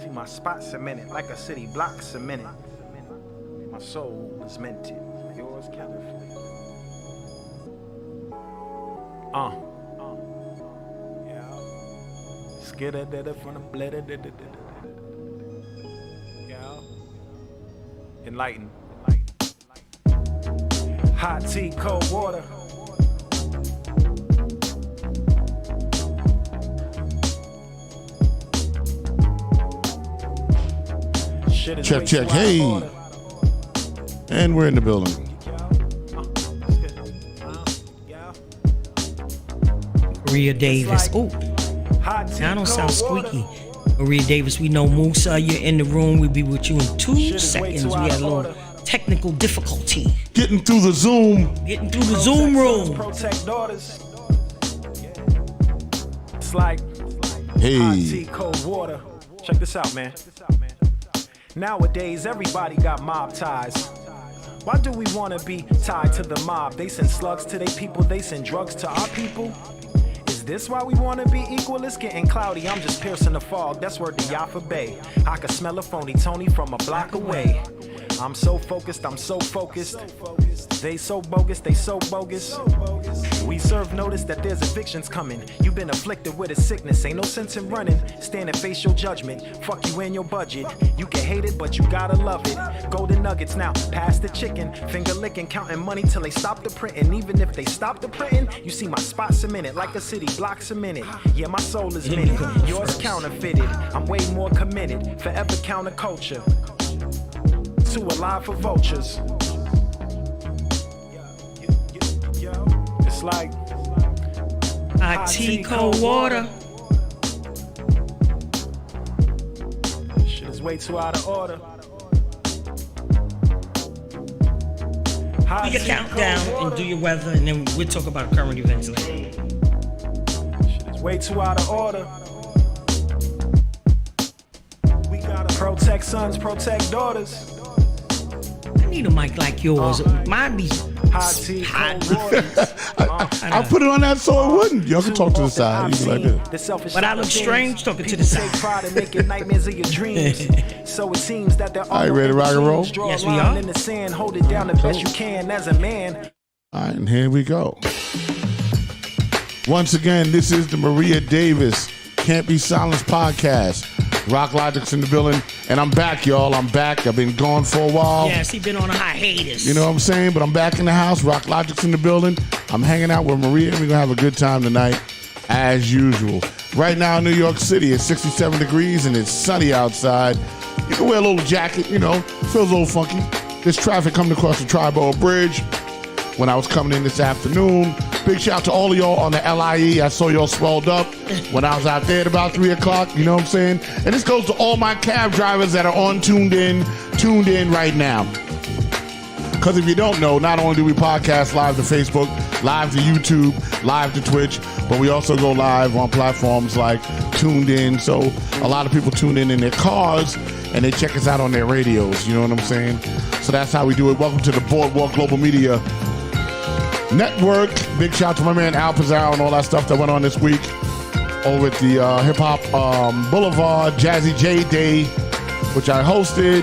See my spot cemented like a city block cemented. My soul is minted. Yours counterfeit. Yeah. Skidda from the bladder. Yeah. Enlighten. Hot tea, cold water. Check. Hey. And we're in the building. Maria Davis. Oh, I don't sound squeaky. Maria Davis, we know Musa, you're in the room. We'll be with you in 2 seconds. We had a little technical difficulty. Getting through the Zoom. Getting through the Zoom room. Protect daughters. It's like Hey. hot tea, cold water. Check this out, man. Nowadays, everybody got mob ties. Why do we want to be tied to the mob? They send slugs to their people, they send drugs to our people. Is this why we want to be equal? It's getting cloudy, I'm just piercing the fog. That's word to Yafa Bay. I can smell a phony Tony from a block away. I'm so focused. They so bogus, they so bogus. We serve notice that there's evictions coming. You've been afflicted with a sickness, ain't no sense in running. Stand and face your judgment, fuck you and your budget. You can hate it, but you gotta love it. Golden nuggets now, pass the chicken. Finger licking, counting money till they stop the printing. Even if they stop the printing, you see my spot cemented like a city block cemented. Yeah, my soul is minted, yours counterfeited. I'm way more committed, forever counterculture. Too alive for vultures. It's like Hot tea, cold water. Shit is way too out of order. Do your countdown and do your weather, and then we'll talk about current events later. Shit is way too out of order. We gotta protect sons, protect daughters. I need a mic like yours. Mine be hot tea, cold water. I put it on that so it wouldn't. Y'all can talk to the side. You be like this. But I look strange talking to the side. Take pride in making nightmares of your dreams. So it seems that they're all ready to rock and roll? Yes, we are. In the sand, hold it down the best you can as a man. All right, and here we go. Once again, this is the Maria Davis Can't Be Silenced podcast. Rock Logic's in the building, and I'm back, y'all. I'm back. I've been gone for a while. Yes, he's been on a hiatus. You know what I'm saying? But I'm back in the house. Rock Logic's in the building. I'm hanging out with Maria, and we're going to have a good time tonight, as usual. Right now in New York City, it's 67 degrees, and it's sunny outside. You can wear a little jacket, you know. Feels a little funky. There's traffic coming across the Triborough Bridge. When I was coming in this afternoon, big shout out to all of y'all on the LIE. I saw y'all swelled up when I was out there at about 3 o'clock. You know what I'm saying? And this goes to all my cab drivers that are tuned in right now. Because if you don't know, not only do we podcast live to Facebook, live to YouTube, live to Twitch, but we also go live on platforms like Tuned In. So a lot of people tune in their cars and they check us out on their radios. You know what I'm saying? So that's how we do it. Welcome to the Boardwalk Global Media Network. Big shout out to my man Al Pizarro and all that stuff that went on this week over at the Hip Hop Boulevard Jazzy J Day, which I hosted,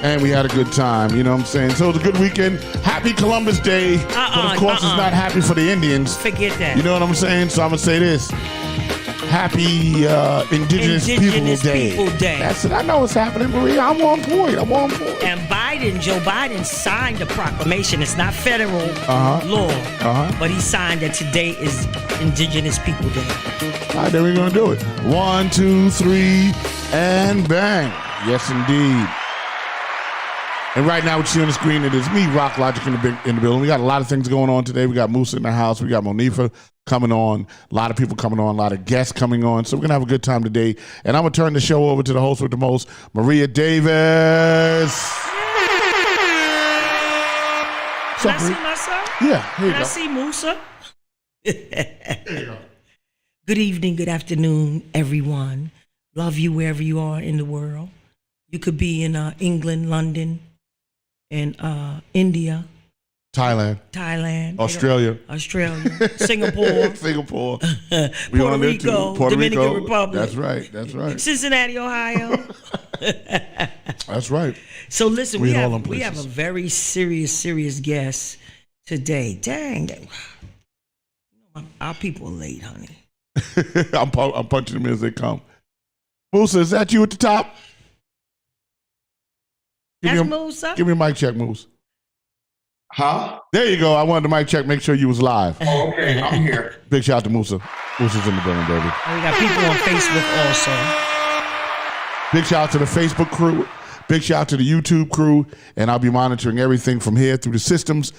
and we had a good time. You know what I'm saying? So it was a good weekend. Happy Columbus Day. But of course, it's not happy for the Indians. Forget that. You know what I'm saying? So I'm going to say this. Happy Indigenous People Day. That's it. I know what's happening, Maria. I'm on point. And Joe Biden signed a proclamation. It's not federal law, but he signed that today is Indigenous People Day. All right, then we're going to do it. 1, 2, 3, and bang. Yes, indeed. And right now, what you see on the screen, it is me, Rock Logic, in the building. We got a lot of things going on today. We got Musa in the house. We got Monifa coming on. A lot of people coming on. A lot of guests coming on. So we're going to have a good time today. And I'm going to turn the show over to the host with the most, Maria Davis. Can I see myself? Yeah, here you Can go. I see Musa? Good evening, good afternoon, everyone. Love you wherever you are in the world. You could be in England, London, and India, Thailand, Australia, Singapore, Singapore, Puerto Rico, Dominican Republic. That's right. Cincinnati, Ohio. That's right. So listen, we have a very serious guest today. Dang, our people are late, honey. I'm punching them as they come. Musa, is that you at the top? Musa. Give me a mic check, Moose. Huh? There you go. I wanted the mic check. Make sure you was live. Oh, okay. I'm here. Big shout out to Musa. Musa's in the building, baby. We got people on Facebook also. Big shout out to the Facebook crew. Big shout out to the YouTube crew. And I'll be monitoring everything from here through the systems,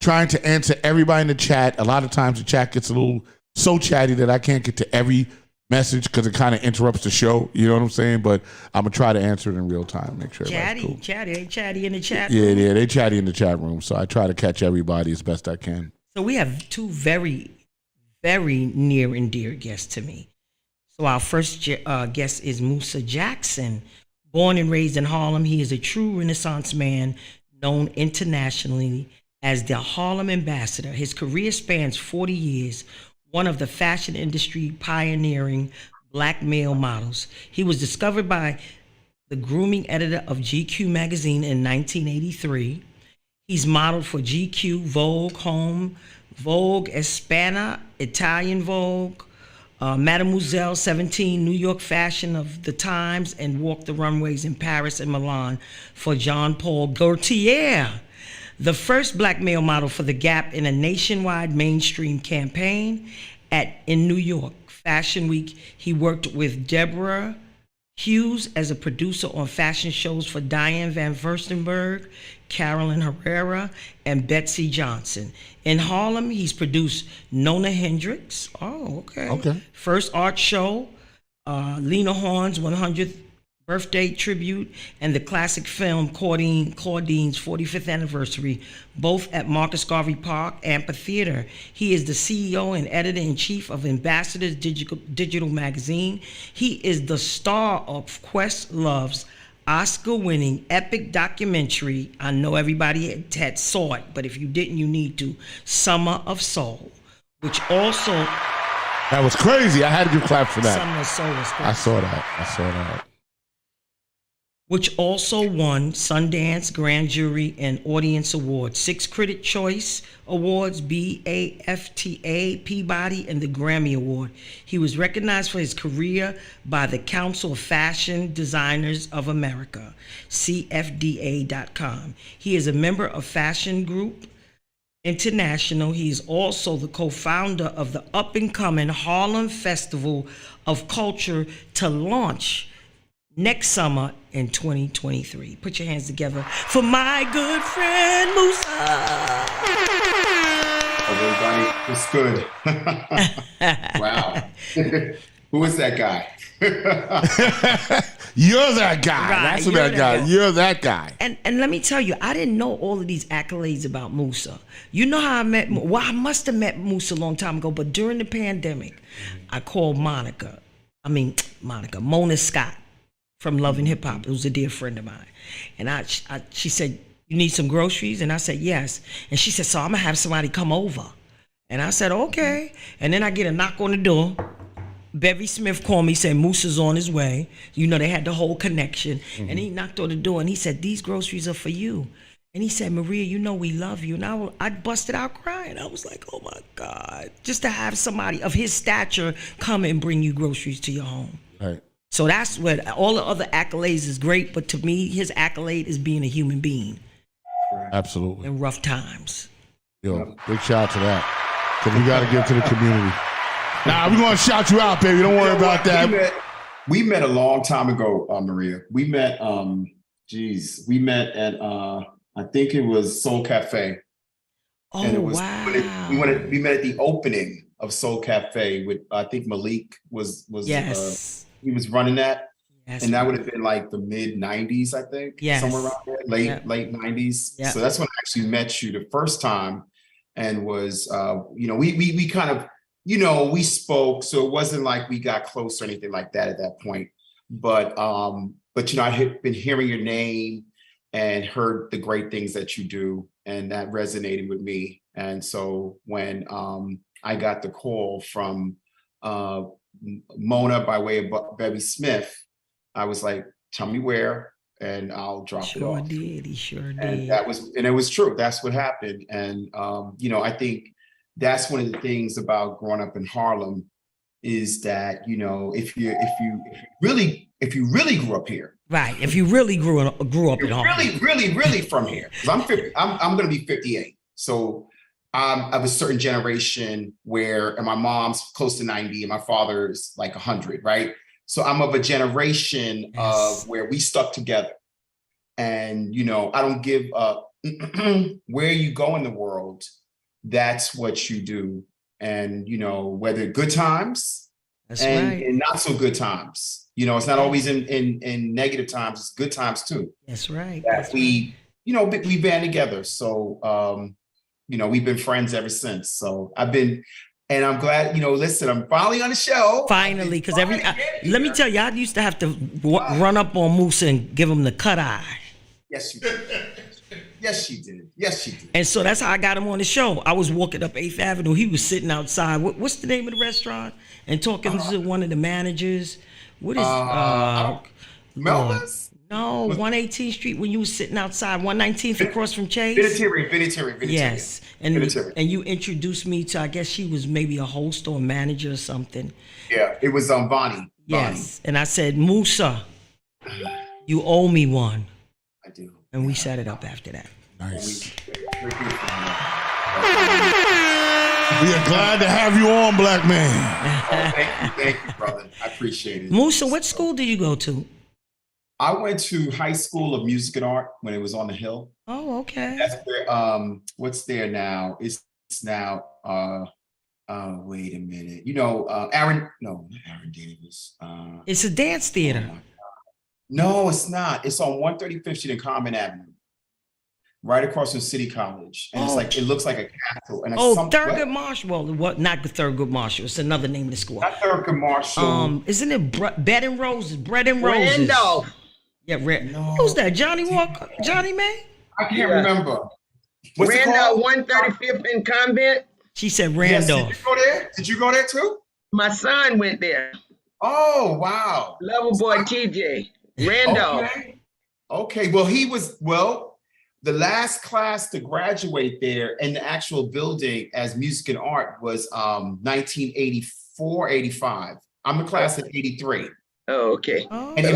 trying to answer everybody in the chat. A lot of times the chat gets a little so chatty that I can't get to every message because it kind of interrupts the show. You know what I'm saying? But I'm going to try to answer it in real time. Make sure everybody's cool. Chatty in the chat room. Yeah, they chatty in the chat room. So I try to catch everybody as best I can. So we have two very, very near and dear guests to me. So our first guest is Musa Jackson. Born and raised in Harlem, he is a true Renaissance man known internationally as the Harlem Ambassador. His career spans 40 years, one of the fashion industry pioneering black male models. He was discovered by the grooming editor of GQ magazine in 1983. He's modeled for GQ, Vogue, Home, Vogue, Espana, Italian Vogue, Mademoiselle 17, New York Fashion of the Times, and walked the runways in Paris and Milan for Jean Paul Gaultier, the first black male model for The Gap in a nationwide mainstream campaign. In New York Fashion Week, he worked with Deborah Hughes as a producer on fashion shows for Diane Van Furstenberg, Carolyn Herrera, and Betsy Johnson. In Harlem, he's produced Nona Hendrix. Oh, okay. First Art Show, Lena Horne's 100th birthday tribute, and the classic film Claudine's 45th anniversary, both at Marcus Garvey Park Amphitheater. He is the CEO and editor-in-chief of Ambassadors Digital Magazine. He is the star of Questlove's Oscar-winning epic documentary. I know everybody had saw it, but if you didn't, you need to. Summer of Soul, which also... That was crazy. I had to give claps for that. Summer of Soul was crazy. I saw that. Which also won Sundance Grand Jury and Audience Awards, 6 Critic Choice Awards, BAFTA, Peabody, and the Grammy Award. He was recognized for his career by the Council of Fashion Designers of America, CFDA.com. He is a member of Fashion Group International. He is also the co-founder of the up-and-coming Harlem Festival of Culture to launch next summer in 2023. Put your hands together for my good friend Musa. Everybody, it's good. Wow. Who is that guy? You're that guy. Right, that's that guy. You're that guy. And let me tell you, I didn't know all of these accolades about Musa. You know how I met? Well, I must have met Musa a long time ago, but during the pandemic, I called Mona Scott from Love and Hip Hop. It was a dear friend of mine. And she said, "You need some groceries?" And I said, "Yes." And she said, "So I'm gonna have somebody come over." And I said, "Okay." And then I get a knock on the door. Bevy Smith called me, said Musa's on his way. You know, they had the whole connection. Mm-hmm. And he knocked on the door and he said, "These groceries are for you." And he said, "Maria, you know we love you." And I busted out crying. I was like, oh my God. Just to have somebody of his stature come and bring you groceries to your home. Right. So that's what all the other accolades is great, but to me, his accolade is being a human being. Absolutely. In rough times. Yo, big shout out to that. Because we got to give to the community. Nah, we're going to shout you out, baby. Don't worry about that. We met a long time ago, Maria. We met, we met at, I think it was Soul Cafe. Oh, and it was, wow. We met at the opening of Soul Cafe with, I think Malik was yes. He was running that. Yes. And that would have been like the mid 90s, I think. Yes. Somewhere around there, late 90s. Yep. So that's when I actually met you the first time and was, we kind of, we spoke. So it wasn't like we got close or anything like that at that point. But I had been hearing your name and heard the great things that you do, and that resonated with me. And so when I got the call from Mona by way of Bevy Smith, I was like, tell me where, and I'll drop it off. He sure did. And it was true. That's what happened. And I think that's one of the things about growing up in Harlem is that, if you really grew up here. Right. If you really grew up in Harlem. Really from here. 'Cause I'm going to be 58. So I'm of a certain generation and my mom's close to 90 and my father's like 100, right? So I'm of a generation of where we stuck together. And, I don't give up where you go in the world. That's what you do. And, whether good times and not so good times. It's not always in negative times, it's good times too. That's right. We band together. So, we've been friends ever since. So and I'm glad, listen, I'm finally on the show. Finally, because let me tell you, I used to have to run up on Musa and give him the cut eye. Yes, you did. Yes, she did. Yes, she did. And so that's how I got him on the show. I was walking up 8th Avenue. He was sitting outside. What's the name of the restaurant? And talking to one of the managers. What is Melba's? No, 118th Street when you was sitting outside, 119th across from Chase. Vinatieri. Yes. And you introduced me to, I guess she was maybe a host or a manager or something. Yeah, it was Bonnie. Yes. And I said, Musa, you owe me one. I do. And we set it up after that. Nice. We are glad to have you on, black man. Thank you, brother. I appreciate it. Musa, what school did you go to? I went to High School of Music and Art when it was on the Hill. Oh, okay. That's where, what's there now? It's now, wait a minute. Not Aaron Davis. It's a dance theater. No, it's not. It's on 135th Street and Common Avenue, right across from City College. And it looks like a castle. And Thurgood Marshall. Well, what? Not Thurgood Marshall. It's another name of the school. Not Thurgood Marshall. Isn't it Bread and Roses? Randolph. Yeah, no. Who's that? Johnny Walker? Johnny May? I can't remember. What's Randolph, 135th and Convent. She said Randolph. Yes, did you go there? Did you go there too? My son went there. Oh, wow. Loverboy TJ. Randolph. Okay. Well, the last class to graduate there in the actual building as music and art was 1984, 85. I'm the class of 83. Oh, okay. Oh. And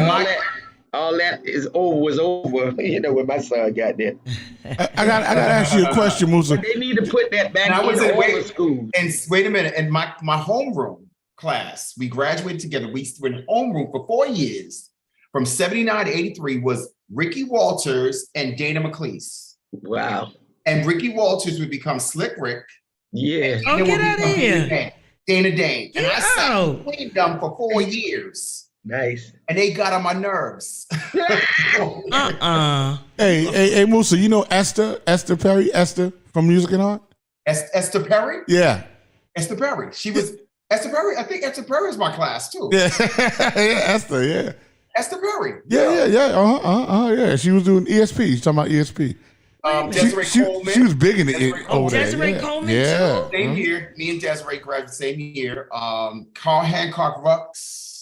all that was over, when my son got there. I got to ask you a question, Musa. They need to put that back in all the schools. And wait a minute. And my homeroom class, we graduated together. We were in homeroom for 4 years. From 79 to 83 was Ricky Walters and Dana McLeese. Wow. And Ricky Walters would become Slick Rick. Yeah. Oh, get out of here. Dana Dane. And I sat between them for 4 years. Nice. And they got on my nerves. Hey, Musa, you know Esther Perry from Music and Art? Esther Perry? Yeah. Esther Perry. She was Esther Perry. I think Esther Perry is my class too. Yeah, yeah, Esther, yeah. Esther Perry. Yeah. Yeah. She was doing ESP. You talking about ESP? Desiree Coleman. She was big in the over there. Desiree Coleman. Yeah. Same year. Me and Desiree graduated same year. Carl Hancock Rux.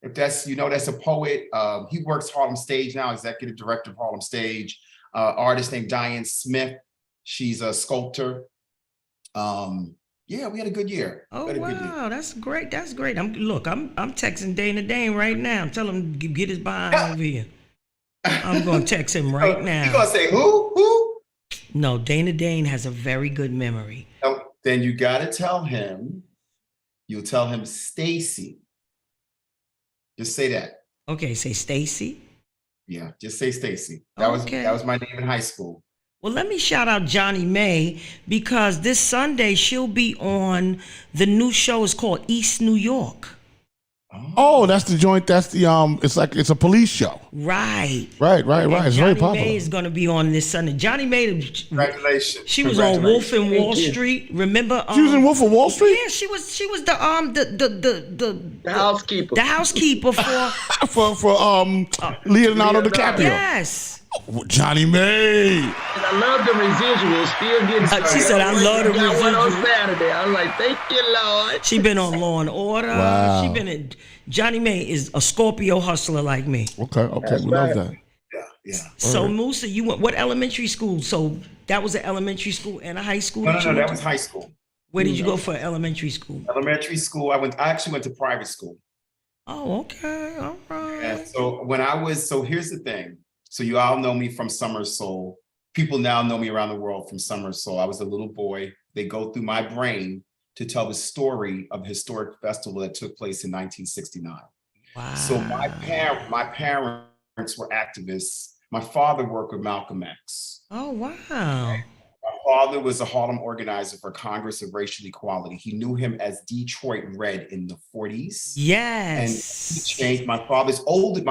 If that's that's a poet. He works Harlem Stage now, executive director of Harlem Stage. Artist named Diane Smith. She's a sculptor. Yeah, we had a good year. Oh wow, that's great. That's great. I'm texting Dana Dane right now. I'm telling him to get his behind over here. I'm going to text him right now. You gonna say who? No, Dana Dane has a very good memory. Oh, then you gotta tell him. You'll tell him Stacy. Just say that. Okay, say Stacy. Yeah, just say Stacy. That was my name in high school. Well, let me shout out Johnny May because this Sunday she'll be on the new show. It's called East New York. Oh, that's the joint. That's the it's a police show. Right. It's very popular. Johnny May is going to be on this Sunday. Johnny May. Congratulations. She was on Wolf and Wall Street. Remember? She was in Wolf of Wall Street. Yeah, she was the housekeeper. The housekeeper for for Leonardo DiCaprio. Yes. Johnny May. And I love the residuals. Still getting started. She said, "I love the Got one on residuals." Saturday. I was like, thank you, Lord. She been on Law and Order. Wow. She been in. Johnny May is a Scorpio hustler like me. Okay, we love that. Yeah. So Musa, you went what elementary school? So that was an elementary school and a high school. No, that you that went was to? high school. Where did you go for elementary school? Elementary school. I actually went to private school. Oh, okay, all right. And so here's the thing. So you all know me from Summer Soul. People now know me around the world from Summer Soul. I was a little boy. They go through my brain to tell the story of a historic festival that took place in 1969. Wow. So my parents were activists. My father worked with Malcolm X. Oh, wow. My father was a Harlem organizer for Congress of Racial Equality. He knew him as Detroit Red in the 40s. Yes. And he changed. My father is older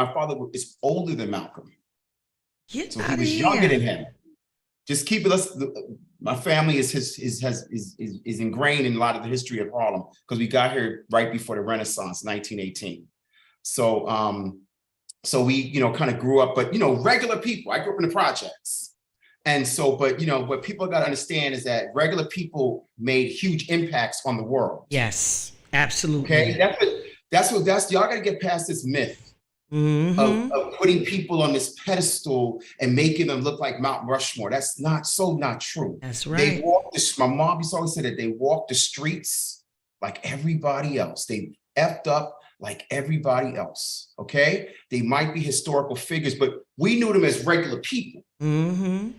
than Malcolm. Get So out he of was here. younger than him. Just keep it. My family is ingrained in a lot of the history of Harlem because we got here right before the Renaissance, 1918. So we, kind of grew up, but regular people. I grew up in the projects, and so, but what people got to understand is that regular people made huge impacts on the world. Yes, absolutely. Okay, that's y'all got to get past this myth. Mm-hmm. Of putting people on this pedestal and making them look like Mount Rushmore. That's not true. That's right. They walk my mom used to always say that they walk the streets like everybody else. They effed up like everybody else. Okay. They might be historical figures, but we knew them as regular people. Mm-hmm.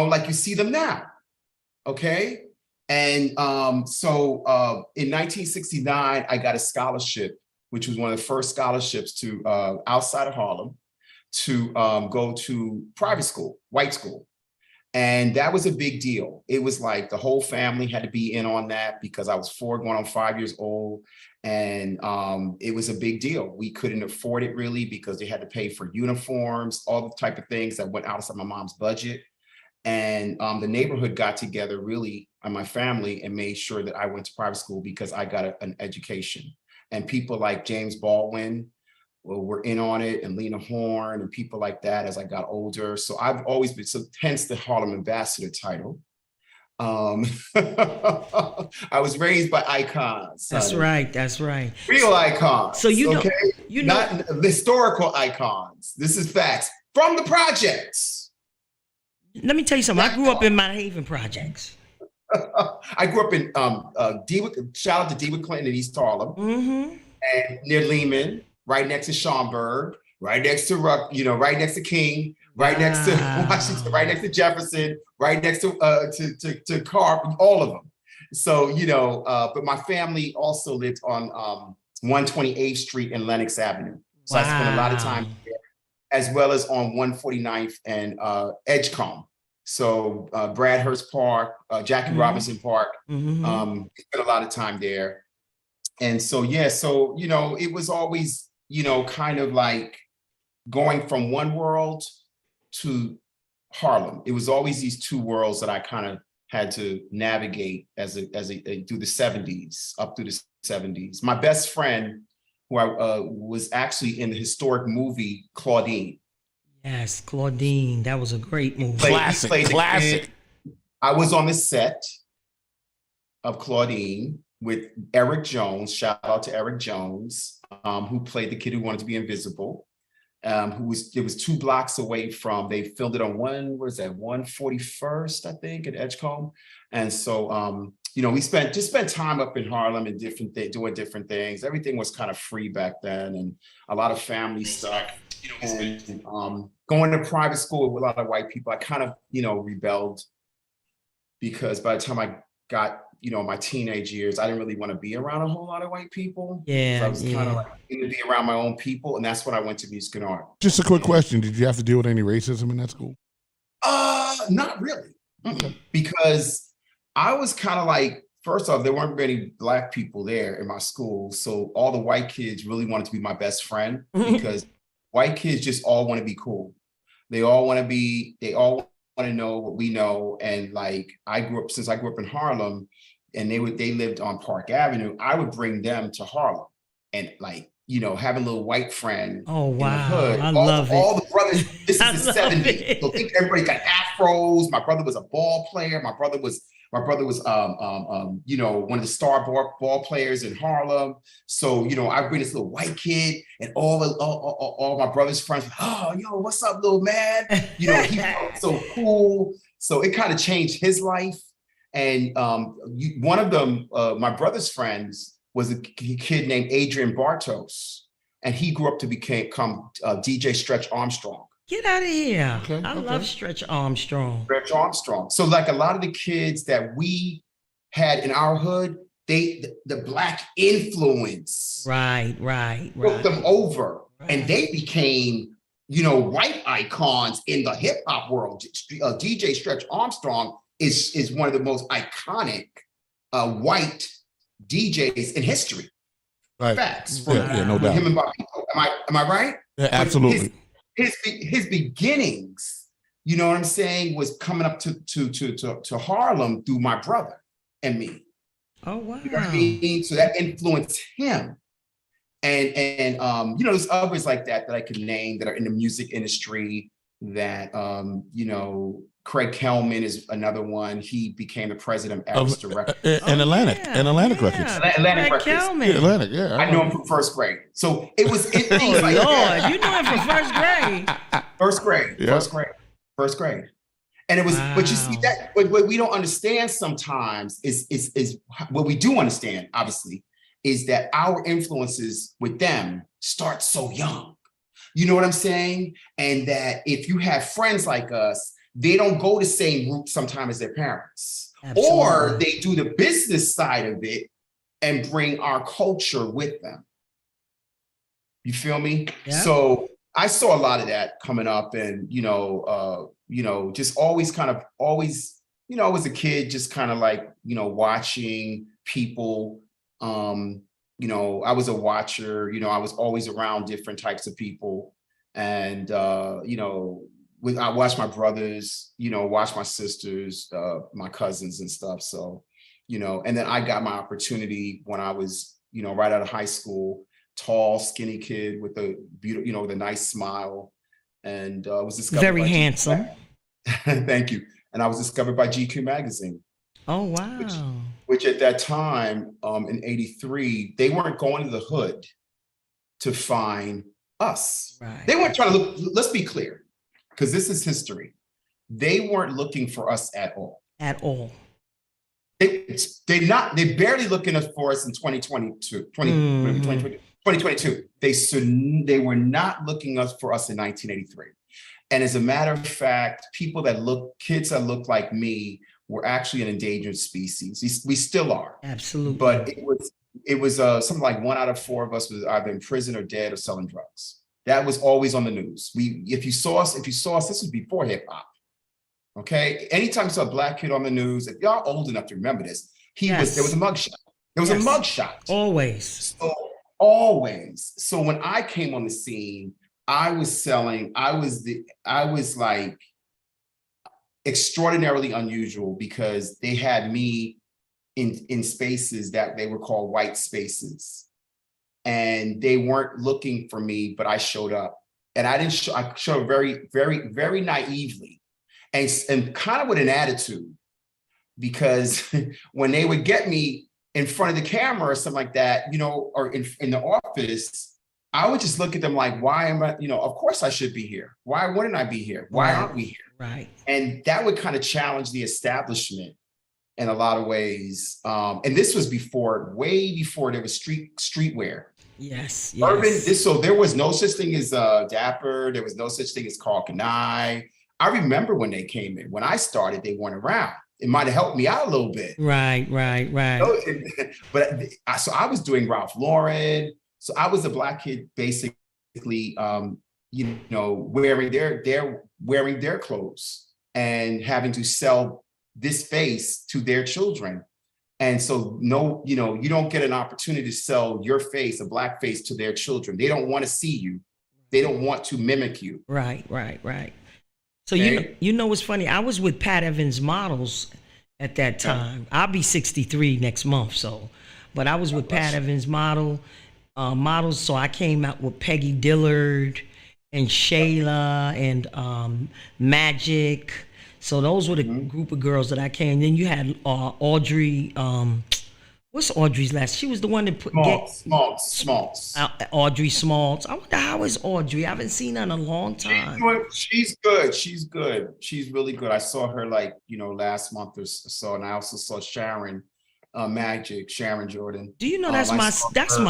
Like you see them now. Okay. And so in 1969, I got a scholarship, which was one of the first scholarships to outside of Harlem to go to private school, white school. And that was a big deal. It was like the whole family had to be in on that because I was 4 going on 5 years old. And it was a big deal. We couldn't afford it really because they had to pay for uniforms, all the type of things that went outside my mom's budget. And the neighborhood got together really, and my family, and made sure that I went to private school because I got an education. And people like James Baldwin were in on it, and Lena Horne, and people like that as I got older. So I've always been, so hence the Harlem Ambassador title. I was raised by icons. That's right. That's right. Real icons. So okay? Not historical icons. This is facts from the projects. Let me tell you something. I grew up in Mount Haven projects. I grew up in Dewitt. Shout out to Dewitt Clinton in East Harlem, and near Lehman, right next to Schaumburg, right next to right next to King, right next to Washington, right next to Jefferson, right next to Carp, all of them. So but my family also lived on 128th Street and Lenox Avenue. So I spent a lot of time there, as well as on 149th and Edgecombe. So Bradhurst Park, Jackie Robinson Park, spent a lot of time there. And so, it was always, kind of like going from one world to Harlem. It was always these two worlds that I kind of had to navigate as through the 70s, up through the 70s. My best friend, who I was actually in the historic movie Claudine. Yes, Claudine. That was a great movie. Classic. I was on the set of Claudine with Eric Jones. Shout out to Eric Jones, who played the kid who wanted to be invisible. It was 2 blocks away from. They filmed it on 141st, I think, at Edgecombe. And so, we spent time up in Harlem and doing different things. Everything was kind of free back then, and a lot of family stuff. And going to private school with a lot of white people, I kind of, rebelled because by the time I got, my teenage years, I didn't really want to be around a whole lot of white people. Yeah. So I was kind of like to be around my own people. And that's when I went to music and art. Just a quick question. Did you have to deal with any racism in that school? Not really. Because I was kind of like, first off, there weren't many Black people there in my school. So all the white kids really wanted to be my best friend because white kids just all want to be cool. They all want to know what we know. And like, since I grew up in Harlem and they lived on Park Avenue, I would bring them to Harlem and like having a little white friend Oh, in the wow. hood. I all, love all it. the brothers, this I is the love 70s. it. So think everybody got afros. My brother was a ball player. My brother was one of the star ball players in Harlem. So, I bring this little white kid and all my brother's friends, oh, yo, what's up, little man? He felt so cool. So it kind of changed his life. And one of them, my brother's friends, was a kid named Adrian Bartos. And he grew up to become DJ Stretch Armstrong. Get out of here. Okay, I okay. love Stretch Armstrong. Stretch Armstrong. So like a lot of the kids that we had in our hood, the Black influence Right. took them over. Right. And they became, white icons in the hip hop world. DJ Stretch Armstrong is one of the most iconic white DJs in history. Right. Facts. Yeah, no doubt. Him and Bobby. Am I right? Yeah, absolutely. His beginnings, what I'm saying, was coming up to Harlem through my brother and me. Oh, wow. You know what I mean? So that influenced him. And there's others like that I could name that are in the music industry that, Craig Kelman is another one. He became the president of Arista Records. And Atlantic Records. Atlantic Records. Kelman. Yeah, Atlantic, yeah. I know him from first grade. So it was things Oh, like that. Lord, you know him from first grade. First grade. And it was, but you see Wow. that what we don't understand sometimes is what we do understand, obviously, is that our influences with them start so young. You know what I'm saying? And that if you have friends like us, they don't go the same route sometimes as their parents. Absolutely. Or they do the business side of it and bring our culture with them. You feel me? Yeah. So I saw a lot of that coming up, and just always, as a kid, just kind of like, watching people. I was a watcher. I was always around different types of people, and I watched my brothers, watch my sisters, my cousins and stuff. So, and then I got my opportunity when I was, right out of high school. Tall, skinny kid with a beautiful, with a nice smile, and was discovered Very by handsome. Thank you. And I was discovered by GQ magazine. Oh, wow. Which at that time, in '83, they weren't going to the hood to find us. Right. They weren't trying to look. Let's be clear, because this is history. They weren't looking for us at all. At all. They're barely looking for us in 2022. 2022. They were not looking for us in 1983. And as a matter of fact, kids that look like me were actually an endangered species. We still are. Absolutely. But it was something like 1 out of 4 of us was either in prison or dead or selling drugs. That was always on the news. If you saw us, this was before hip hop. Okay. Anytime you saw a Black kid on the news, if y'all old enough to remember this, there was a mugshot. There was a mugshot. Always. So, always. So when I came on the scene, I was like extraordinarily unusual, because they had me in spaces that they were called white spaces. And they weren't looking for me, but I showed up. And I showed very, very, very naively and kind of with an attitude, because when they would get me in front of the camera or something like that, or in the office, I would just look at them like, why am I, of course I should be here. Why wouldn't I be here? Why aren't we here? Right. And that would kind of challenge the establishment in a lot of ways. And this was way before there was streetwear. Yes. Urban. So there was no such thing as Dapper. There was no such thing as Carl Kanai. I remember when they came in. When I started, they weren't around. It might have helped me out a little bit. Right. But so I was doing Ralph Lauren. So I was a Black kid, basically, wearing their clothes and having to sell this face to their children. And so you don't get an opportunity to sell your face, a Black face, to their children. They don't want to see you. They don't want to mimic you. Right. So Okay. what's funny? I was with Pat Evans Models at that time. I'll be 63 next month. But I was with Pat Evans Model, models. So I came out with Peggy Dillard and Shayla and Magic. So those were the group of girls that I came. Then you had Audrey. What's Audrey's last? She was the one that put Smalls. Audrey Smalls. I wonder how is Audrey? I haven't seen her in a long time. She's good. She's good. She's really good. I saw her like, last month or so, and I also saw Sharon Magic, Sharon Jordan. Do you know that's my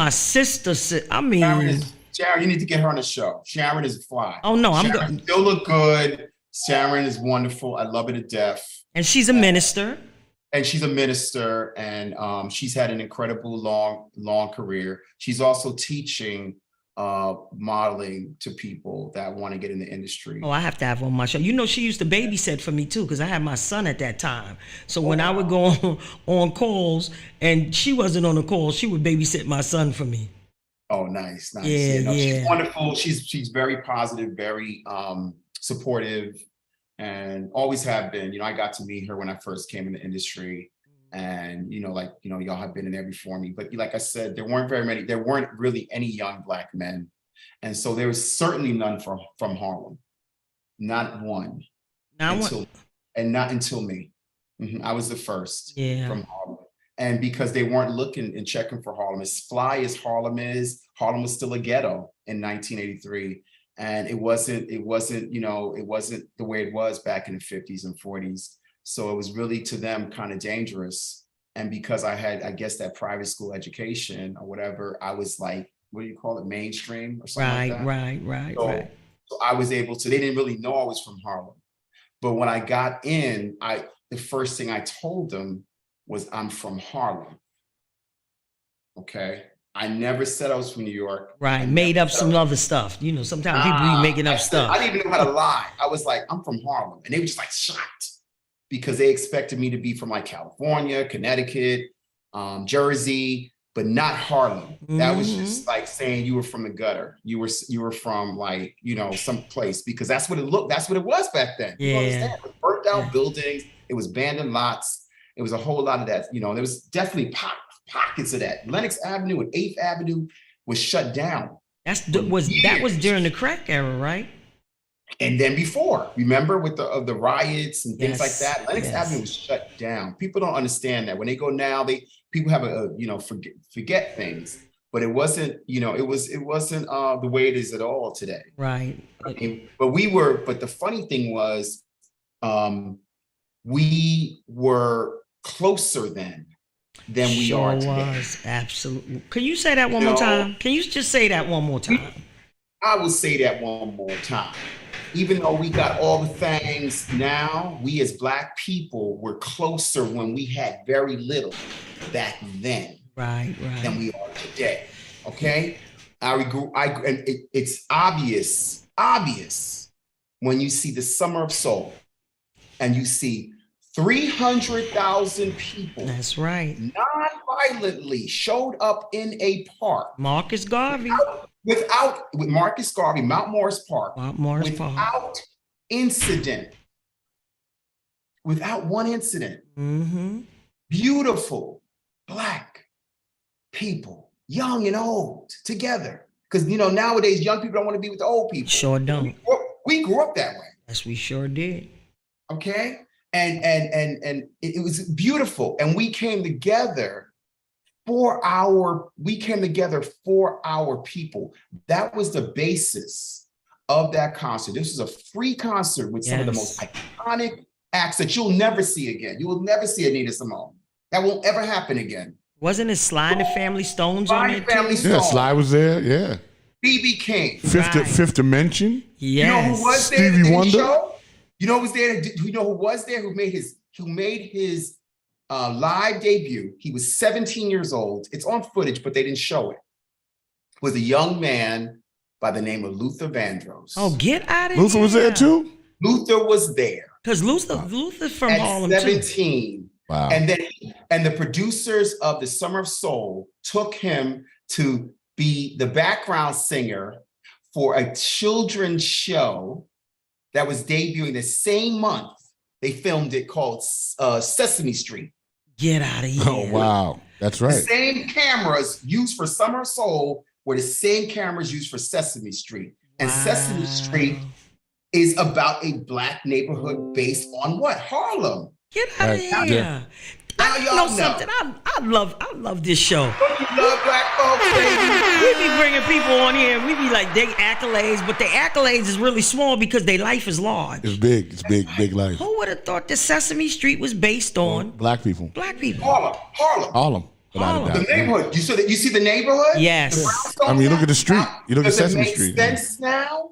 sister? Sharon, you need to get her on the show. Sharon is a fly. Oh no, I'm good. Still look good. Sharon is wonderful. I love her to death. And she's a minister. And she's a minister, and she's had an incredible long career. She's also teaching modeling to people that want to get in the industry. Oh, I have to have her on my show. She used to babysit for me too, because I had my son at that time. So when I would go on calls and she wasn't on the call, she would babysit my son for me. Oh, nice. Yeah. She's wonderful. She's very positive, very supportive. And always have been. I got to meet her when I first came in the industry, and y'all have been in there before me. But like I said, there weren't really any young Black men, and so there was certainly none from Harlem, not one, not until me. I was the first from Harlem, and because they weren't looking and checking for Harlem, as fly as Harlem is, Harlem was still a ghetto in 1983. And it wasn't the way it was back in the 50s and 40s. So it was really to them kind of dangerous. And because I had, I guess, that private school education or whatever, I was like, what do you call it? Mainstream or something like that. Right. So I was able to, they didn't really know I was from Harlem. But when I got in, the first thing I told them was I'm from Harlem. Okay. I never said I was from New York. Right, made up some other stuff. Sometimes people be making up stuff. I didn't even know how to lie. I was like, I'm from Harlem. And they were just like shocked because they expected me to be from like California, Connecticut, Jersey, but not Harlem. That was just like saying you were from the gutter. You were from like, some place, because that's what it looked, that's what it was back then. Yeah. You understand? It was burnt out buildings. It was abandoned lots. It was a whole lot of that. There was definitely pockets of that. Lenox Avenue and 8th Avenue was shut down. That was during the crack era, right? And then before, remember with the riots and things like that, Lenox Avenue was shut down. People don't understand that. When they go now, people have forget things. But it wasn't, it wasn't the way it is at all today. Right. But the funny thing was, we were closer then than we are today. Absolutely. Can you say that one more time? Can you just say that one more time? I will say that one more time. Even though we got all the things now, we as Black people were closer when we had very little back then. Right. Than we are today. Okay? It's obvious when you see the Summer of Soul and you see 300,000 people. That's right. Non-violently showed up in a park. Marcus Garvey. With Marcus Garvey, Mount Morris Park. Without incident. Without one incident. Mm-hmm. Beautiful Black people, young and old, together. Because nowadays young people don't want to be with the old people. Sure don't. We grew up that way. Yes, we sure did. Okay. And it was beautiful. And we came together for our people. That was the basis of that concert. This was a free concert with some of the most iconic acts that you'll never see again. You will never see Anita Simone. That won't ever happen again. Wasn't it Sly and the Family Stones on it too? Yeah, Sly was there, yeah. B.B. King. Fifth Dimension. Yes. You know who was there? Stevie Wonder. Show? You know who was there? Who made his live debut? He was 17 years old. It's on footage, but they didn't show it. Was a young man by the name of Luther Vandross. Oh, get out of here. Luther was there too? Luther was there. Because Luther's from Harlem 17. Too. Wow. And the producers of the Summer of Soul took him to be the background singer for a children's show that was debuting the same month. They filmed it called Sesame Street. Get out of here. Oh, wow. That's right. The same cameras used for Summer of Soul were the same cameras used for Sesame Street. And Sesame Street is about a Black neighborhood based on what? Harlem. Get out of Right. here. Yeah. I Now know y'all something. I love this show. Don't you love Black folks, baby? We be bringing people on here and we be like, they accolades, but the accolades is really small because their life is large. It's big. It's big life. Who would have thought that Sesame Street was based on Black people. Black people? Harlem. Harlem. Without a Harlem. doubt. The neighborhood. You see the neighborhood? Yes. The brownstone I mean, look at the now? street. You look at Does it Sesame make Street. sense now?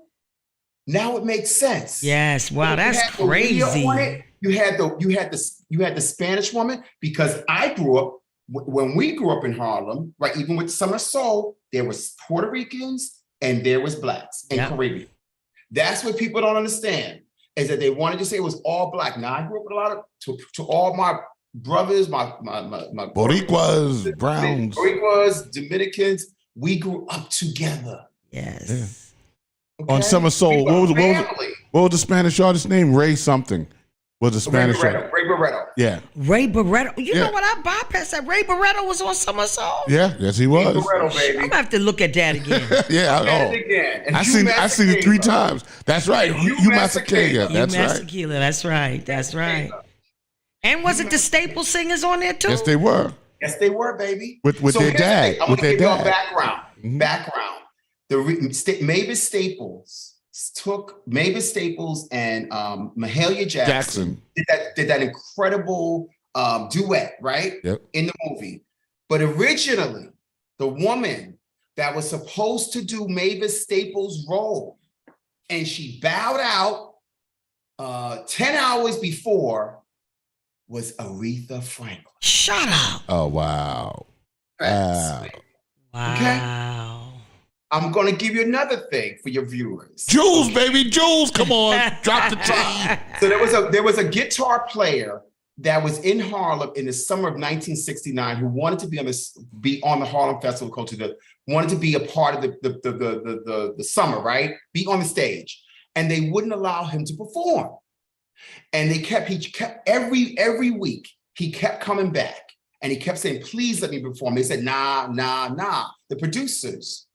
Now it makes sense. Yes. Wow, You that's had the Leah crazy. on it. You had the Spanish woman, because I grew up when we grew up in Harlem, right? Even with Summer Soul, there was Puerto Ricans and there was Blacks and Yeah. Caribbean. That's what people don't understand, is that they wanted to say it was all Black. Now I grew up with a lot of to all my brothers, my Boricuas, Browns. Boricuas, Dominicans. We grew up together. Yes. Okay? On Summer Soul, We were what was family. the Spanish artist name? Ray something. Was the Spanish artist? Ray Barretto. Yeah. Ray Barretto. You Yeah. know what? I bypassed that. Ray Barretto was on Summer Soul. Yeah. Yes, he was. Barretto, I'm baby. gonna have to look at that again. Yeah. And again. And I Hugh seen it 3 Masekela. times. That's right. Hugh You Masekela. Masekela. That's right. Massaquilla, that's right. And was it the Staple Singers on there too? Yes, they were. Yes, they were, baby. With their here's the dad, thing. I'm with gonna their give y'all dad. background. Mhm. Background. Mavis Staples took Mavis Staples and Mahalia Jackson did that incredible duet, right? Yep. In the movie. But originally, the woman that was supposed to do Mavis Staples' role, and she bowed out 10 hours before, was Aretha Franklin. Shut up. Oh wow. Facts. Wow. I'm going to give you another thing for your viewers. Jules, baby, Jules, come on, drop the top. So there was a guitar player that was in Harlem in the summer of 1969 who wanted to be on the Harlem Festival of Culture, wanted to be a part of the summer, right? Be on the stage, and they wouldn't allow him to perform. And he kept every week he kept coming back, and he kept saying, "Please let me perform." They said, "Nah." The producers.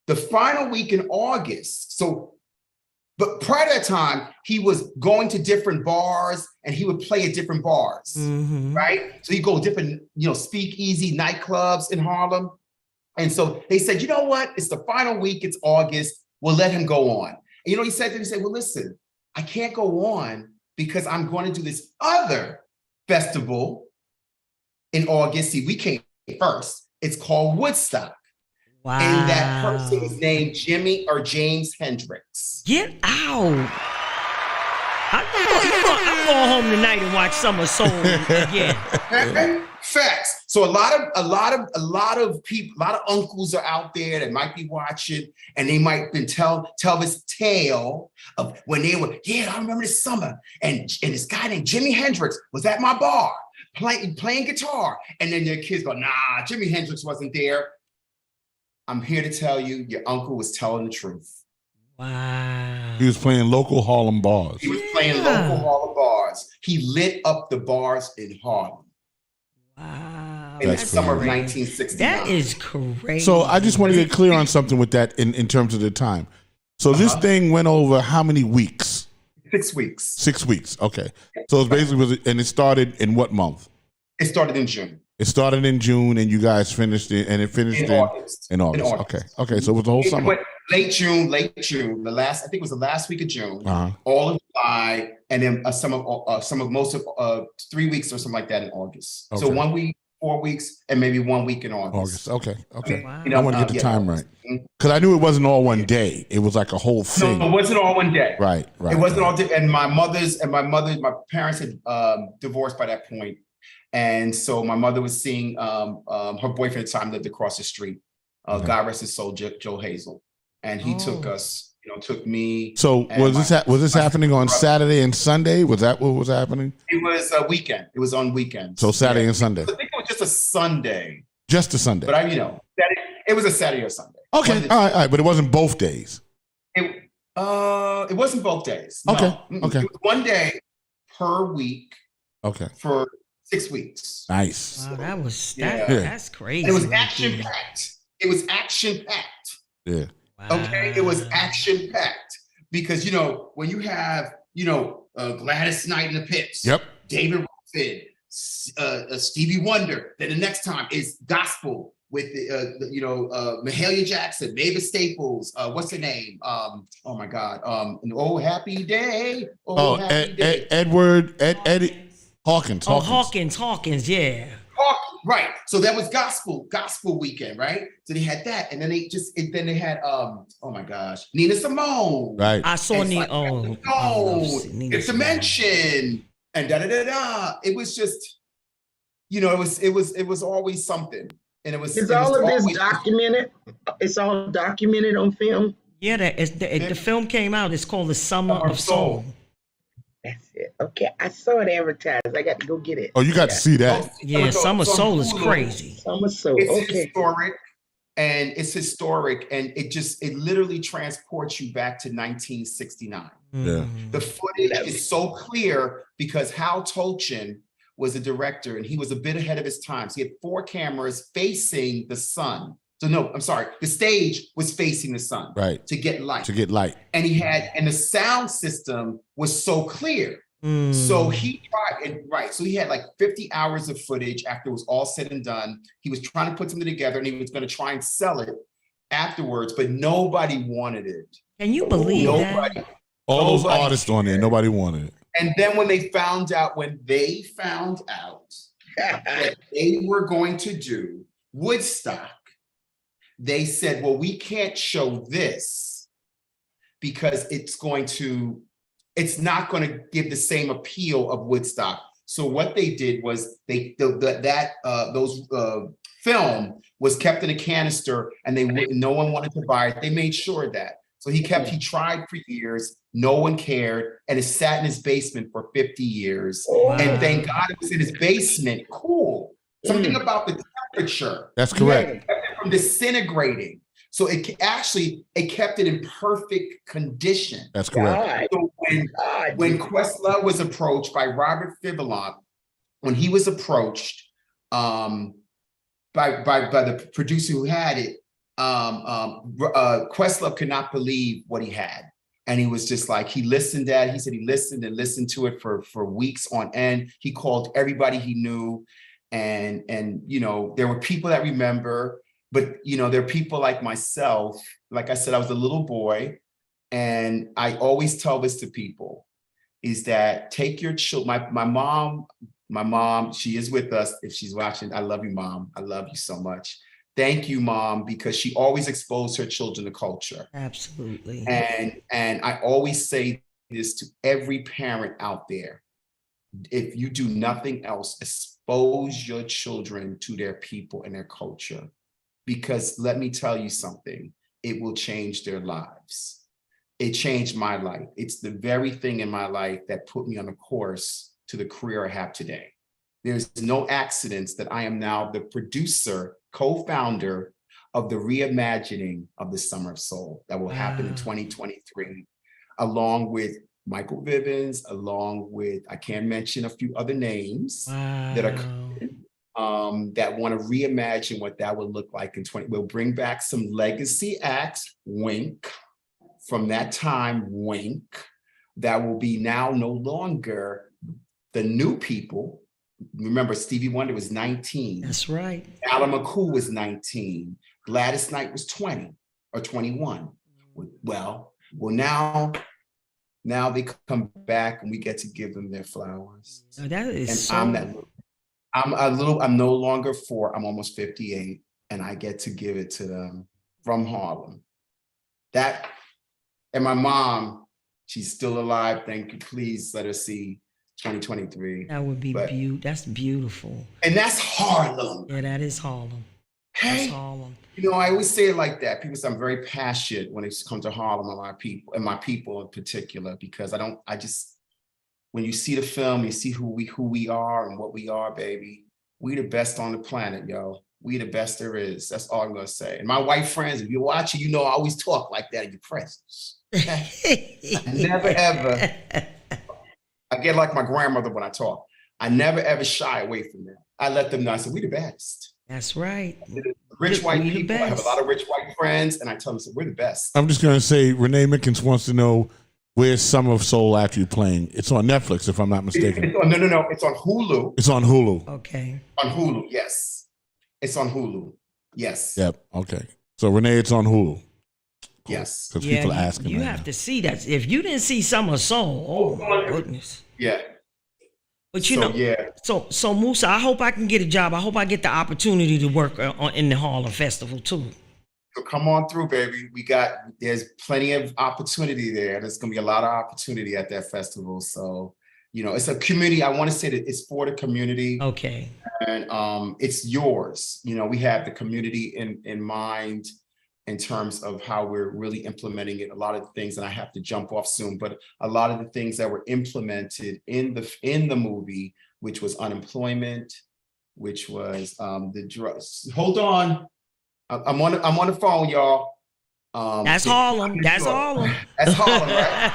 The final week in August, but prior to that time, he was going to different bars and he would play at different bars, right? So he'd go to different, speakeasy nightclubs in Harlem. And so they said, you know what? It's the final week, it's August, we'll let him go on. And you know what he said? He said, well, listen, I can't go on because I'm going to do this other festival in August. See, we came first. It's called Woodstock. Wow. And that person was named James Hendrix. Get out. I'm going home tonight and watch Summer Soul again. Facts. So a lot of people, a lot of uncles are out there that might be watching, and they might been tell this tale of when they were, I remember this summer, and this guy named Jimi Hendrix was at my bar playing guitar, and then their kids go, nah, Jimi Hendrix wasn't there. I'm here to tell you, your uncle was telling the truth. Wow. He was playing local Harlem bars. He was playing local Harlem bars. He lit up the bars in Harlem. Wow. In the That's summer of crazy. 1969. That is crazy. So I just want to get clear on something with that in terms of the time. So this thing went over how many weeks? 6 weeks. 6 weeks. Okay. So it's basically, and it started in what month? It started in June. It started in June, and you guys finished it, and it finished In August. In August. Okay. So it was the whole It summer. went late June. I think it was the last week of June, Uh-huh. all of July, and then most of 3 weeks or something like that in August. So Okay. 1 week, 4 weeks, and maybe 1 week in August. Okay. Wow. You know, I want to get the yeah. time right because I knew it wasn't all one day. It was like a whole thing. No, it wasn't all one day. Right. It wasn't all day. And my parents had divorced by that point. And so my mother was seeing her boyfriend at the time lived across the street. God rest his soul, Joe Hazel. And he took us, took me. So and was this happening on brother. Saturday and Sunday? Was that what was happening? It was a weekend. It was on weekends. So Saturday Yeah. and Sunday, I think it was just a Sunday, just a Sunday. but it was a Saturday or Sunday. Okay, all right, but it wasn't both days. It wasn't both days. No. Okay, okay. It was 1 day per week Okay, for 6 weeks. nice. Wow, Yeah. that's crazy. And it was right action there. packed. It was action packed. Yeah. Okay, it was action packed because when you have Gladys Knight and the Pips, Yep. David Ruffin, Stevie Wonder. Then the next time is gospel with Mahalia Jackson, Mavis Staples. What's her name? Oh my God. An Oh Happy Day. Oh, Happy Day. Eddie Hawkins. Oh, Hawkins, yeah. Right. So that was gospel weekend, right? So they had that, and then they had oh my gosh, Nina Simone. Right. I saw Nina. It's Dimension, and da da da da. It was just, it was always something, and it was. Is it all was of this always- documented? It's all documented on film. Yeah, the film came out. It's called The Summer of Soul. That's it. Okay, I saw it advertised. I got to go get it. Oh, you got to see that. Yeah, Summer of Soul is Hulu. crazy. Summer Soul. It's Okay. historic, and it literally transports you back to 1969. Yeah. The footage is so clear because Hal Tolchin was a director, and he was a bit ahead of his time. So he had 4 cameras facing the sun. So no, I'm sorry, the stage was facing the sun, Right. to get light. And and the sound system was so clear. So he tried, so he had like 50 hours of footage after it was all said and done. He was trying to put something together, and he was going to try and sell it afterwards, but nobody wanted it. Can you believe that? All those artists on there, nobody wanted it. And then when they found out that they were going to do Woodstock, they said, well, we can't show this because it's not going to give the same appeal of Woodstock. So what they did was those film was kept in a canister, and no one wanted to buy it. They made sure of that. So he tried for years. No one cared. And it sat in his basement for 50 years. Wow. And thank God it was in his basement. Cool. Something about the temperature. That's correct. From disintegrating. So it kept it in perfect condition. That's correct. So when Questlove was approached by Robert Fivillon, when he was approached by the producer who had it, Questlove could not believe what he had. And he was just like, he said he listened and listened to it for weeks on end. He called everybody he knew. And there were people that remember, but there are people like myself. Like I said, I was a little boy, and I always tell this to people, is that take your children. My mom, she is with us. If she's watching, I love you, Mom. I love you so much. Thank you, Mom, because she always exposed her children to culture. Absolutely. And I always say this to every parent out there. If you do nothing else, expose your children to their people and their culture. Because let me tell you something, it will change their lives. It changed my life. It's the very thing in my life that put me on a course to the career I have today. There's no accidents that I am now the producer, co-founder of the reimagining of the Summer of Soul that will happen in 2023, along with Michael Vivens, along with, I can't mention a few other names that are that want to reimagine what that will look like in 20. We'll bring back some legacy acts, wink, from that time, wink, that will be now no longer the new people. Remember, Stevie Wonder was 19. That's right. Alan McCool was 19. Gladys Knight was 20 or 21. Well, now they come back and we get to give them their flowers. Oh, that is And so... I'm no longer 4, I'm almost 58, and I get to give it to them from Harlem. And my mom, she's still alive. Thank you. Please let her see 2023. That would be that's beautiful. And that's Harlem. Yeah, that is Harlem. Hey, That's Harlem. I always say it like that. People say I'm very passionate when it comes to Harlem and my people in particular, because when you see the film, you see who we are and what we are, baby. We the best on the planet, yo. We the best there is. That's all I'm gonna say. And my white friends, if you're watching, I always talk like that in your presence. Never ever. I get like my grandmother when I talk. I never ever shy away from that. I let them know. I said, we the best. That's right. Rich white We the people. I have a best. lot of rich white friends, and I tell them, so we're the best. I'm just going to say, Renee Mickens wants to know where's Summer of Soul actually playing. It's on Netflix, if I'm not mistaken. No. It's on Hulu. It's on Hulu. Okay. On Hulu, yes. It's on Hulu. Yes. Yep. Okay. So Renee, it's on Hulu. Yes. Because Yeah, people are asking. you right have now. to see that. If you didn't see Summer Soul, oh my goodness. Yeah. But you So, know, yeah. so Musa, I hope I can get a job. I hope I get the opportunity to work in the Harlem Festival too. So come on through, baby. There's plenty of opportunity there. There's gonna be a lot of opportunity at that festival. So, it's a community. I want to say that it's for the community. Okay. And it's yours. We have the community in mind in terms of how we're really implementing it. A lot of the things, and I have to jump off soon, but a lot of the things that were implemented in the movie, which was unemployment, which was the drugs. Hold on, I'm on the phone, y'all. That's Harlem. That's Harlem. That's Harlem, right?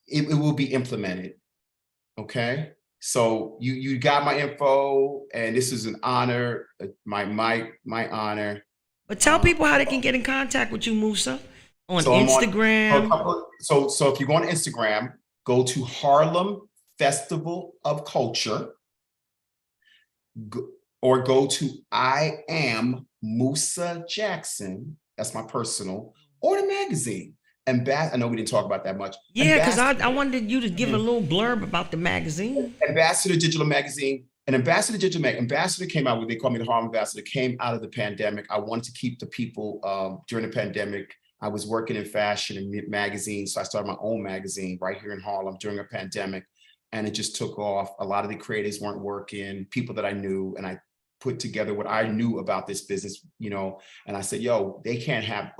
It will be implemented. Okay. So you got my info, and this is an honor, my honor. But tell people how they can get in contact with you, Musa, on So I'm Instagram. So if you go on Instagram, go to Harlem Festival of Culture, or go to I Am Musa Jackson. That's my personal, or the magazine. I know we didn't talk about that much. Yeah, because I wanted you to give a little blurb about the magazine. Ambassador Digital Magazine. And Ambassador came out with, they call me the Harlem Ambassador, came out of the pandemic. I wanted to keep the people during the pandemic. I was working in fashion and magazines, so I started my own magazine right here in Harlem during a pandemic, and it just took off. A lot of the creators weren't working, people that I knew, and I put together what I knew about this business, and I said, yo, they can't have,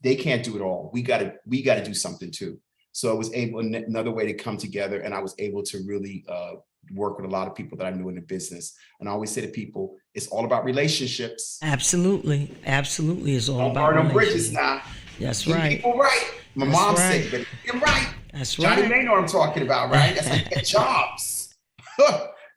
they can't do it all. We got to do something too. So I was able, another way to come together, and I was able to really work with a lot of people that I knew in the business. And I always say to people, it's all about relationships. Absolutely. Absolutely. It's all Don't about burn no bridges relationships. now. That's Keep right. people right. My That's mom right. said, but get right. That's Johnny right. May know what I'm talking about, right? That's how you get jobs.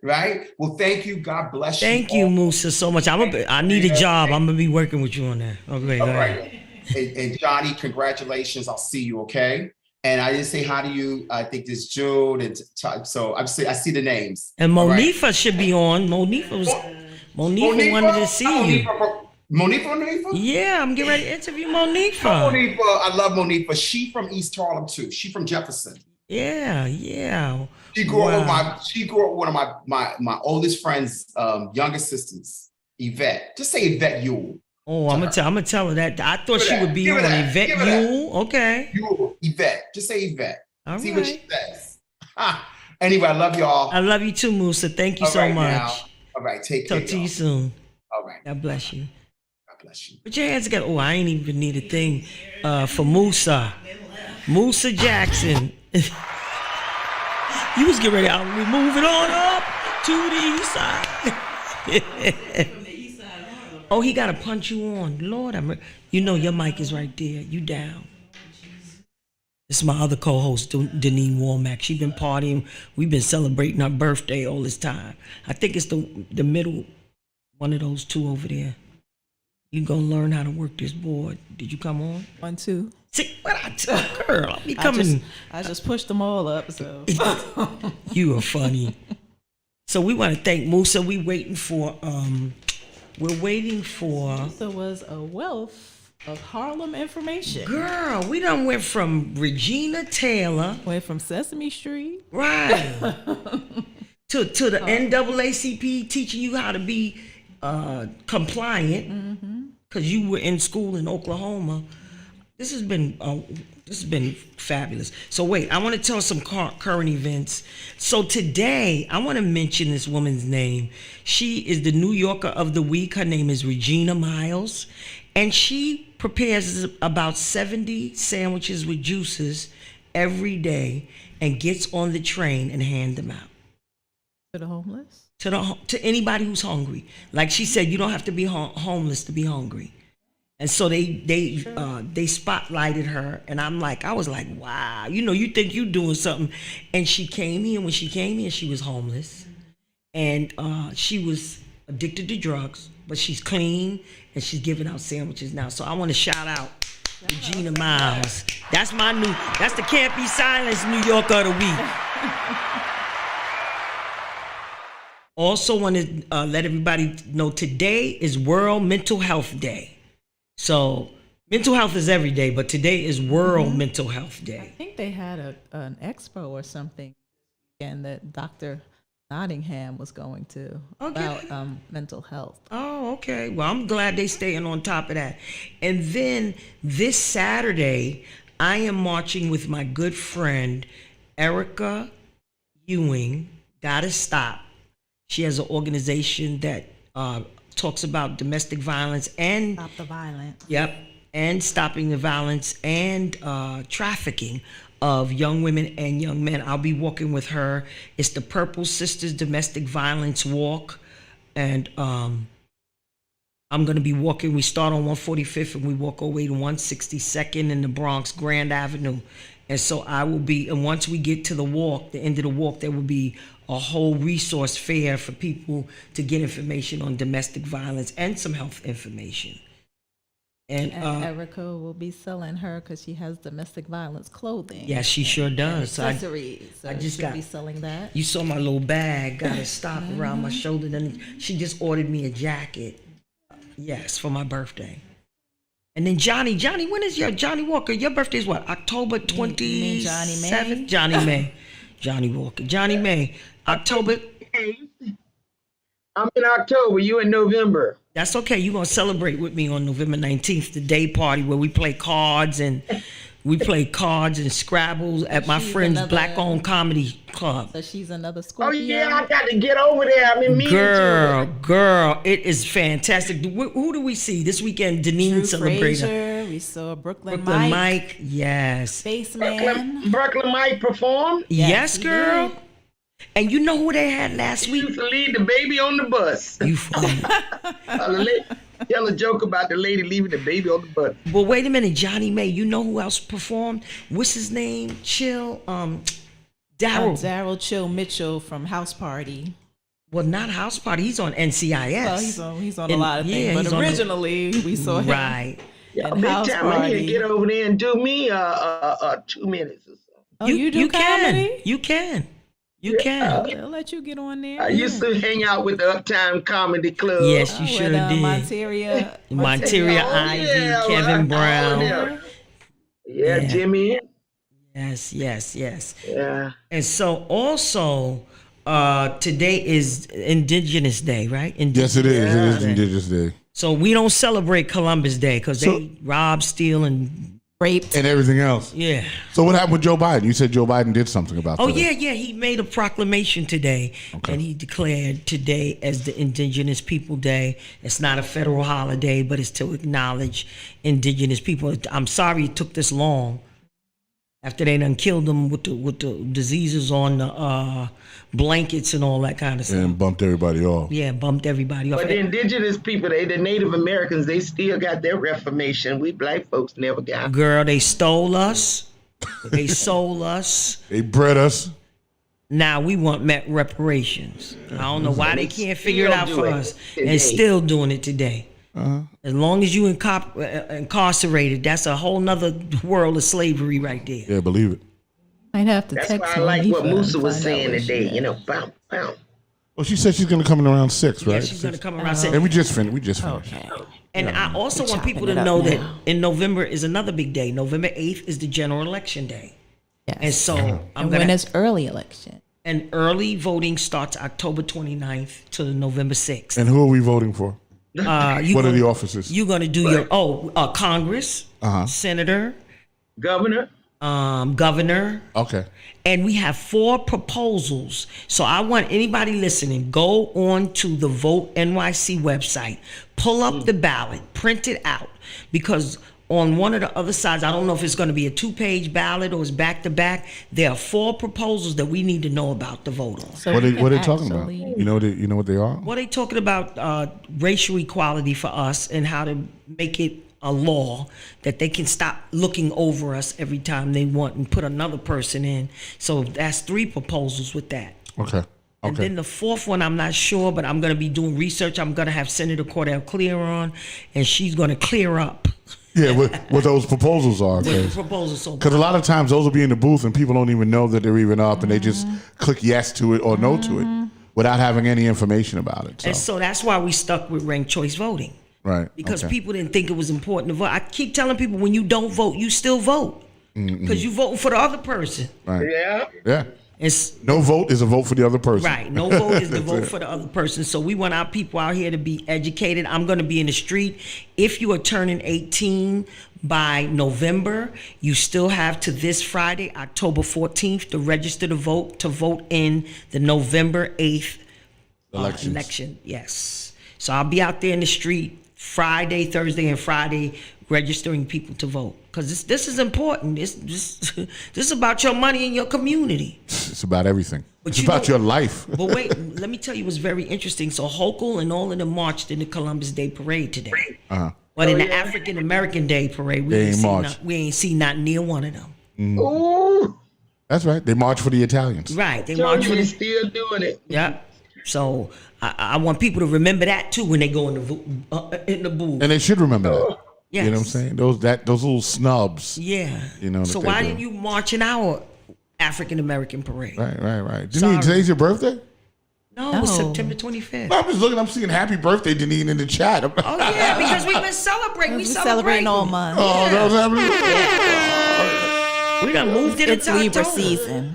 Right? Well, thank you. God bless you. Thank you, all. Musa, so much. I need a job. I'm gonna be working with you on that. Okay, go All ahead. right. And Johnny, congratulations. I'll see you, okay? And I didn't say hi to you. I think this Jude, and so I see the names. And All right. Monifa should be on. Monifa wanted to see you. Monifa? Yeah, I'm getting ready to interview Monifa. Monifa, I love Monifa. She from East Harlem too. She from Jefferson. Yeah. She grew up Wow. with one of my oldest friends' younger sisters, Yvette. Just say Yvette Yule. Oh, I'm gonna tell her that. I thought she would be Give on her that. Yvette Give her that. Yule. Okay. Yule, Yvette. Just say Yvette. All See what she right. says. Anyway, I love y'all. I love you too, Musa. Thank you All so right much. now. All right, take care. Talk to you y'all. soon. All right. God bless you. God bless you. Put your hands together. Oh, I ain't even need a thing for Musa. Musa Jackson. You was getting ready. We moving on up to the east side. Oh, he got to punch you on. Lord, your mic is right there. You down. This is my other co-host, Deneen Womack. She been partying. We've been celebrating her birthday all this time. I think it's the middle, one of those two over there. You gonna learn how to work this board. Did you come on? 1, 2. See what I tell girl? I be coming. I just pushed them all up. So You are funny. So we want to thank Musa. We're waiting for. there was a wealth of Harlem information. Girl, we done went from Regina Taylor, Went from Sesame Street. right, to the NAACP teaching you how to be compliant because you were in school in Oklahoma. This has been fabulous. So wait, I want to tell some current events. So today, I want to mention this woman's name. She is the New Yorker of the week. Her name is Regina Miles, and she prepares about 70 sandwiches with juices every day and gets on the train and hand them out To the homeless. to anybody who's hungry. Like she said, you don't have to be homeless to be hungry. And so they spotlighted her, and I was like, wow, you think you doing something. And she came here. When she came here, she was homeless, and she was addicted to drugs, but she's clean and she's giving out sandwiches now. So I want to shout out to Gina Miles. That's the Can't Be Silenced New Yorker of the week. Also want to let everybody know today is World Mental Health Day. So mental health is every day, but today is World Mental Health I Day. think they had an expo or something, and that Dr. Nottingham was going to about mental health. Oh, okay. Well, I'm glad they staying on top of that. And then this Saturday, I am marching with my good friend Erica Ewing. Gotta Stop. She has an organization that talks about domestic violence and Stop the violence. Yep. And stopping the violence and trafficking of young women and young men. I'll be walking with her. It's the Purple Sisters Domestic Violence Walk. And I'm going to be walking. We start on 145th and we walk all the way to 162nd in the Bronx, Grand Avenue. And so I will be, and once we get to the walk, the end of the walk, there will be a whole resource fair for people to get information on domestic violence and some health information. And Erica will be selling her because she has domestic violence clothing. yeah, she sure does. So Accessories. So I just she'll got- be selling that. you saw my little bag, got a stop around my shoulder. Then she just ordered me a jacket. Yes, for my birthday. And then Johnny, when is Johnny Walker? Your birthday is what? October 27th? mean Johnny May? Johnny May. Johnny Walker. Johnny May. October. I'm in October. You in November. That's okay. You're going to celebrate with me on November 19th, the day party where we play cards and Scrabbles at my She's friend's another- Black-owned comedy club. So she's another Oh Scorpio. yeah, I got to get over there. I've been meaning to. Girl, it is fantastic. Who do we see this weekend? Deneen Drew celebrating. Frazier. We saw Brooklyn Brooklyn Mike. Mike, yes. Spaceman. Brooklyn Mike perform. Yes, he girl. did. And you know who they had last He week? used to leave the baby on the bus. You funny. Tell a joke about the lady leaving the baby on the bus. But wait a minute, Johnny May, you know who else performed? What's his name? Chill. Daryl. Daryl Chill Mitchell from House Party. Well, not House Party. He's on NCIS. Well, he's on a lot of things, yeah, but he's on the- originally we saw him Right. Yeah, at big House time. I need Party. to get over there and do me 2 minutes or so. Oh, you do comedy? You can. You can. They'll let you get on there. I used to hang out with the Uptown Comedy Club. Yes, you with, sure did. Monteria. Monteria Oh, Ivy, yeah, Kevin well, Brown. Yeah, Yeah. Jimmy. Yes. Yeah. And so also, today is Indigenous Day, right? Yes, it is. It is Day. Indigenous Day. So we don't celebrate Columbus Day because So- they rob, steal, and Raped. And everything else. yeah. So what happened with Joe Biden? You said Joe Biden did something about Oh that. yeah. He made a proclamation today, and he declared today as the Indigenous People Day. It's not a federal holiday, but it's to acknowledge Indigenous people. I'm sorry it took this long. After they done killed them with the diseases on the blankets and all that kind of stuff. And bumped everybody off. Yeah, bumped everybody off. But the indigenous people, the Native Americans, they still got their reformation. We black folks never got. Girl, they stole us. They sold us. They bred us. Now we want reparations. I don't know why they can't figure it Still out do for it us. today. And still doing it today. As long as you incarcerated, that's a whole nother world of slavery right there. Yeah, believe it. Might have to That's text why I like what Monifa Musa and was find out saying where she today. at. You know, bam, bam. Well, she said she's going to come in around 6, right? Yeah, she's gonna come around. And we just finished. We just finished. Okay. And I also want people chopping to it up know that now. in November is another big day. November 8th is the general election day. Yes. And so I'm and gonna when it's early election. and early voting starts October 29th to November 6th. And who are we voting for? You What are gonna- the offices? You're gonna do your Congress, Senator, Governor, Governor, Okay. and we have 4 proposals. So I want anybody listening, go on to the Vote NYC website, pull up the ballot, print it out, because on one of the other sides, I don't know if it's going to be a 2-page ballot or it's back to back. There are 4 proposals that we need to know about to vote on. So What we are they can talking about? actually- You know what they are? What are they talking about? Racial equality for us and how to make it a law that they can stop looking over us every time they want and put another person in. So that's 3 proposals with that. Okay. And Okay. then the fourth one, I'm not sure, but I'm going to be doing research. I'm going to have Senator Cordell Clear on, and she's going to clear up Yeah, what those proposals are. what the Because proposals. So a lot of times those will be in the booth and people don't even know that they're even up, and they just click yes to it or no to it without having any information about it. And So, so that's why we stuck with ranked choice voting, right. because okay. people didn't think it was important to vote. I keep telling people, when you don't vote, you still vote, because you voting for the other person. Right. Yeah. Yeah. It's No vote is a vote for the other person. right. No vote is the vote for the other person. So we want our people out here to be educated. I'm going to be in the street. If you are turning 18 by November, you still have to this Friday, October 14th, to register to vote in the November 8th Elections. election. Yes. So I'll be out there in the street Friday, Thursday, and Friday registering people to vote, because this is important. This is about your money in your community. It's about everything. But It's you about know- your life. But wait, let me tell you what's very interesting. So Hochul and all of them marched in the Columbus Day Parade today. Uh-huh. But in the African American Day Parade, They ain't we ain't see not near one of them. Ooh. That's right. They march for the Italians. Right. They marched for Germany the, still doing it. yeah. So I want people to remember that too when they go in the booth. And they should remember that. Yes. You know what I'm saying? Those little snubs. Yeah. You know, So that they why do. didn't you march in our African American parade? Right. Janine, Sorry. today's your birthday? No, it was No. September 25th. I'm just looking. I'm seeing happy birthday, Janine, in the chat. Oh yeah, because we've been celebrating. We We're celebrating all month. Oh, that was happening. We done moved it It's into Libra October. season.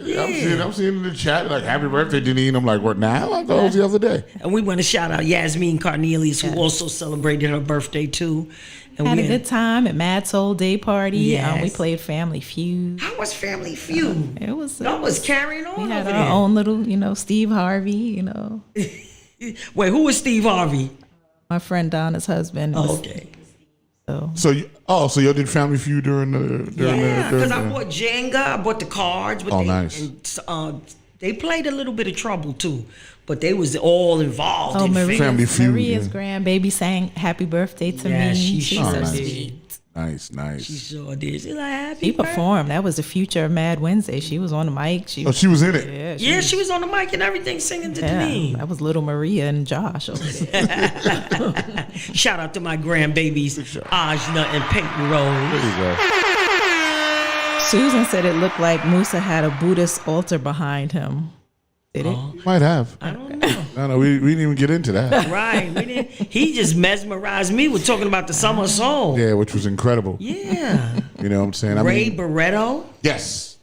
I'm seeing in the chat like happy birthday, Janine. I'm like, what now? I thought it was the other day. And we want to shout out Yasmin Cornelius, who also celebrated her birthday too. And Had a we good time at Mad Soul Day Party. We Yes. played Family Feud. How was Family Feud? It was. That was carrying on We had over our there. own little, Steve Harvey. Wait, who was Steve Harvey? My friend Donna's husband. Oh, was- okay. So So y'all did Family Feud during the Yeah, because I bought Jenga, I bought the cards. But Oh, they, nice. And, they played a little bit of Trouble too, but they was all involved in Maria's, Family Feud, Maria's yeah. grandbaby sang "Happy Birthday" to Yeah, me. she She's sure so nice. sweet. Nice. She sure did. She like happy She birthday. performed. That was the future of Mad Wednesday. She was on the mic. Oh, she was in it. Yeah, Yeah, she was on the mic and everything singing to Denise. that was little Maria and Josh over there. Shout out to my grandbabies, Ajna and Peyton Rose. There you go. Susan said it looked like Musa had a Buddhist altar behind him. Did it? Might have. I don't know. No, we didn't even get into that. Right. We didn't, he just mesmerized me with talking about the summer soul. Yeah, which was incredible. Yeah. You know what I'm saying? Ray Barretto. Yes,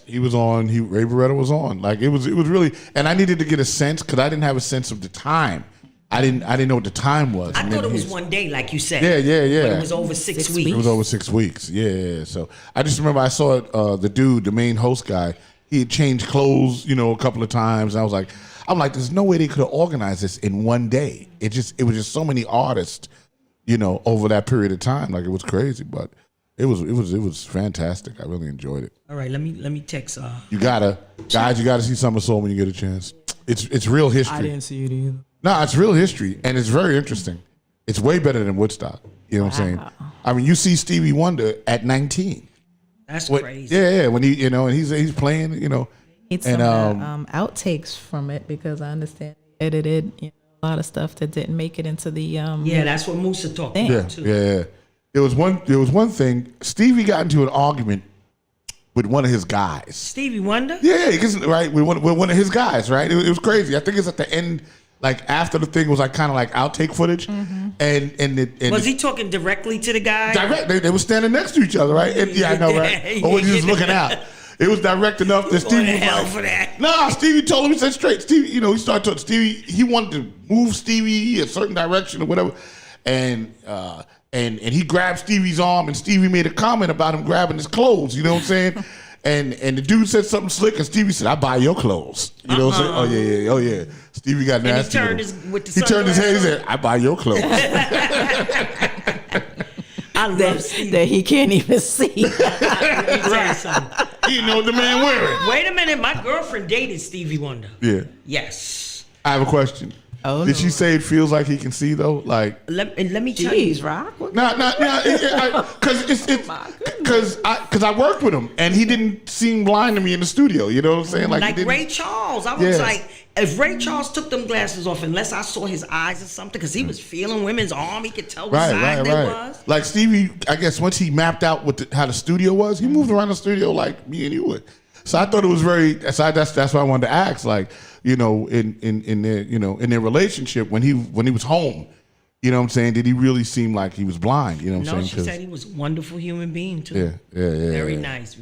he was on. Ray Barretto was on. Like it was really, and I needed to get a sense because I didn't have a sense of the time. I didn't know what the time was. I And thought then it was he's- one day, like you said. Yeah. But it was over 6 weeks. It was over 6 weeks. Yeah. So I just remember I saw the dude, the main host guy. He had changed clothes, a couple of times. And I was like, there's no way they could have organized this in one day. It was just so many artists, over that period of time. Like it was crazy, but it was fantastic. I really enjoyed it. All right, let me text. You gotta see Summer Soul when you get a chance. It's real history. I didn't see it either. No, it's real history, and it's very interesting. It's way better than Woodstock. You know what I'm saying? I mean, you see Stevie Wonder at 19. That's What- crazy. Yeah, when he, and he's playing, It's And, some outtakes from it because I understand they edited a lot of stuff that didn't make it into the Yeah, that's what Musa talked Yeah. about too. yeah. There was one thing. Stevie got into an argument with one of his guys. Stevie Wonder. Yeah, right with one of his guys. Right, it was crazy. I think it's at the end, like after the thing was like kind of like outtake footage, and Was he talking directly to the guy? direct. They were standing next to each other, right? And, yeah, I know, right? Or was he just looking out? It was direct enough that Going Stevie to was hell like, for that. nah, Stevie told him, he said straight. Stevie, he started talking. Stevie, he wanted to move Stevie a certain direction or whatever. And he grabbed Stevie's arm, and Stevie made a comment about him grabbing his clothes, you know what I'm saying? And the dude said something slick, and Stevie said, "I buy your clothes." You know what I'm saying? Oh yeah. Stevie got he nasty. turned with him. his- with the he turned his head. He sunglasses said, "I buy your clothes." I love Stevie. that he can't even see. Let me tell you something. He didn't know what the man wearing. Wait a minute, my girlfriend dated Stevie Wonder. Yeah. Yes. I have a question. Oh, Did she say it feels like he can see though? Like, Let me tell you. Jeez, Rock. What- because I worked with him and he didn't seem blind to me in the studio. You know what I'm saying? Like he didn't, Ray Charles. I was Yeah. like, If Ray Charles took them glasses off, unless I saw his eyes or something, because he was feeling women's arm, he could tell what size they was. Like Stevie, I guess once he mapped out how the studio was, he moved around the studio like me and you would. So I thought it was that's why I wanted to ask, like, in their relationship when he was home, you know what I'm saying? Did he really seem like he was blind? You know what I'm saying? No, she said he was a wonderful human being too. Yeah. Very nice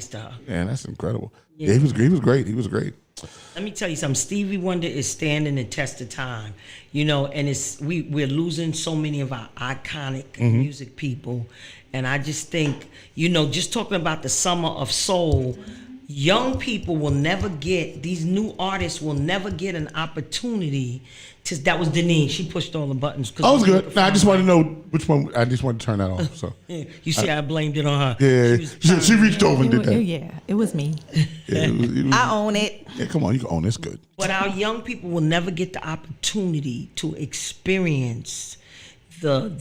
to her. Yeah, that's incredible. Yeah, he was great. He was great. Let me tell you something. Stevie Wonder is standing the test of time, and we're losing so many of our iconic music people, and I just think, just talking about the summer of soul, young people will never get, these new artists will never get an opportunity to. That was Denise. She pushed all the buttons. Oh, it was good. No, I just wanted to know which one. I just wanted to turn that off. So you see, I blamed it on her. Yeah, she reached over and did that. Yeah, it was me. Yeah, I own it. Yeah, come on, you can own this. Good. But our young people will never get the opportunity to experience the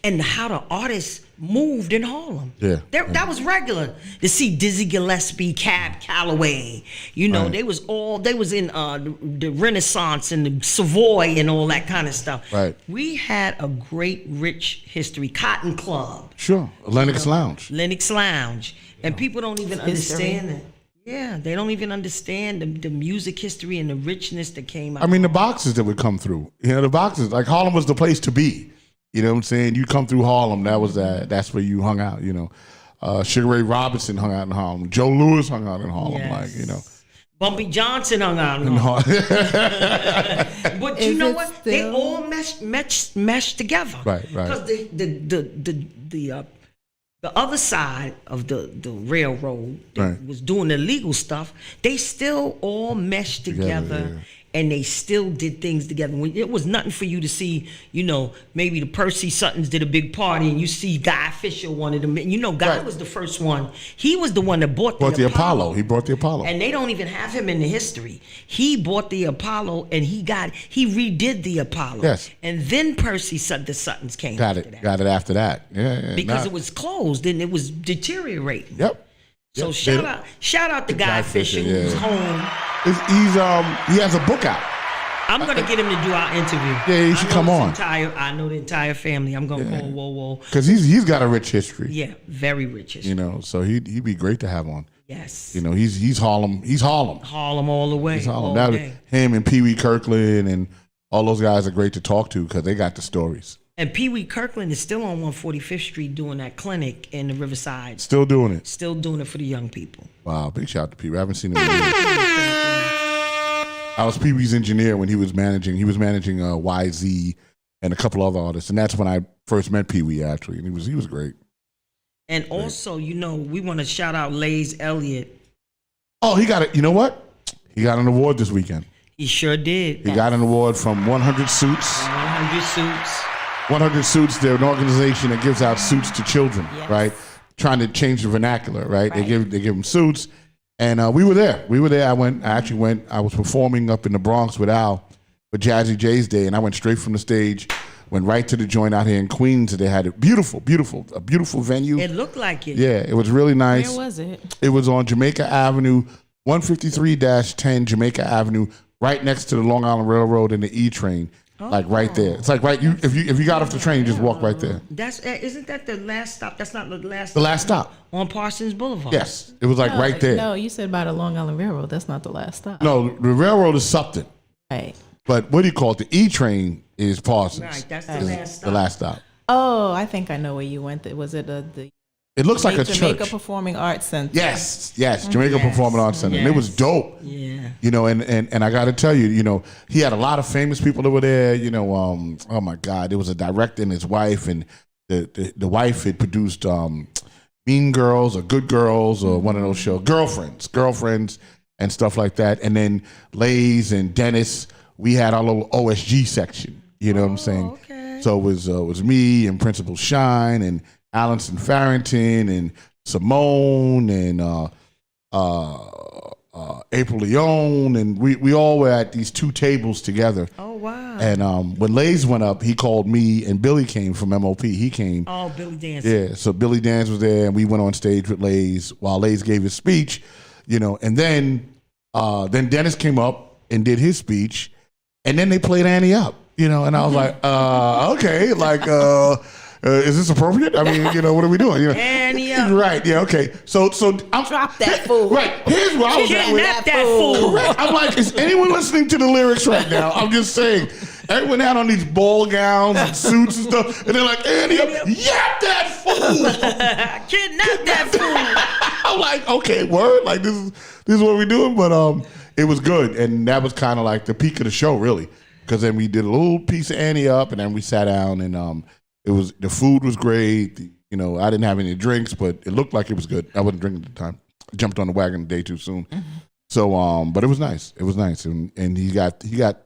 and how the artists moved in Harlem. Yeah. That was regular. To see Dizzy Gillespie, Cab Calloway, Right. they was in the Renaissance and the Savoy and all that kind of stuff. Right. We had a great, rich history. Cotton Club, Sure. Lennox Lounge. and people don't even understand it. Yeah, they don't even understand the music history and the richness that came out. I mean, the boxes that would come through. The boxes. Like Harlem was the place to be. You know what I'm saying? You come through Harlem, that's where you hung out, Sugar Ray Robinson hung out in Harlem. Joe Louis hung out in Harlem, Yes. Bumpy Johnson hung out in Harlem. But you know what? They all meshed together. Right. Because the other side of the railroad that was doing the legal stuff, they still all meshed together. And they still did things together. When it was nothing for you to see, maybe the Percy Suttons did a big party and you see Guy Fisher wanted them. Guy was the first one. He was the one that bought the Apollo. He brought the Apollo. And they don't even have him in the history. He bought the Apollo and he redid the Apollo. Yes. And then the Suttons came Got after it. that. Got it after that. Yeah. Because it was closed and it was deteriorating. Yep. So shout out to Guy Fisher who's home. He has a book out. I'm going to get him to do our interview. Yeah, he should come on. I know the entire family. I'm going to call Whoa. Because he's got a rich history. Yeah, very rich history. So he'd be great to have on. Yes. He's Harlem. He's Harlem. Harlem all the way. He's Harlem. Him and Pee Wee Kirkland and all those guys are great to talk to because they got the stories. And Pee Wee Kirkland is still on 145th Street doing that clinic in the Riverside. Still doing it. Still doing it for the young people. Wow, big shout out to Pee Wee. I haven't seen him in years. I was Pee Wee's engineer when he was managing. He was managing YZ and a couple other artists, and that's when I first met Pee Wee actually, and he was great. And also, we want to shout out Lays Elliott. Oh, he got it. You know what? He got an award this weekend. He sure did. He got an award from 100 Suits. 100 Suits. 100 Suits. They're an organization that gives out suits to children, right? Trying to change the vernacular, right? They give them suits. And we were there. I was performing up in the Bronx with Al for Jazzy J's Day, and I went straight from the stage, went right to the joint out here in Queens. They had a beautiful venue. It looked like it. Yeah, it was really nice. Where was it? It was on Jamaica Avenue, 153-10 Jamaica Avenue, right next to the Long Island Railroad and the E train. Like right there. It's like if you got off the train, you just walk right there. Isn't that the last stop? That's not the last stop. The last stop. On Parsons Boulevard. Yes. It was right there. No, you said by the Long Island Railroad. That's not the last stop. No, the railroad is Supton. Right. But what do you call it? The E train is Parsons. Right, that's the last stop. The last stop. Oh, I think I know where you went. Was it the It looks like a Jamaica church. Performing Arts Center? Yes, Jamaica Performing Arts Center. And it was dope. Yeah. And I got to tell you, he had a lot of famous people that were there. Oh my God, there was a director and his wife, and the wife had produced Mean Girls or Good Girls or one of those shows, Girlfriends, and stuff like that. And then Lays and Dennis, we had our little OSG section. You know what I'm saying? Okay. So it was me and Principal Shine and Alanson Farrington and Simone and April Leone, and we all were at these two tables together. Oh wow! And when Lays went up, he called me, and Billy came from MOP. He came. Oh, Billy Dance. Yeah, so Billy Dance was there, and we went on stage with Lays while Lays gave his speech, and then Then Dennis came up and did his speech, and then they played Annie Up, and I was like, okay, like, is this appropriate? I mean, what are we doing? Annie Up. Right, yeah, okay. So I'm Drop that fool. Right, here's where I was at with Kidnap that fool. Correct. I'm like, is anyone listening to the lyrics right now? I'm just saying. Everyone had on these ball gowns and suits and stuff, and they're like, Annie Up, yap that fool. Kidnap that fool. I'm like, okay, word, like this is what we're doing, but it was good, and that was kind of like the peak of the show, really, because then we did a little piece of Annie Up, and then we sat down, and the food was great. I didn't have any drinks, but it looked like it was good. I wasn't drinking at the time. I jumped on the wagon a day too soon. Mm-hmm. So, but it was nice. It was nice, and he got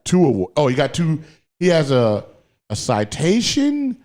2 awards. Oh, he got 2. He has a citation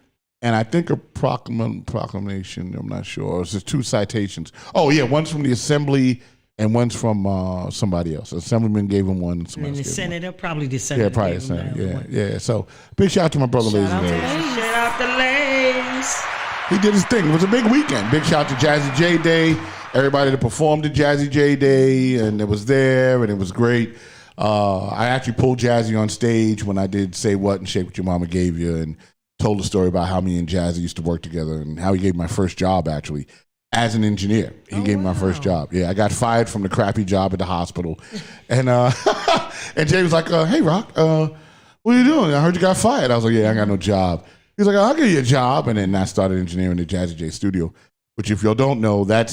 and I think a proclamation. I'm not sure. It's just 2 citations. Oh yeah, one's from the Assembly and one's from somebody else. Assemblyman gave him one. And the senator, probably the senator. Yeah, probably the senator. Yeah. So big shout out to my brother, Lazy Lays. Shout out to Lays. He did his thing. It was a big weekend. Big shout out to Jazzy J Day. Everybody that performed at Jazzy J Day, and it was there, and it was great. I actually pulled Jazzy on stage when I did Say What and Shake What Your Mama Gave You, and told the story about how me and Jazzy used to work together and how he gave me my first job, actually, as an engineer. He gave me my first job. Yeah, I got fired from the crappy job at the hospital. And and Jay was like, hey, Rock, what are you doing? I heard you got fired. I was like, yeah, I got no job. He's like, I'll give you a job. And then I started engineering at Jazzy J Studio, which if y'all don't know, there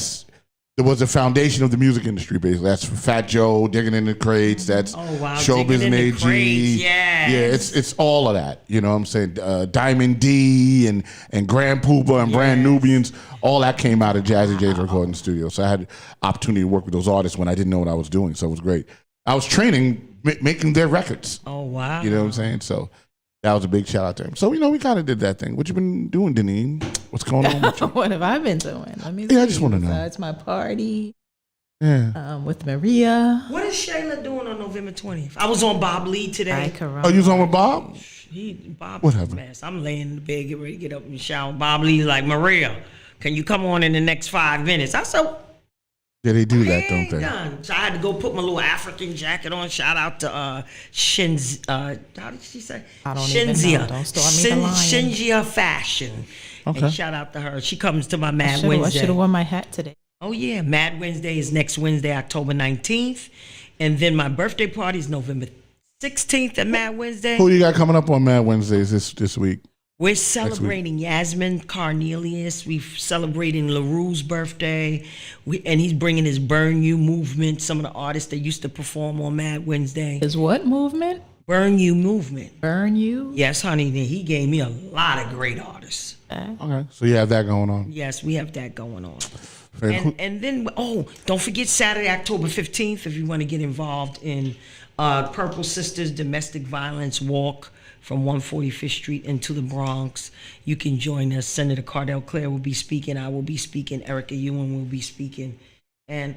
was a foundation of the music industry, basically. That's Fat Joe, Digging in the Crates. That's Showbiz and AG. Yes. Yeah, it's all of that. You know what I'm saying? Diamond D and Grand Pooba and Brand Nubians. All that came out of Jazzy J's recording studio. So I had opportunity to work with those artists when I didn't know what I was doing. So it was great. I was training, making their records. Oh, wow. You know what I'm saying? So that was a big shout out to him. So, we kind of did that thing. What you been doing, Deneen? What's going on with you? What have I been doing? Let me see. I just want to know. It's my party. Yeah. With Maria. What is Shayla doing on November 20th? I was on Bob Lee today. Oh, you was on with Bob? Bob what happened? Mess. I'm laying in the bed, get ready to get up and shower. Bob Lee's like, Maria, can you come on in the next 5 minutes? I said, yeah, they do that, don't they? Done. So I had to go put my little African jacket on. Shout out to how did she say? I don't even know. Don't start me lying. Shinzia Fashion. Okay. And shout out to her. She comes to my Mad Wednesday. I should have worn my hat today. Oh yeah, Mad Wednesday is next Wednesday, October 19th. And then my birthday party is November 16th at Mad Wednesday. Who you got coming up on Mad Wednesdays this week? We're celebrating Yasmin Cornelius. We're celebrating LaRue's birthday. And he's bringing his Burn You movement, some of the artists that used to perform on Mad Wednesday. His what movement? Burn You movement. Burn You? Yes, honey. He gave me a lot of great artists. Okay. So you have that going on? Yes, we have that going on. And then, don't forget Saturday, October 15th, if you want to get involved in Purple Sisters Domestic Violence Walk from 145th Street into the Bronx. You can join us. Senator Cardell Clare will be speaking. I will be speaking. Erica Ewing will be speaking. And,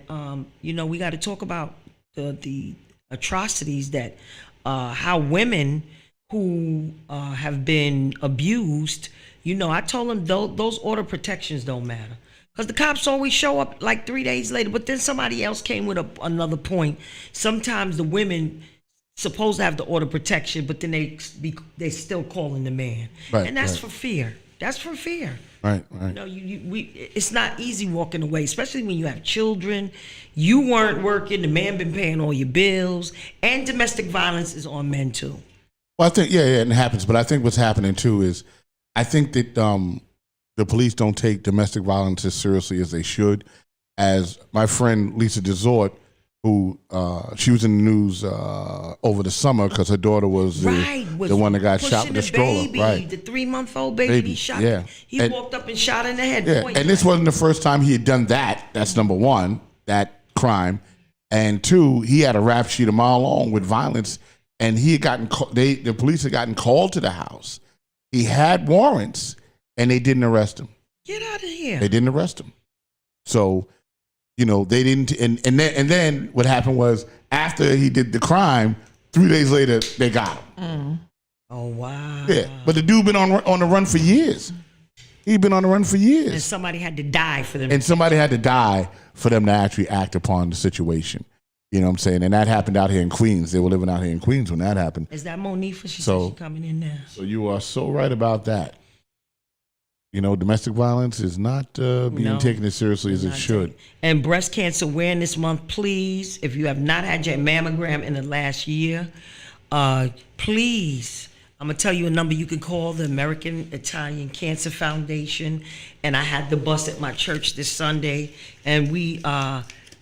we got to talk about the atrocities that how women who have been abused, I told them those order protections don't matter. Because the cops always show up like 3 days later, but then somebody else came with another point. Sometimes the women supposed to have the order protection, but then they still calling the man, right, and that's for fear. That's for fear. Right. It's not easy walking away, especially when you have children. You weren't working. The man been paying all your bills, and domestic violence is on men too. Well, I think it happens, but I think what's happening too is, I think that the police don't take domestic violence as seriously as they should. As my friend Lisa DeZort, who she was in the news over the summer because her daughter was the one that got shot with the stroller. Baby, right, the 3-month-old baby. He shot. Yeah. He walked up and shot in the head. Yeah, and this wasn't the first time he had done that. That's number one, that crime, and two, he had a rap sheet a mile long with violence, and he had gotten the police had gotten called to the house. He had warrants, and they didn't arrest him. Get out of here. They didn't arrest him. So, they didn't. And then what happened was, after he did the crime, 3 days later they got him. Mm. Oh wow. Yeah, but the dude been on the run for years. He'd been on the run for years. And somebody had to die for them. And somebody had to die for them to actually act upon the situation. You know what I'm saying? And that happened out here in Queens. They were living out here in Queens when that happened. Is that Monifa? She So- said she's coming in there. So you are so right about that. You know, domestic violence is not being No, taken as seriously as it Not should. taken. And Breast Cancer Awareness Month, please, if you have not had your mammogram in the last year, please, I'm going to tell you a number you can call, the American Italian Cancer Foundation. And I had the bus at my church this Sunday, and we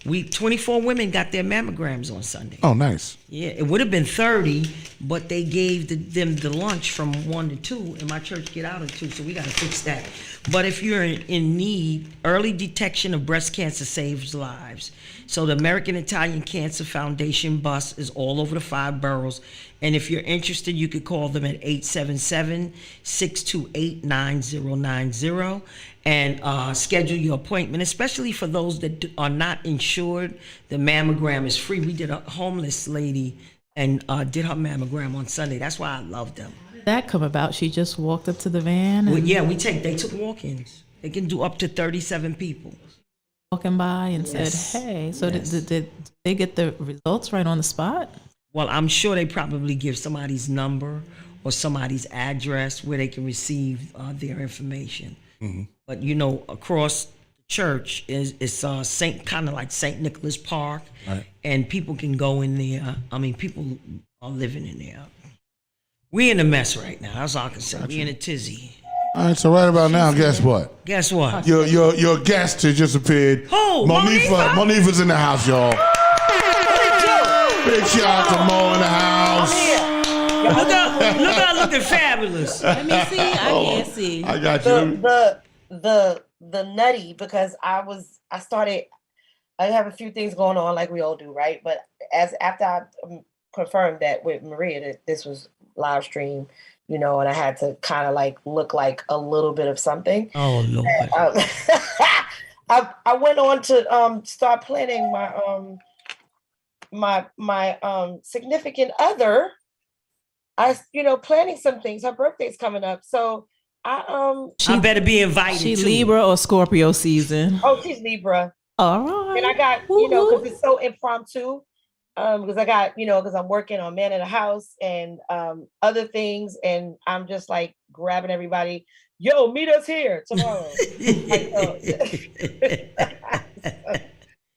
24 women got their mammograms on Sunday. Oh, nice. Yeah, it would have been 30, but they gave them the lunch from 1 to 2, and my church get out at 2, so we got to fix that. But if you're in need, early detection of breast cancer saves lives. So the American Italian Cancer Foundation bus is all over the 5 boroughs, and if you're interested, you could call them at 877-628-9090 and schedule your appointment, especially for those that are not insured. The mammogram is free. We did a homeless lady and did her mammogram on Sunday. That's why I love them. How did that come about? She just walked up to the van and Well, yeah, they took walk-ins. They can do up to 37 people. walking by and Yes. said, hey. So Yes. did they get the results right on the spot? Well, I'm sure they probably give somebody's number or somebody's address where they can receive their information. But you know, across the church is kind of like St. Nicholas Park, Right. and people can go in there. I mean, people are living in there. We in a mess right now. That's all I can say. We in a tizzy. All right, so right about now, guess what? Guess what? Your guest has just appeared. Who? Monifa? Monifa's in the house, y'all. Big shout out to Mo in the house. Look out, looking fabulous. Let me see. I can't see. I got you. The nutty, because I have a few things going on like we all do, right? But after I confirmed that with Maria that this was live stream, you know, and I had to kind of like look like a little bit of something. Oh Lord. I went on to start planning my significant other. Planning some things. Her birthday's coming up, so I better be invited. She too. Libra or Scorpio season? Oh, she's Libra, All right. and I got because it's so impromptu. Because I got because I'm working on Man in the House and other things, and I'm just like grabbing everybody. Yo, meet us here tomorrow.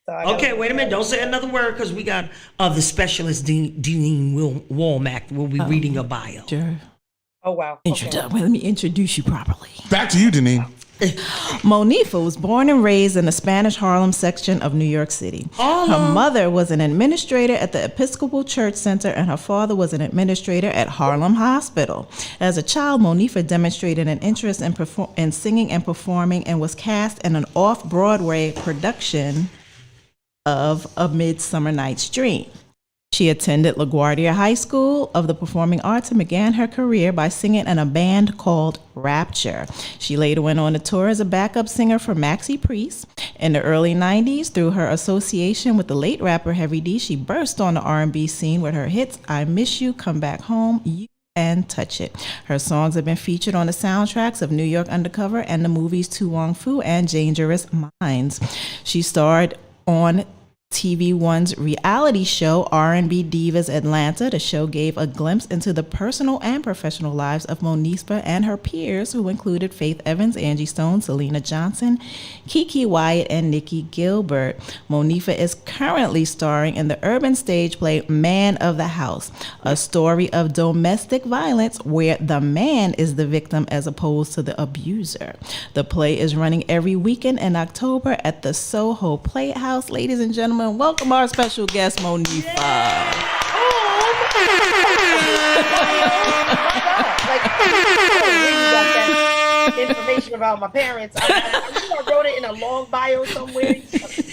Okay, wait a minute. Don't say another word because we got the specialist, Dean Womack, will be reading a bio. Sure. Oh, wow. Okay. Let me introduce you properly. Back to you, Deneen. Monifa was born and raised in the Spanish Harlem section of New York City. Her mother was an administrator at the Episcopal Church Center, and her father was an administrator at Harlem Hospital. As a child, Monifa demonstrated an interest in singing and performing and was cast in an off-Broadway production of A Midsummer Night's Dream. She attended LaGuardia High School of the Performing Arts and began her career by singing in a band called Rapture. She later went on to tour as a backup singer for Maxi Priest. In the early 90s, through her association with the late rapper Heavy D, she burst on the R&B scene with her hits I Miss You, Come Back Home, You, and Touch It. Her songs have been featured on the soundtracks of New York Undercover and the movies To Wong Fu and Dangerous Minds. She starred on TV One's reality show R&B Divas Atlanta. The show gave a glimpse into the personal and professional lives of Monifa and her peers, who included Faith Evans, Angie Stone, Selena Johnson, Kiki Wyatt, and Nikki Gilbert. Monifa is currently starring in the urban stage play Man of the House, a story of domestic violence where the man is the victim as opposed to the abuser. The play is running every weekend in October at the Soho Playhouse. Ladies and gentlemen, welcome our special guest, Monifa. Information about my parents. I wrote it in a long bio somewhere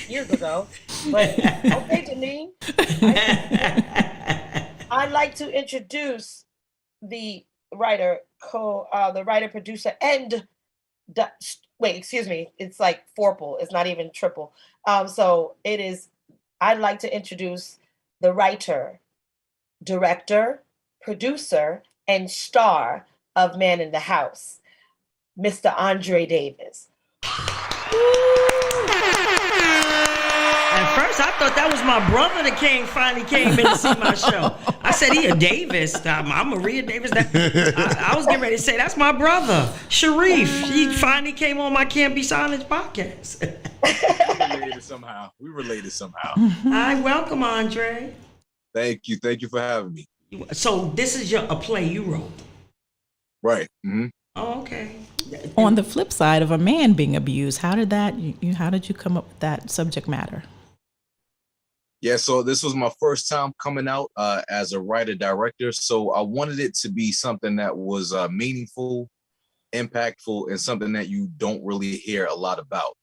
years ago. But okay, Janine. I'd like to introduce the writer, producer, and it's like fourple. It's not even triple. So it is. I'd like to introduce the writer, director, producer, and star of Man in the House, Mr. Andre Davis. At first, I thought that was my brother that finally came in to see my show. I said, he a Davis. I'm Maria Davis. I was getting ready to say, that's my brother, Sharif. He finally came on my Can't Be Silent podcast. We related somehow. Hi, welcome, Andre. Thank you for having me. So this is a play you wrote. Right. Mm-hmm. Oh, okay. On the flip side of a man being abused, how did you come up with that subject matter? Yeah, so this was my first time coming out as a writer-director. So I wanted it to be something that was meaningful, impactful, and something that you don't really hear a lot about.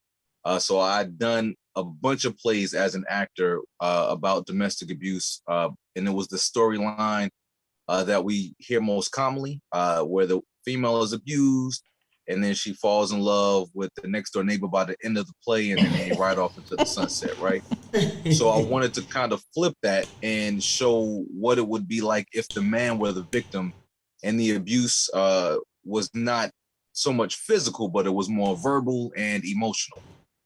So I'd done a bunch of plays as an actor about domestic abuse, and it was the storyline that we hear most commonly, where the female is abused, and then she falls in love with the next door neighbor by the end of the play, and then they ride off into the sunset, right? So I wanted to kind of flip that and show what it would be like if the man were the victim and the abuse was not so much physical, but it was more verbal and emotional.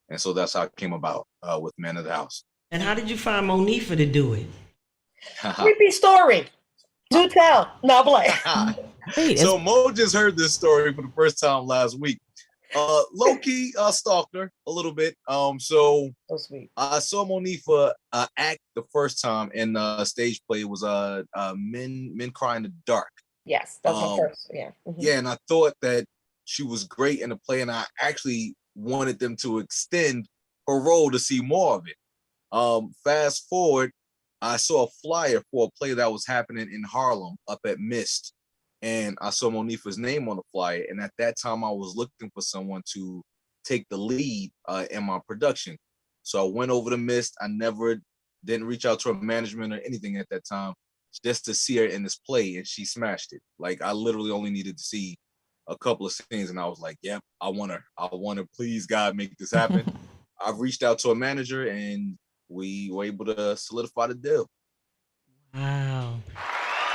And so that's how it came about with Man of the House. And how did you find Monifa to do it? Creepy story. Do tell. No, play. So Mo just heard this story for the first time last week. Low-key stalked her a little bit. So sweet. I saw Monifa act the first time in a stage play. It was Men Cry in the Dark. Yes, that's my first. Yeah. Mm-hmm. Yeah, and I thought that she was great in the play, and I actually wanted them to extend her role to see more of it. Fast forward, I saw a flyer for a play that was happening in Harlem up at Mist, and I saw Monifa's name on the flyer. And at that time, I was looking for someone to take the lead in my production. So I went over to Mist. I didn't reach out to her management or anything at that time, just to see her in this play, and she smashed it. Like, I literally only needed to see a couple of scenes, and I was like, yep, I want her. Please, God, make this happen. I've reached out to a manager, and we were able to solidify the deal. Wow.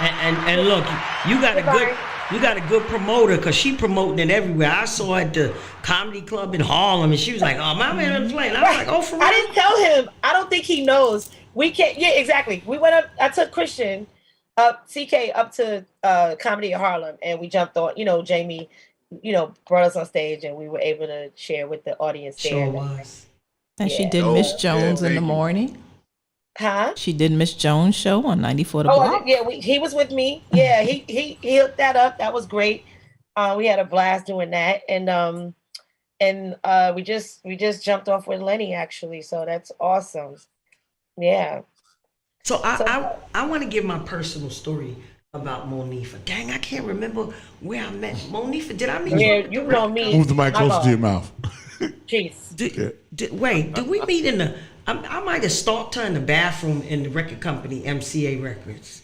And look, you got a good promoter, because she promoting it everywhere. I saw her at the comedy club in Harlem, and she was like, oh, my man on the plane. I was like, oh, for real? I didn't tell him. I don't think he knows. We can't. Yeah, exactly. We went up. I took Christian CK up to Comedy at Harlem, and we jumped on. Jamie, brought us on stage, and we were able to share with the audience there. Sure was. And she did Miss Jones in the morning. Huh? She did Miss Jones' show on 94 The Block. Yeah, he was with me. Yeah, he hooked that up. That was great. We had a blast doing that, and we just jumped off with Lenny, actually. So that's awesome. Yeah. So I want to give my personal story about Monifa. Dang, I can't remember where I met Monifa. Did I meet you? Yeah, you know me. Move the mic closer to your mouth. Jeez. Did we meet in the? I might have stalked her in the bathroom in the record company MCA Records.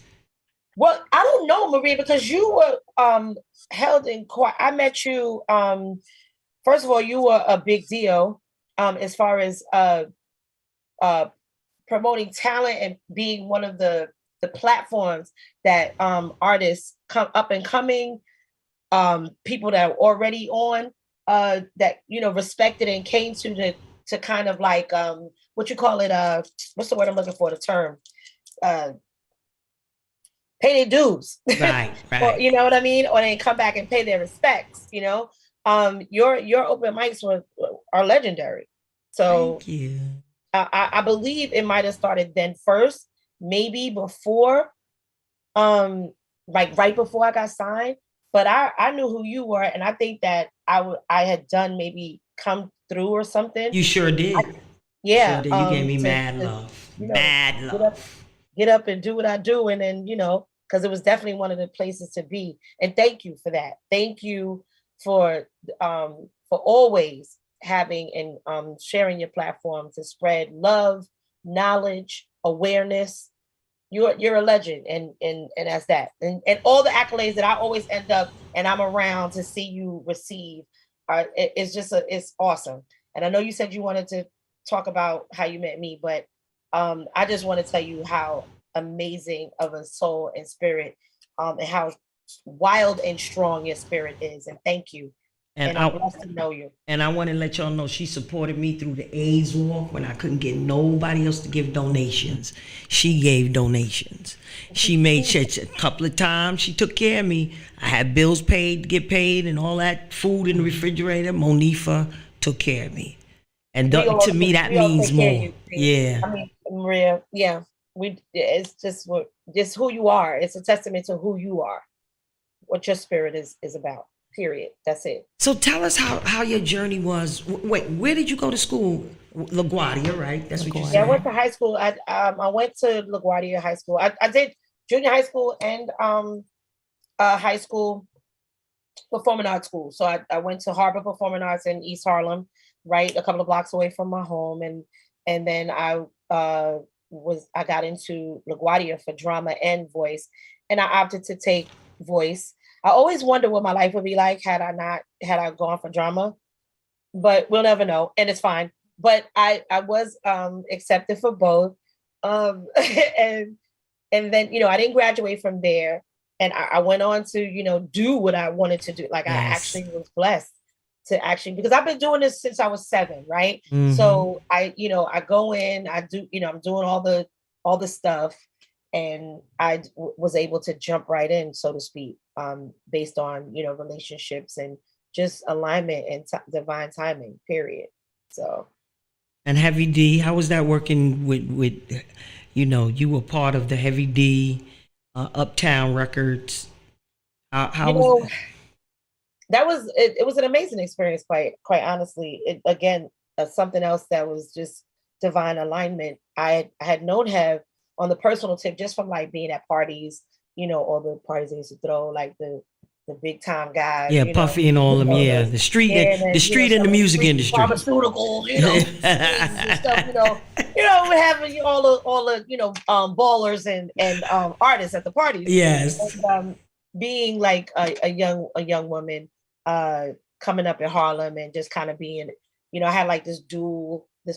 Well, I don't know, Maria, because you were held in court. I met you. First of all, you were a big deal as far as promoting talent and being one of the platforms that artists come up and coming, people that are already on that respected and came to kind of like what you call it, what's the word I'm looking for, the term, pay their dues. Right. Or, you know what I mean? Or they come back and pay their respects, your open mics are legendary. So thank you. I believe it might have started then first, maybe before, like right before I got signed. But I knew who you were, and I think that I had done maybe Come Through or something. You sure did. Yeah. Sure did. You gave me mad love. Mad love. Get up and do what I do, and then because it was definitely one of the places to be. And thank you for that. Thank you for always having and sharing your platform to spread love, knowledge, awareness. You're a legend, and that's that. And all the accolades that I always end up and I'm around to see you receive it's awesome. And I know you said you wanted to talk about how you met me, but I just want to tell you how amazing of a soul and spirit, and how wild and strong your spirit is. And thank you And I'm blessed to know you. And I want to let y'all know she supported me through the AIDS walk when I couldn't get nobody else to give donations. She gave donations. She made sure a couple of times she took care of me. I had bills paid to get paid and all that food in the refrigerator. Monifa took care of me. And to me, that means more. Yeah. I mean, Maria, yeah. It's just who you are. It's a testament to who you are, what your spirit is about. Period. That's it. So tell us how your journey was. Wait, where did you go to school? LaGuardia, right? That's what you said. Yeah, I went to high school. I went to LaGuardia High School. I did junior high school and high school performing arts school. So I went to Harbor Performing Arts in East Harlem, right, a couple of blocks away from my home, and then I got into LaGuardia for drama and voice, and I opted to take voice. I always wonder what my life would be like had I gone for drama, but we'll never know, and it's fine. But I was accepted for both, and then I didn't graduate from there, and I went on to do what I wanted to do. Like, yes. I actually was blessed to because I've been doing this since I was 7, right? Mm-hmm. So I go in, I do, I'm doing all the stuff, and I was able to jump right in, so to speak, based on relationships and just alignment and divine timing. Period. So. And Heavy D, how was that working with you were part of the Heavy D, Uptown Records. How was that? That was it was an amazing experience, quite honestly. It, again, something else that was just divine alignment. I had known Hev on the personal tip just from like being at parties, all the parties they used to throw, like the big time guys. Yeah, Puffy and all of them. Yeah, the street and the music industry. Pharmaceuticals, and stuff. We having all the ballers and artists at the parties. Yes. And, being like a young woman coming up in Harlem and just kind of being, I had like this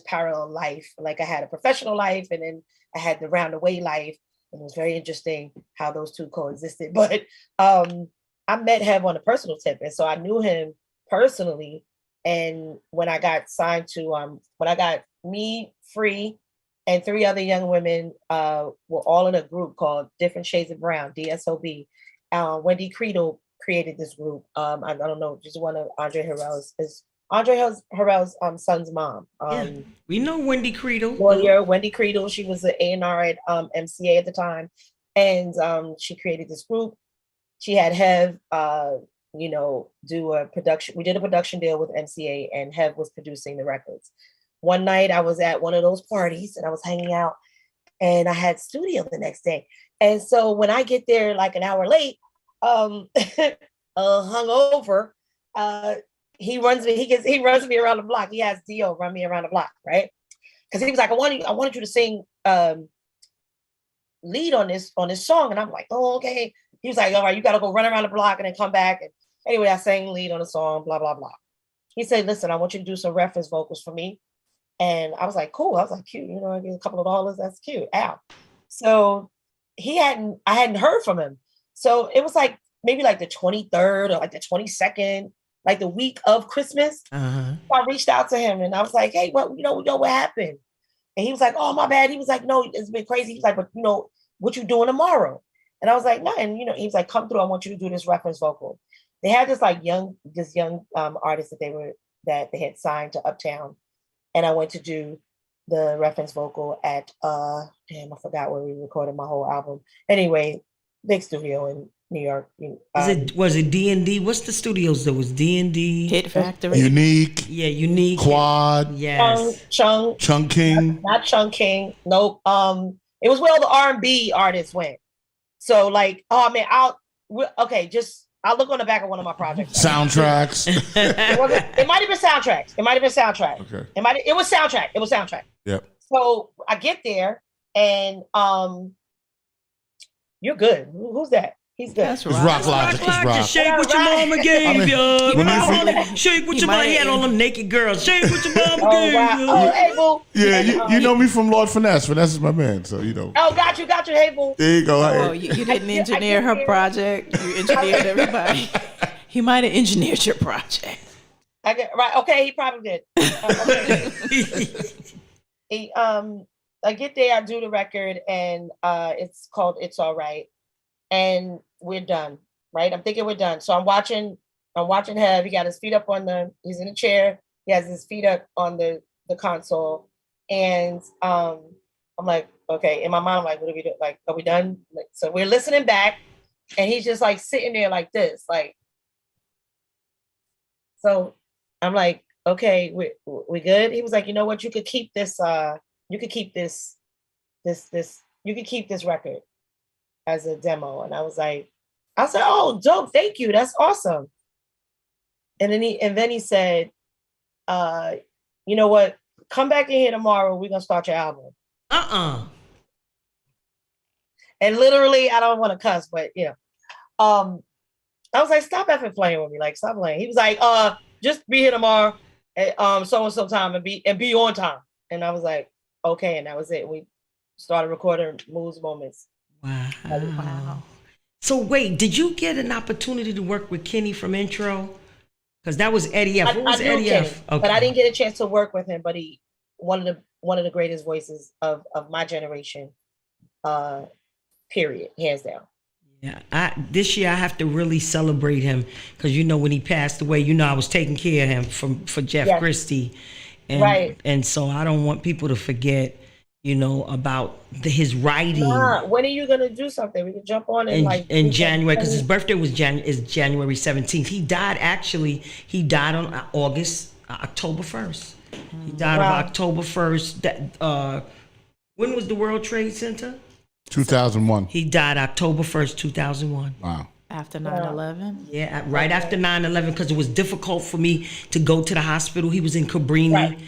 parallel life. Like I had a professional life and then I had the roundaway life. And it was very interesting how those two coexisted. But I met Hev on a personal tip. And so I knew him personally. And when I got signed to, when I got me, Free, and 3 other young women were all in a group called Different Shades of Brown, DSOB. Wendy Creedle created this group. I don't know, just one of Andre Harrell's son's mom. We know Wendy Creedle. Lawyer Wendy Creedle. She was an A&R at MCA at the time, and she created this group. She had Hev, do a production. We did a production deal with MCA, and Hev was producing the records. One night, I was at one of those parties, and I was hanging out, and I had studio the next day. And so when I get there like an hour late, hungover, he runs me around the block. He has Dio run me around the block, right? Because he was like, I wanted you to sing lead on this song. And I'm like, oh, okay. He was like, all right, you got to go run around the block and then come back. And anyway, I sang lead on the song, blah, blah, blah. He said, listen, I want you to do some reference vocals for me. And I was like, cool. I was like, cute. I get a couple of dollars. That's cute. Ow. So I hadn't heard from him. So it was like maybe like the 23rd or like the 22nd, like the week of Christmas. Uh-huh. So I reached out to him and I was like, hey, what happened? And he was like, oh, my bad. He was like, no, it's been crazy. He's like, but what you doing tomorrow? And I was like, nothing. He was like, come through. I want you to do this reference vocal. They had this young artist that they had signed to Uptown. And I went to do the reference vocal at, I forgot where we recorded my whole album. Anyway, big studio in New York. Was it D&D? What's the studios that was D&D? Hit Factory. Unique. Yeah, Unique. Quad. Yes. Chung King. Not Chung King. Nope. It was where all the R&B artists went. So I'll look on the back of one of my projects. Soundtracks. It might have been soundtracks. Okay. It was soundtrack. Yep. So I get there and you're good. Who's that? He's good. That's It's right. Rock Logic. It's Rock. Shake what your mama gave you. Shake what your mama might- had on them naked girls. Shake what your mama gave Wow. you. Oh, hey, boo. Yeah, you know me from Lord Finesse. Finesse is my man, so Oh, got you. Hey, boo. There you go. Oh, you didn't engineer her project. You engineered everybody. He might have engineered your project. I get right. Okay, he probably did. Okay. I get there, I do the record, and it's called "It's All Right," and we're done. Right? I'm thinking we're done. So I'm watching Hev. He got his feet up he's in a chair. He has his feet up on the console, and I'm like, okay. In my mind, I'm like, what are we doing? Like, are we done? Like, so we're listening back, and he's just like sitting there like this, like. So I'm like, okay, we good. He was like, you know what? You could keep this. You could keep this. You could keep this record as a demo. And I said, oh, dope, thank you, that's awesome. And then he said, you know what? Come back in here tomorrow. We're gonna start your album. And literally, I don't want to cuss, but I was like, stop effing playing with me. Like, stop playing. He was like, just be here tomorrow at so time and be on time. And I was like, okay. And that was it. We started recording Moves Moments. Wow. So wait, did you get an opportunity to work with Kenny from Intro? Because that was Eddie F. What was Eddie F? Okay. But I didn't get a chance to work with him, but he one of the greatest voices of my generation. Period. Hands down. Yeah, this year I have to really celebrate him because when he passed away, I was taking care of him for Jeff Christie, and right. And so I don't want people to forget, about his writing. When are you gonna do something? We can jump on in January because his birthday is January 17th. He died on October 1st. He died on October 1st. That when was the World Trade Center? 2001. He died October 1st, 2001. Wow. After 9/11? Yeah, right after 9/11, because it was difficult for me to go to the hospital. He was in Cabrini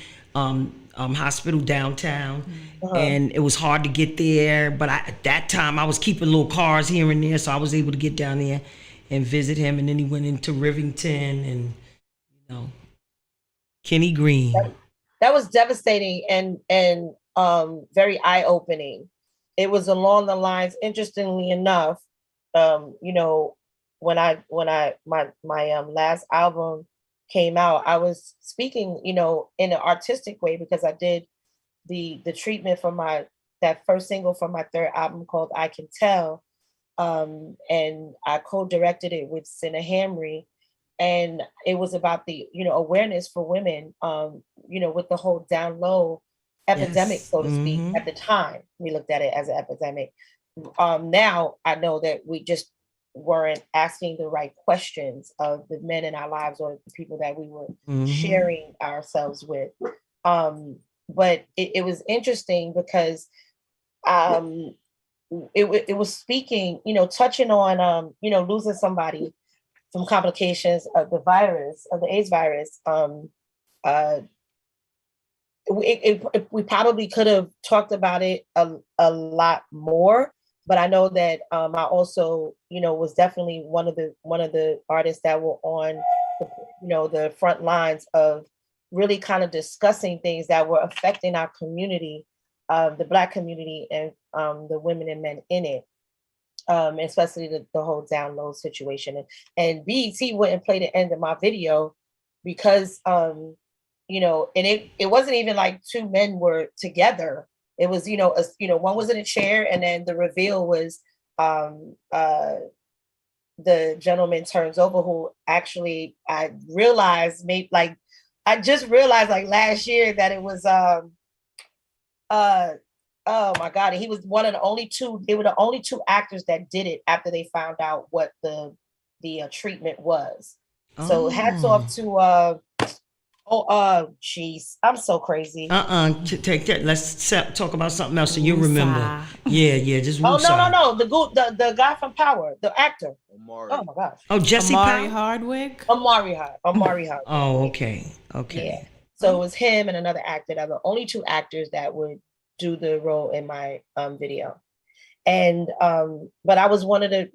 Hospital downtown, and it was hard to get there. But at that time, I was keeping little cars here and there, so I was able to get down there and visit him. And then he went into Rivington and, Kenny Green. That was devastating and very eye-opening. It was along the lines, interestingly enough, when my last album came out, I was speaking, in an artistic way because I did the treatment for that first single from my third album called I Can Tell. And I co-directed it with Senna Hamry. And it was about the, awareness for women, with the whole down low epidemic, so to speak. At the time, we looked at it as an epidemic. Now I know that we just weren't asking the right questions of the men in our lives or the people that we were sharing ourselves with. But it was interesting because it was speaking, touching on, losing somebody from complications of the AIDS virus. We probably could have talked about it a lot more, but I know that I also, was definitely one of the artists that were on, the front lines of really kind of discussing things that were affecting our community, the Black community, and the women and men in it, especially the whole down low situation. And BET wouldn't play the end of my video because and it wasn't even like two men were together. It was, one was in a chair, and then the reveal was the gentleman turns over, who actually I just realized last year that it was oh my God, he was one of the only two. They were the only two actors that did it after they found out what the treatment was. So hats off to jeez, I'm so crazy. Take that. Let's talk about something else so you remember. Yeah, just no. The guy from Power, the actor. Omari. Oh my gosh. Oh, Jesse Omari Powell? Hardwick. Omari Hardwick. Oh, okay. Yeah. So it was him and another actor. That were the only two actors that would do the role in my video. And but I was one of the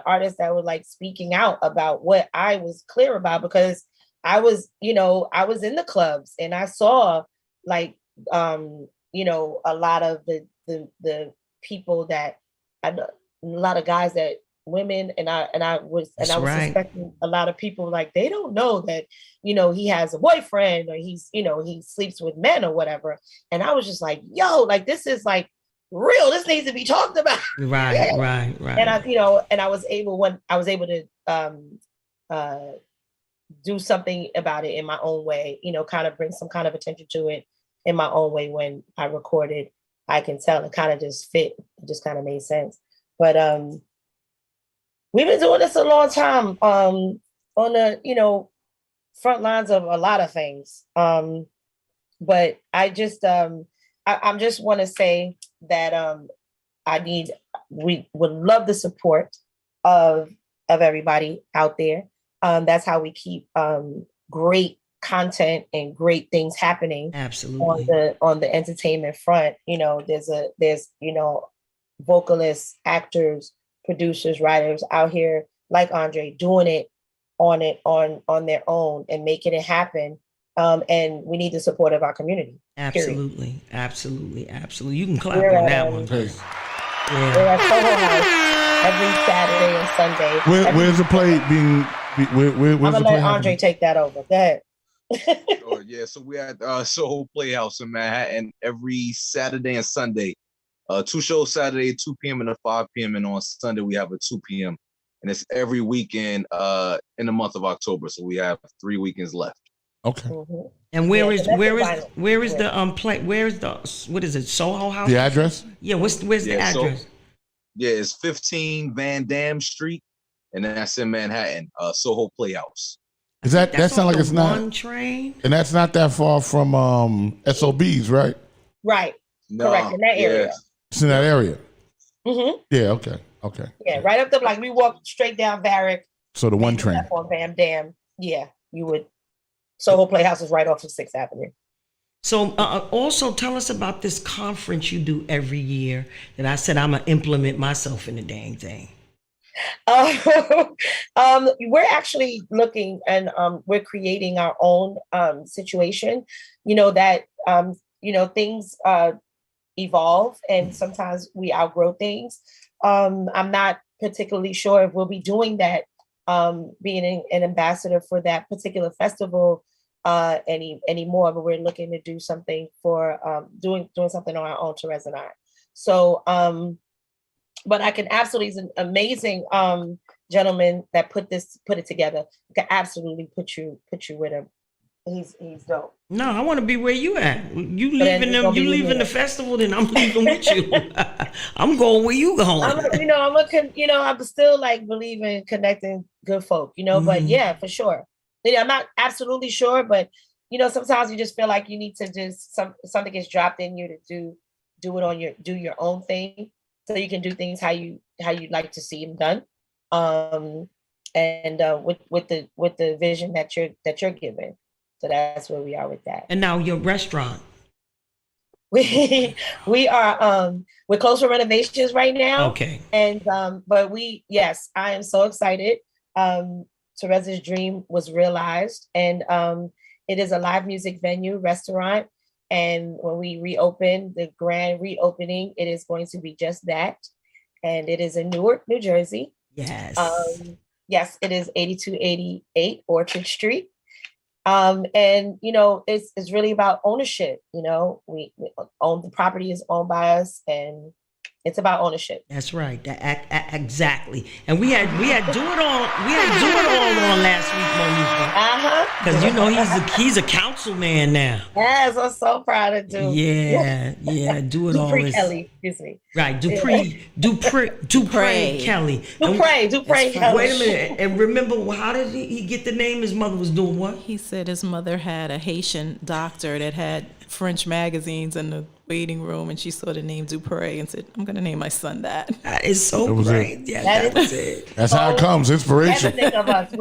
artists that were speaking out about what I was clear about, because I was in the clubs and I saw a lot of the people that a lot of guys that women, and I was That's and I was right. suspecting a lot of people, like, they don't know that, you know, he has a boyfriend, or he's, you know, he sleeps with men or whatever. And I was just like, yo, like, this is like real. This needs to be talked about. Right. And I, you know, and I was able to do something about it in my own way, you know, kind of bring some kind of attention to it in my own way. When I recorded I Can Tell, it kind of just fit. It just kind of made sense. But we've been doing this a long time, on the, you know, front lines of a lot of things. But I just I just want to say that we would love the support of everybody out there. That's how we keep great content and great things happening. Absolutely. On the entertainment front. You know, there's you know, vocalists, actors, producers, writers out here like Andre doing it on their own and making it happen. And we need the support of our community. Absolutely. Period. Absolutely. You can clap We're on at, that one. We're at Soho House every Saturday and Sunday. Where's the play being? Where's I'm gonna the play let Andre happening? take that over. Go ahead. Oh yeah, so we at Soho Playhouse in Manhattan every Saturday and Sunday. 2 shows Saturday, 2 p.m. and a 5 p.m. And on Sunday we have a 2 p.m. And it's every weekend in the month of October. So we have 3 weekends left. Okay. Mm-hmm. And where is the play? Where's the, what is it? Soho House? The address? Yeah. Where's the address? It's 15 Van Dam Street, and that's in Manhattan. Soho Playhouse. Is that That's sound off like the it's not? one train. And that's not that far from SOBs, right? Right. Correct. In that area. It's in that area. Mm-hmm. Yeah. Okay. Yeah. Right up the, like, we walk straight down Varick. So the one train. On Van Dam. Yeah. You would. Soho Playhouse is right off of 6th Avenue. So also tell us about this conference you do every year that I said I'm gonna implement myself in the dang thing. We're actually looking, and we're creating our own situation. You know that you know, things evolve, and sometimes we outgrow things. I'm not particularly sure if we'll be doing that, being an ambassador for that particular festival anymore, but we're looking to do something for doing something on our own, Therese and I. So but I can absolutely, he's an amazing gentleman that put it together. I can absolutely put you with him. He's dope. No, I want to be where you at. You leaving the festival, then I'm leaving with you. I'm going where you going. I'm still like believing connecting good folk, you know, but yeah, for sure. I'm not absolutely sure, but you know, sometimes you just feel like you need to just something gets dropped in you to do your own thing, so you can do things how you like to see them done, and with the vision that you're given. So that's where we are with that. And now your restaurant. We are we're close for renovations right now. Okay. And but I am so excited. Therese's dream was realized, and it is a live music venue, restaurant. And when we reopen, the grand reopening, it is going to be just that. And it is in Newark, New Jersey. Yes. Yes, it is 8288 Orchard Street. And you know, it's really about ownership. You know, we own, the property is owned by us, and it's about ownership. That's right. Exactly. And we had do it all on last week, Monifa. Because you know he's a councilman now. Yes, I'm so proud of Duke. Yeah. Do it all. Dupree Kelly, excuse me. Right, Dupree Kelly. Dupree Kelly. Wait a minute. And remember, how did he get the name? His mother was doing what? He said his mother had a Haitian doctor that had French magazines in the waiting room, and she saw the name Dupree and said, "I'm going to name my son that." That is so great. Yeah, that was it. That's how it comes. Inspiration. Think of us.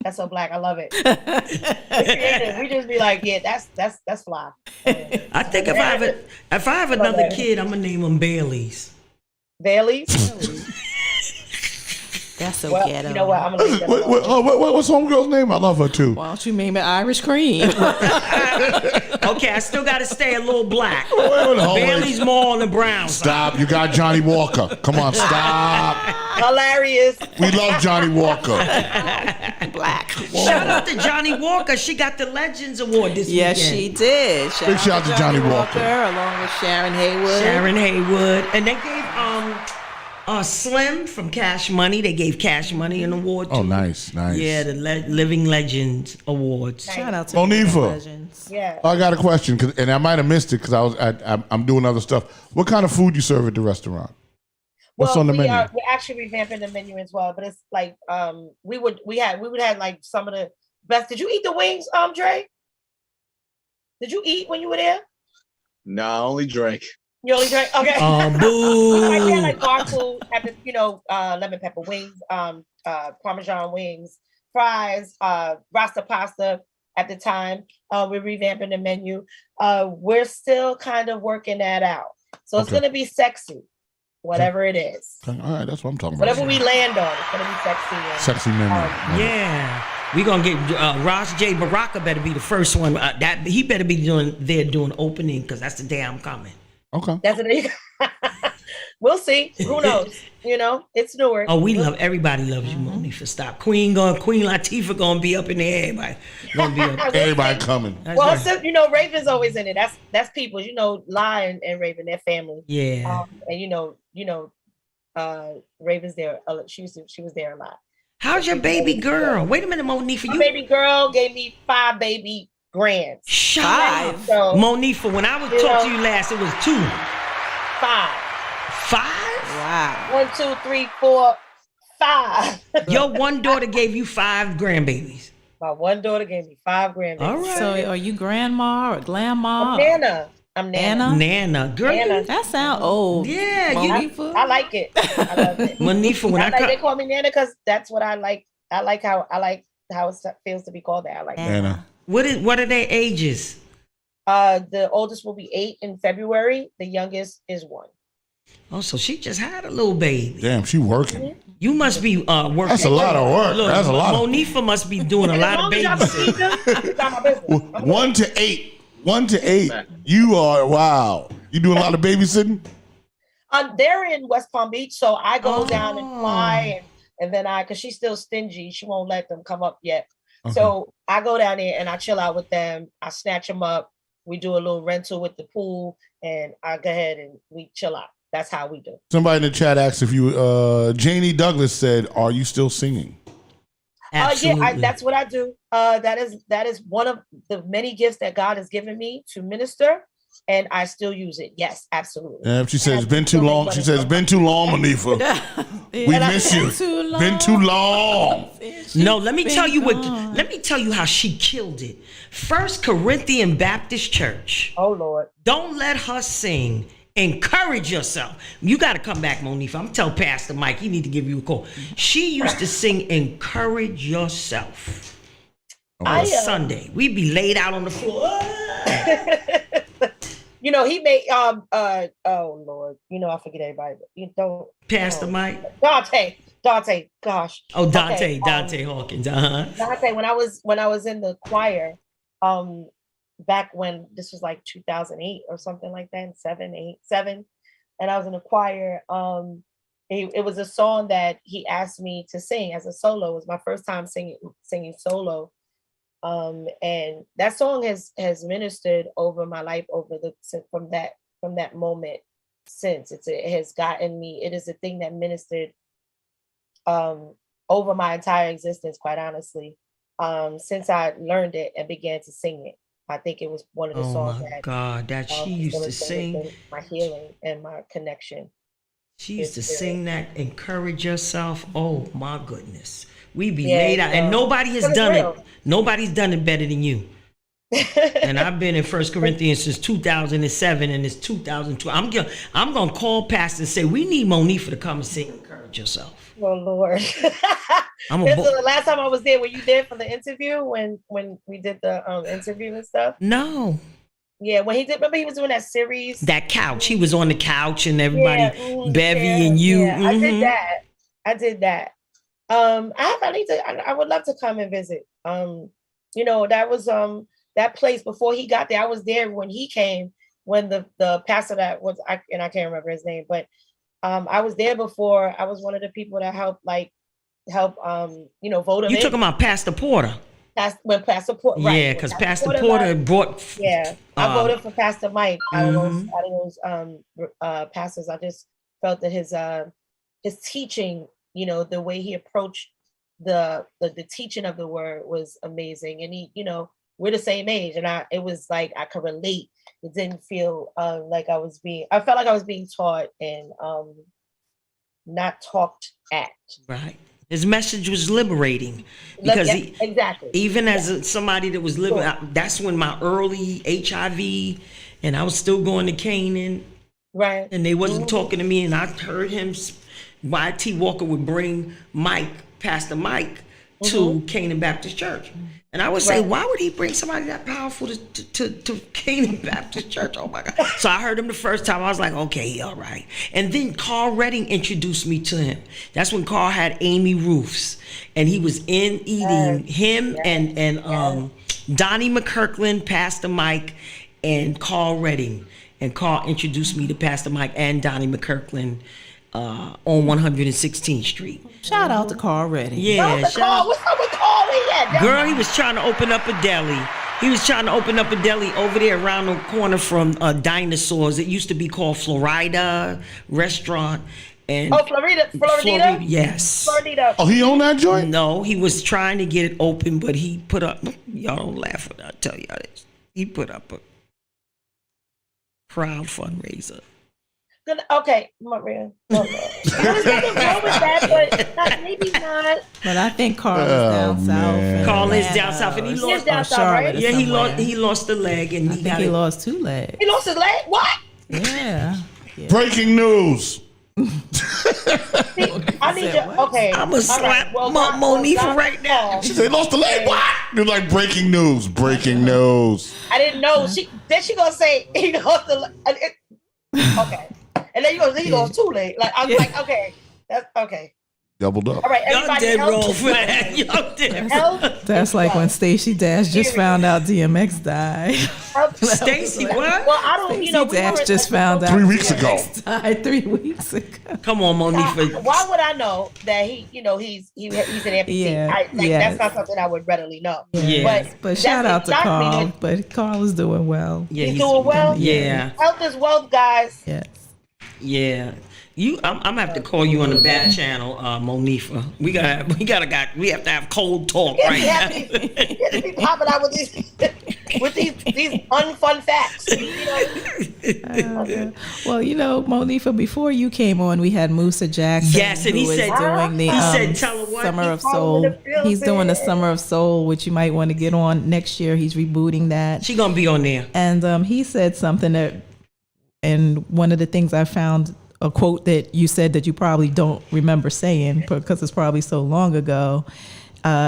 That's so black. I love it. Creative. We just be like, yeah, that's fly. I think if I have another kid, I'm gonna name him Bailey's. Bailey's. That's so Well, ghetto. you know what? I'm gonna leave that alone. What's homegirl's name? I love her too. Why don't you name it Irish Cream? Okay, I still got to stay a little black. Wait, hold on, Bailey's more on the brown side. Stop. You got Johnny Walker. Come on, stop. Hilarious. We love Johnny Walker. Black. Shout out to Johnny Walker. She got the Legends Award this Yes, weekend. she did. Big shout out to Johnny Walker. along with Sharon Haywood. Sharon Haywood. And they gave Slim from Cash Money. They gave Cash Money an award too. Oh, nice. Yeah, the Living Legends Awards. Shout out to Monifa. Legends. Yeah. I got a question, and I might have missed it because I'm doing other stuff. What kind of food you serve at the restaurant? What's on the menu? We're actually revamping the menu as well, but it's like we would have like some of the best. Did you eat the wings, Dre? Did you eat when you were there? Nah, I only drank. You only drank? Okay. Boo. Like, we had like bar food at the, lemon pepper wings, Parmesan wings, fries, Rasta pasta at the time. We're revamping the menu. We're still kind of working that out. So it's Okay. gonna be sexy, whatever it is. Okay, all right, that's what I'm talking about. Whatever we land on, it's gonna be sexy. And, Sexy menu. Yeah. We gonna get Ross J. Baraka better be the first one. That he better be doing opening because that's the day I'm coming. Okay. That's it. We'll see. Who knows? It's Newark. Oh, everybody loves you, Monifa. Stop. Queen Latifah gonna be up in there. Everybody gonna be up. Everybody coming. That's Well, right. so, Raven's always in it. That's people. Lion and Raven, their family. Yeah. And Raven's there. She was there a lot. How's your baby girl? Wait a minute, Monifa. My baby girl gave me 5 baby grands. Shut Five. up. So Monifa, when I was talking to you last, it was 2. 5. 5? Wow. 1, 2, 3, 4, 5. Your one daughter gave you 5 grandbabies. My one daughter gave me 5 grandbabies. All right. So are you grandma or grandma? I'm Nana. Nana. Girl, Nana. That sound old. yeah. Monifa. I like it. I love it. Monifa, when They call me Nana because that's what I like. I like how it feels to be called that. I like that. Anna. what are their ages? The oldest will be 8 in February. The youngest is 1. Oh, so she just had a little baby. Damn, she working. You must be working. That's a lot of work. Look, That's a lot. Monifa must be doing a lot of babysitting. It's not my business. 1 to 8. 1 to 8. You are wow. You doing a lot of babysitting? They're in West Palm Beach, so I go Oh. down and fly, and then because she's still stingy, she won't let them come up yet. Okay. So I go down there and I chill out with them. I snatch them up. We do a little rental with the pool, and I go ahead and we chill out. That's how we do. Somebody in the chat asked if you. Janie Douglas said, "Are you still singing?" Absolutely. That's what I do. That is one of the many gifts that God has given me to minister, and I still use it. Yes, absolutely. And she says, "It's been too long." She says, "It's been too long, Monifa. We miss you. Been too long." No, let me tell you gone. let me tell you how she killed it. First Corinthian Baptist Church. Oh Lord. Don't let her sing. Encourage yourself. You got to come back, Monifa. I'm telling Pastor Mike, he need to give you a call. She used to sing Encourage Yourself on Sunday. We'd be laid out on the floor. He made oh Lord. I forget everybody. You don't Pastor Mike. Dante, gosh. Oh, Dante, Okay, Dante Hawkins. Uh-huh. Dante, when I was in the choir, back when this was like 2008 or something like that, 7, and I was in the choir. It was a song that he asked me to sing as a solo. It was my first time singing solo. And that song has ministered over my life from that moment since. It has gotten me. It is a thing that ministered over my entire existence, quite honestly, since I learned it and began to sing it. I think it was one of the songs my God, that she used to sing. My healing and my connection. She used to sing that, Encourage Yourself. Oh my goodness. We be laid out. And nobody has done it. Nobody's done it better than you. And I've been in 1 Corinthians since 2007 and it's 2002. I'm gonna call Pastor and say, we need Monifa to come and sing Encourage Yourself. Oh Lord. The last time I was there, were you there for the interview when we did the interview and stuff? No. Yeah, when he did, remember he was doing that series? That couch. He was on the couch and everybody, Bevy and you. Yeah, I did that. I would love to come and visit. That was that place before he got there. I was there when he came, when the pastor that was, I can't remember his name, but I was there before. I was one of the people that helped vote him You in. talking about Pastor Porter? When Pastor Porter, right? Yeah, because Pastor Porter brought. Yeah, I voted for Pastor Mike. Out of those pastors, I just felt that his teaching, the way he approached the teaching of the word was amazing. And he, we're the same age, and it was like I could relate. It didn't feel like I felt like I was being taught and not talked at. Right. His message was liberating because exactly. Even as somebody that was living, that's when my early HIV, and I was still going to Canaan, right? And they wasn't talking to me, and I heard him. Y.T. Walker would bring Pastor Mike, to Canaan Baptist Church, and I would say, why would he bring somebody that powerful to Canaan Baptist Church? Oh my God! So I heard him the first time. I was like, okay, all right. And then Carl Redding introduced me to him. That's when Carl had Amy Roofs, and he was eating him and Donnie McKirkland, Pastor Mike, and Carl Redding. And Carl introduced me to Pastor Mike and Donnie McKirkland on 116th Street. Shout out to Carl Redding. Yeah, what's up with Carl? Girl, he was trying to open up a deli. He was trying to open up a deli over there around the corner from Dinosaurs. It used to be called Florida Restaurant. And Florida? Yes. Florida. Oh, he owned that joint? No, he was trying to get it open, but he put up, y'all don't laugh when I tell y'all this. He put up a crowd fundraiser. Okay, Maria. There's nothing wrong with that, but maybe not. But I think Carl is down south. Carl is down south, and he lost. Down south, right? Yeah, he lost the leg, and he lost 2 legs. He lost his leg. What? Yeah. Breaking news. I need to. Okay, I'm gonna slap Monifa right now. She said, "Lost the leg." What? You're like breaking news. Breaking news. I didn't know. She gonna say he lost the leg. Okay. And then he goes too late. Like I was like, okay, that's okay. Doubled up. All right, Y'all everybody dead else. wrong for that. Y'all dead. That's like when Stacey Dash just found out DMX died. Stacey, what? Well, I don't. Stacey Dash just found out 3 weeks ago. Died 3 weeks ago. Come on, Monifa. Why would I know that he's an amputee? Yeah, That's not something I would readily know. Yeah. But shout out to Carl. But Carl is doing well. Yeah, he's doing well. Yeah. Health is wealth, guys. Yes. Yeah. I'm gonna have to call you on the back channel, Monifa. We have to have cold talk right now. You have to be popping out with these unfun facts. Well, Monifa, before you came on, we had Musa Jackson. Yes, and he said doing the tell her what? Summer of Soul. He's doing the Summer of Soul, which you might want to get on next year. He's rebooting that. She gonna be on there. And he said something that, and one of the things I found, a quote that you said that you probably don't remember saying because it's probably so long ago.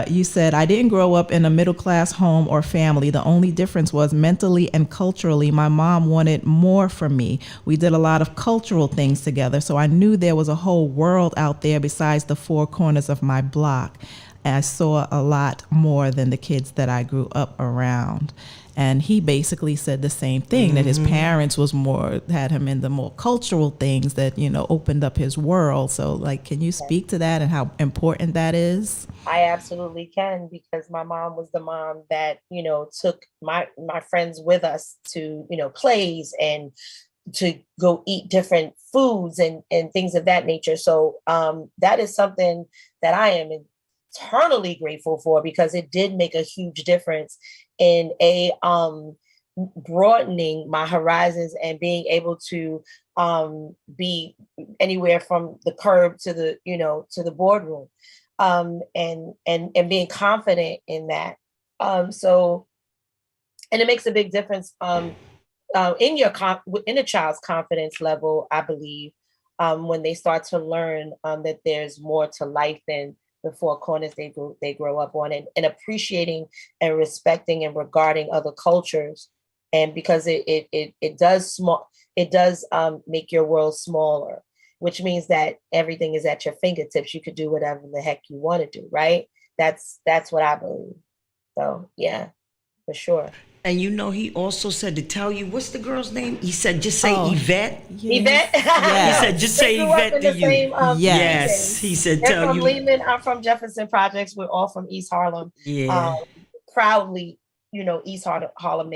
You said, "I didn't grow up in a middle-class home or family. The only difference was mentally and culturally, my mom wanted more from me. We did a lot of cultural things together, so I knew there was a whole world out there besides the 4 corners of my block. And I saw a lot more than the kids that I grew up around." And he basically said the same thing, that his parents had him in the more cultural things that, opened up his world. So can you speak to that and how important that is? I absolutely can, because my mom was the mom that, took my friends with us to, plays and to go eat different foods and things of that nature. So that is something that I am eternally grateful for, because it did make a huge difference in broadening my horizons and being able to be anywhere from the curb to the to the boardroom, and being confident in that. So, and it makes a big difference in a child's confidence level, I believe, when they start to learn that there's more to life than the 4 corners they grow up on, and appreciating and respecting and regarding other cultures. And because it does make your world smaller. which means that everything is at your fingertips. You could do whatever the heck you want to do, right? That's what I believe. So yeah, for sure. And he also said to tell you, what's the girl's name? He said, just say Yvette. Yvette? He said, just say Yvette to you. Same, yes. He said, they're tell from you. Lehman. I'm from Jefferson Projects. We're all from East Harlem. Yeah. Proudly, East Harlem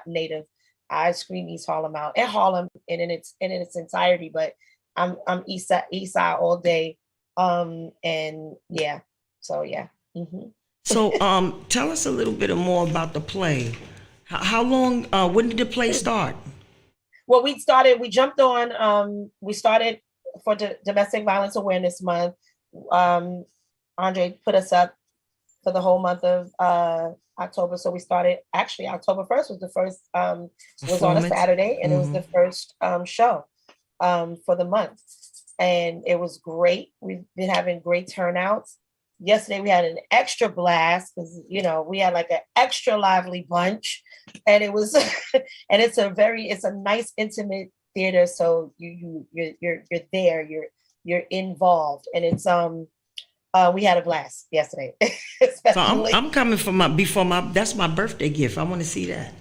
native. I scream East Harlem out, and Harlem in its entirety. But I'm East Side all day. And yeah. So yeah. Mm-hmm. So tell us a little bit more about the play. How long, when did the play start? Well, we jumped on, we started for Domestic Violence Awareness Month. Andre put us up for the whole month of October. So we started, actually October 1st was the first, was on a Saturday, and it was the first show for the month. And it was great. We've been having great turnouts. Yesterday we had an extra blast because we had like an extra lively bunch, and it was and it's a nice intimate theater, so you're there, you're involved, and it's we had a blast yesterday. So I'm coming for that's my birthday gift. I want to see that.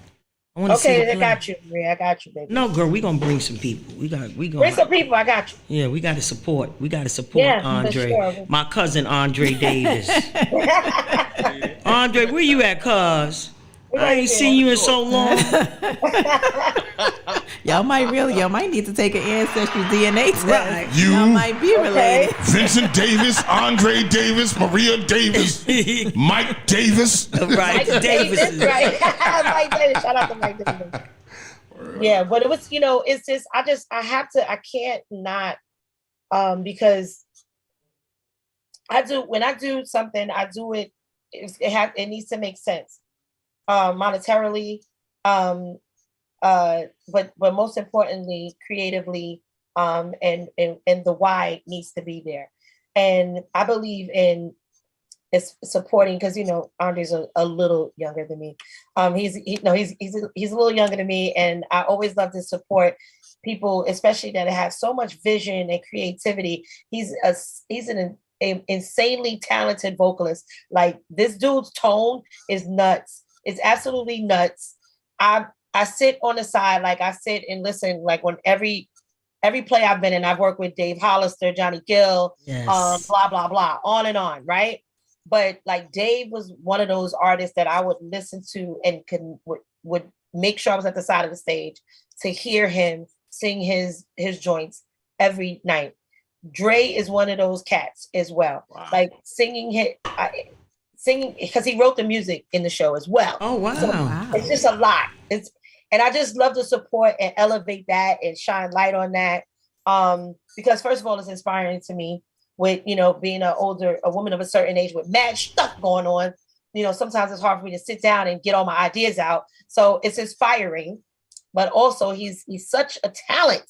Okay, I got you, Maria. I got you, baby. No, girl, we gonna bring some people. We gonna bring some people. I got you. Yeah, we gotta support. Andre. Sure. My cousin Andre Davis. Andre, where you at, cuz? I ain't seen you in so long. Y'all might need to take an ancestry DNA test. Right. Y'all might be related. Vincent Davis, Andre Davis, Maria Davis, Mike Davis. Right, Davis. Right. Mike Davis. Shout out to Mike Davis. Yeah, but it was, it's just, I can't not, because when I do something, I do it, it needs to make sense. Monetarily, but most importantly, creatively, and the why needs to be there. And I believe in supporting, because Andre's a little younger than me. He's a little younger than me, and I always love to support people, especially that have so much vision and creativity. He's an insanely talented vocalist. Like, this dude's tone is nuts. It's absolutely nuts. I sit on the side, like I sit and listen, like when every play I've been in, I've worked with Dave Hollister, Johnny Gill, yes. Blah, blah, blah, on and on, right? But like Dave was one of those artists that I would listen to and would make sure I was at the side of the stage to hear him sing his joints every night. Dre is one of those cats as well. Wow. Like singing because he wrote the music in the show as well. Oh, wow. So it's just a lot. And I just love to support and elevate that and shine light on that. Because first of all, it's inspiring to me with, being a woman of a certain age with mad stuff going on. Sometimes it's hard for me to sit down and get all my ideas out. So it's inspiring, but also he's such a talent.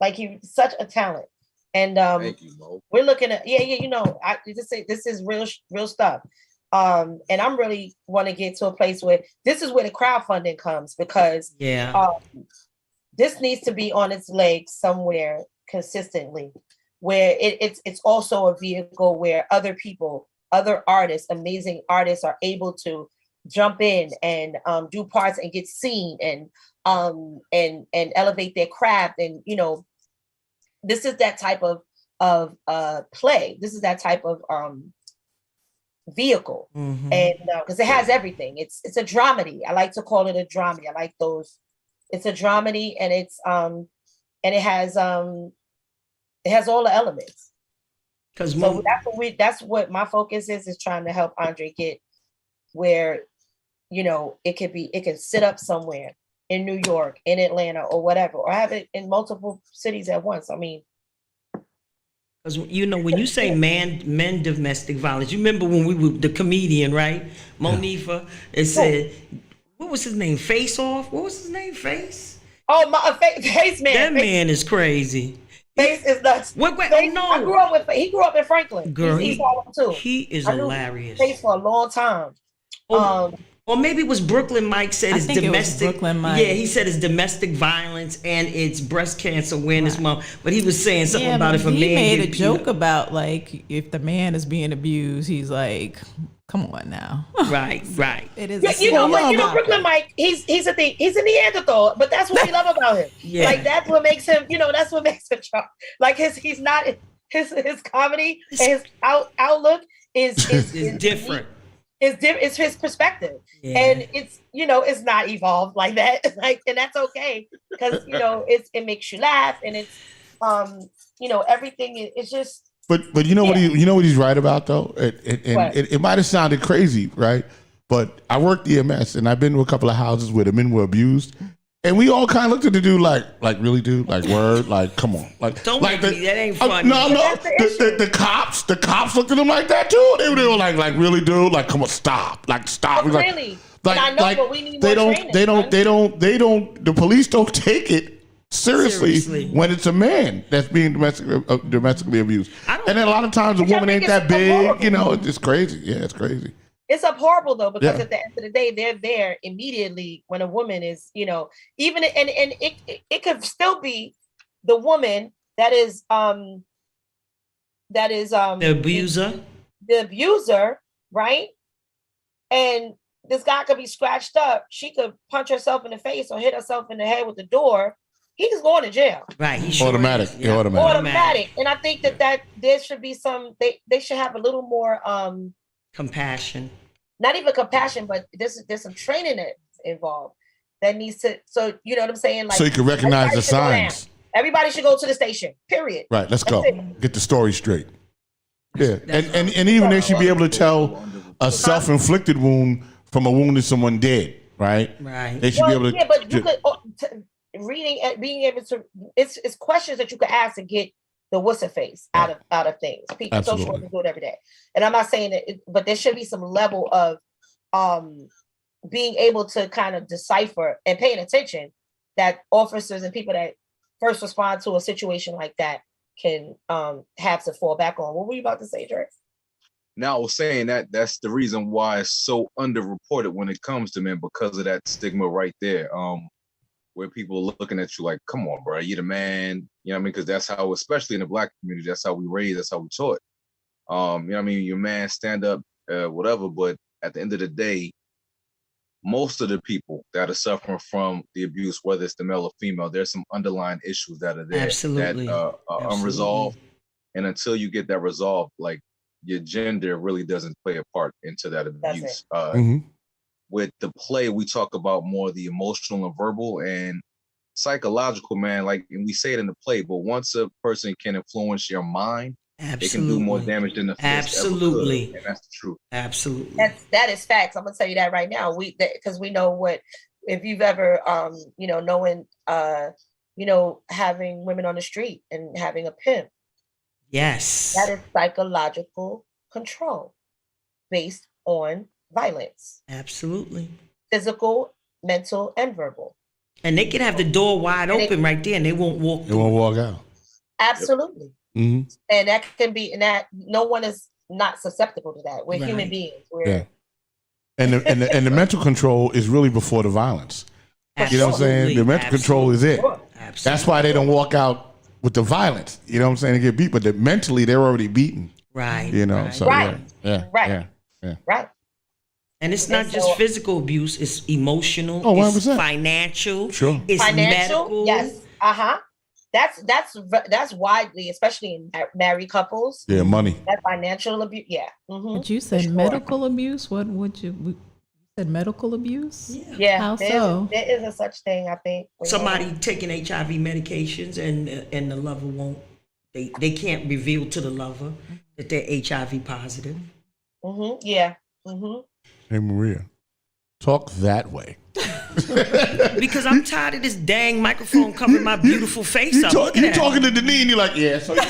Like, he's such a talent. And thank you, Mo. We're looking at, I just say this is real stuff. And I'm really want to get to a place where this is where the crowdfunding comes, because this needs to be on its legs somewhere consistently, where it's also a vehicle where other people, other artists, amazing artists are able to jump in and do parts and get seen and elevate their craft. And this is that type of play. This is that type of vehicle. Mm-hmm. And because it has everything. It's a dramedy. I like to call it a dramedy. I like those. It's a dramedy, and it's and it has all the elements. Because so that's what my focus is trying to help Andre get where it can sit up somewhere in New York, in Atlanta, or whatever, or have it in multiple cities at once. I mean, because when you say men domestic violence, you remember when we were the comedian, right? Monifa, it said, what was his name? Face Off? What was his name? Face? Oh, Face Man. That man is crazy. Face is nuts. Wait, Face, no. He grew up in Franklin. Girl, he's Harlem too. He is hilarious. Face for a long time. Or maybe it was Brooklyn Mike said I it's think it was domestic. Brooklyn Mike. Yeah, he said it's domestic violence and it's breast cancer awareness month. But he was saying something Yeah, about but if a man he made a get joke beat up. about like if the man is being abused, he's like, "Come on now." Right. It is. Yeah, a you know, but serious topic. Brooklyn Mike, he's a thing. He's a Neanderthal, but that's what we love about him. Yeah. Like that's what makes him. That's what makes him sharp. Like he's not his comedy and his outlook is different. It's his perspective, Yeah. and it's not evolved like that. Like, and that's okay because it makes you laugh, and it's everything. It's just. But you know what he's right about though, it might have sounded crazy, right? But I worked EMS and I've been to a couple of houses where the men were abused, and we all kind of looked at the dude like really, dude, like word, like come on, like Don't like make me, that ain't funny. No, the cops looked at him like that too. They were like really, dude, like come on, stop. Oh, really? Like, and I know, but we need more training. They don't. The police don't take it seriously when it's a man that's being domestically abused. And then a lot of times a woman ain't that big, it's crazy. Yeah, it's crazy. It's horrible though, because at the end of the day, they're there immediately when a woman is, even and it could still be the woman that is the abuser, right? And this guy could be scratched up. She could punch herself in the face or hit herself in the head with the door. He's going to jail. Right. Automatic. Yeah. Automatic. And I think that there should be they should have a little more compassion. Not even compassion, but there's some training that's involved that needs to. So you know what I'm saying? Like, so you can recognize the signs. Everybody should go to the station. Period. Right. Let's go. Get the story straight. Yeah. And even they should be able to tell a self-inflicted wound from a wound that someone did. Right. Right. They should be able to. Yeah, but you could reading and being able to. It's questions that you could ask to get the what's face out of things. People social workers do it every day. And I'm not saying that, but there should be some level of being able to kind of decipher and paying attention that officers and people that first respond to a situation like that can have to fall back on. What were you about to say, Dre? Now I was saying that's the reason why it's so underreported when it comes to men, because of that stigma right there. Where people are looking at you like, come on, bro, you're the man. You know what I mean? Because that's how, especially in the Black community, that's how we raised, that's how we taught. You know what I mean? Your man, stand up, whatever. But at the end of the day, most of the people that are suffering from the abuse, whether it's the male or female, there's some underlying issues that are there that are unresolved. And until you get that resolved, like your gender really doesn't play a part into that abuse. With the play, we talk about more the emotional and verbal and psychological, man. Like, and we say it in the play, but once a person can influence your mind, they can do more damage than the fist. Absolutely. And that's the truth. Absolutely. That is facts. I'm gonna tell you that right now. Because we know what, if you've ever knowing having women on the street and having a pimp. Yes. That is psychological control based on violence. Absolutely. Physical, mental, and verbal. And they can have the door wide open right there and they won't walk through. They won't walk out. Absolutely. Mm-hmm. And that can be, and that no one is not susceptible to that. We're human beings. And the mental control is really before the violence. Absolutely. You know what I'm saying? The mental control is it. Absolutely. That's why they don't walk out with the violence. You know what I'm saying? They get beat, but mentally they're already beaten. Right. You know, right. so Right. Yeah. Right. And it's not just physical abuse, it's emotional, it's financial, it's medical. Yes. That's widely, especially in married couples. Yeah, money. That financial abuse. Yeah. Mm-hmm. But you said medical abuse? What would you said medical abuse? Yeah. How so? There is a such thing, I think. Somebody taking HIV medications and the lover won't, they can't reveal to the lover that they're HIV positive. Mm-hmm. Yeah. Mm-hmm. Hey, Maria, talk that way. Because I'm tired of this dang microphone covering my beautiful face up. You talking to Denise and you're like, yeah, so you know.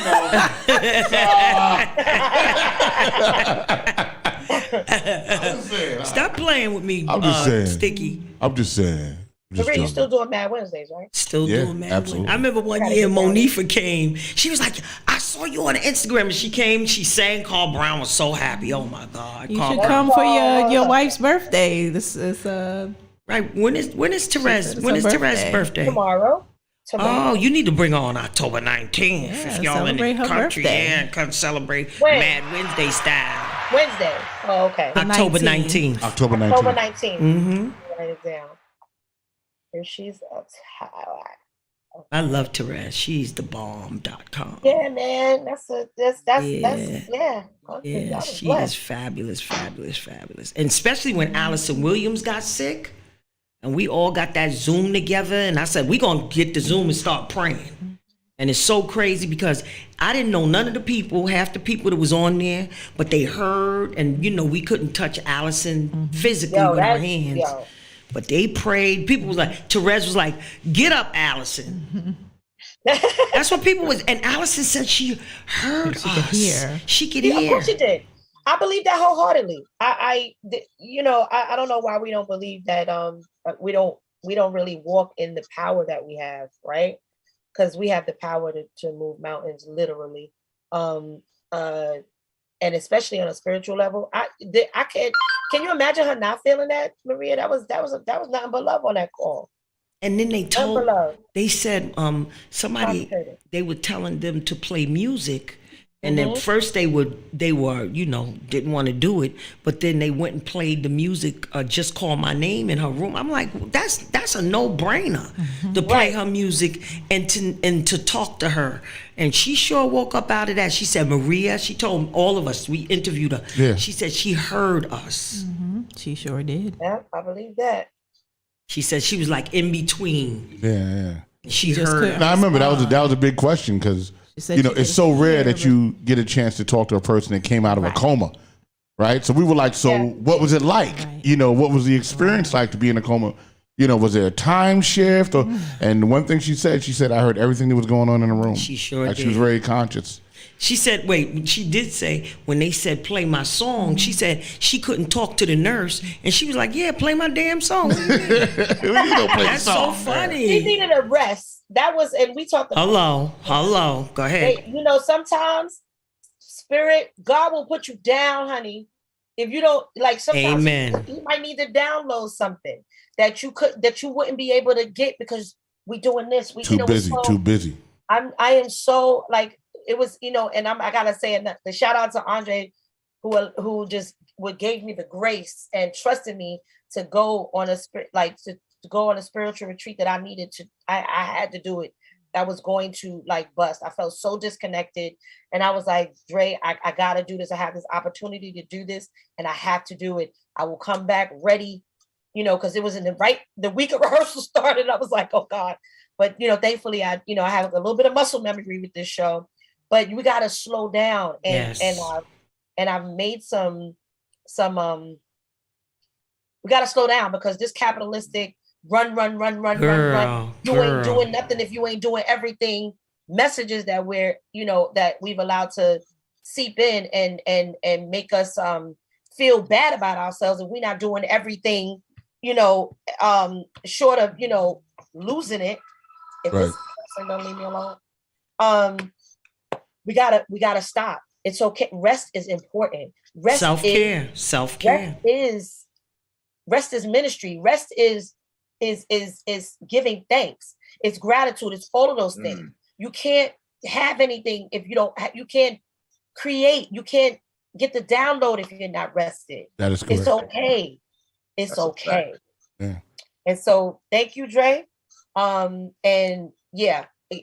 Stop playing with me, I'm just saying. Sticky. I'm just saying. Just Maria, you joking. still doing Mad Wednesdays, right? Still Yeah, doing Mad absolutely. Women. I remember one Gotta year get down. Monifa came. She was like, I saw you on Instagram, and she came. She sang. Carl Brown was so happy. Oh my God, You Carl should Brown. come for your wife's birthday. This is Right? When is Therese? It's When her is Therese's birthday. birthday? Tomorrow. Oh, you need to bring her on October 19th. Yeah, if y'all in the celebrate her country, birthday. yeah, come celebrate When? Mad Wednesday style. Wednesday. Oh, okay. October 19th. 19th. October 19th. October 19th. Mm-hmm. Write it down. Here she's up. I love Therese. She's the bomb.com. Yeah, man. That's Yeah. yeah. Yeah, That was she blessed. is fabulous, fabulous, fabulous. And especially when Allison Williams got sick and we all got that Zoom together. And I said, we're going to get the Zoom and start praying. And it's so crazy because I didn't know none of the people, half the people that was on there, but they heard. And, you know, we couldn't touch Allison physically with our hands. Yo. But they prayed. People was like, Therese was like, get up, Allison. That's what people was. And Allison said she heard us. She could hear. She could Yeah, of hear. course she did. I believe that wholeheartedly. I don't know why we don't believe that. We don't really walk in the power that we have, right? Because we have the power to move mountains, literally, and especially on a spiritual level. I can't. Can you imagine her not feeling that, Maria? That was nothing but love on that call. And then they Nothing but told, love. they said, somebody, Concentrated. they were telling them to play music. And then first they were, you know, didn't want to do it. But then they went and played the music, Just Call My Name in her room. I'm like, that's a no-brainer to play her music and to talk to her. And she sure woke up out of that. She said, Maria, she told all of us, we interviewed her. Yeah. She said she heard us. she sure did. Yeah, I believe that. She said she was like in between. Yeah. She just heard couldn't- us. Now I remember that was a big question because said you know she it's so could rare hear, that but- you get a chance to talk to a person that came out of a coma, right? So we were like, so Yeah. what was it like? Right. You know, what was the experience like to be in a coma? You know, was there a time shift? Or and one thing she said, I heard everything that was going on in the room. She sure like She was did. very conscious. She said, wait, she did say, when they said play my song, she said she couldn't talk to the nurse. And she was like, yeah, play my damn song. That's so She funny. needed a rest. That was, and we talked about Hello. Go ahead. you know, sometimes spirit, God will put you down, honey. If you don't like, sometimes Amen. you might need to download something that you wouldn't be able to get because we doing this. We Too busy. I am so like it was, you know, and I gotta say the shout out to Andre who just gave me the grace and trusted me to go on to go on a spiritual retreat that I needed to. I had to do it. I was going to like bust. I felt so disconnected. And I was like, Dre, I gotta do this. I have this opportunity to do this and I have to do it. I will come back ready, you know, because it was in the week of rehearsal started. I was like, oh God. But you know, thankfully I have a little bit of muscle memory with this show. But we gotta slow down and I've made some we gotta slow down because this capitalistic run. You ain't doing nothing if you ain't doing everything. Messages that that we've allowed to seep in and make us feel bad about ourselves, and we're not doing everything, short of losing it. If Right. this person don't leave me alone, we gotta stop. It's okay. Rest is important. Rest Self-care. Rest is ministry. Rest is giving thanks. It's gratitude. It's all of those things. You can't have anything if you don't. You can't create. You can't get the download if you're not rested. That is correct. It's okay. It's That's a okay. Yeah. And so, thank you, Dre. And yeah, you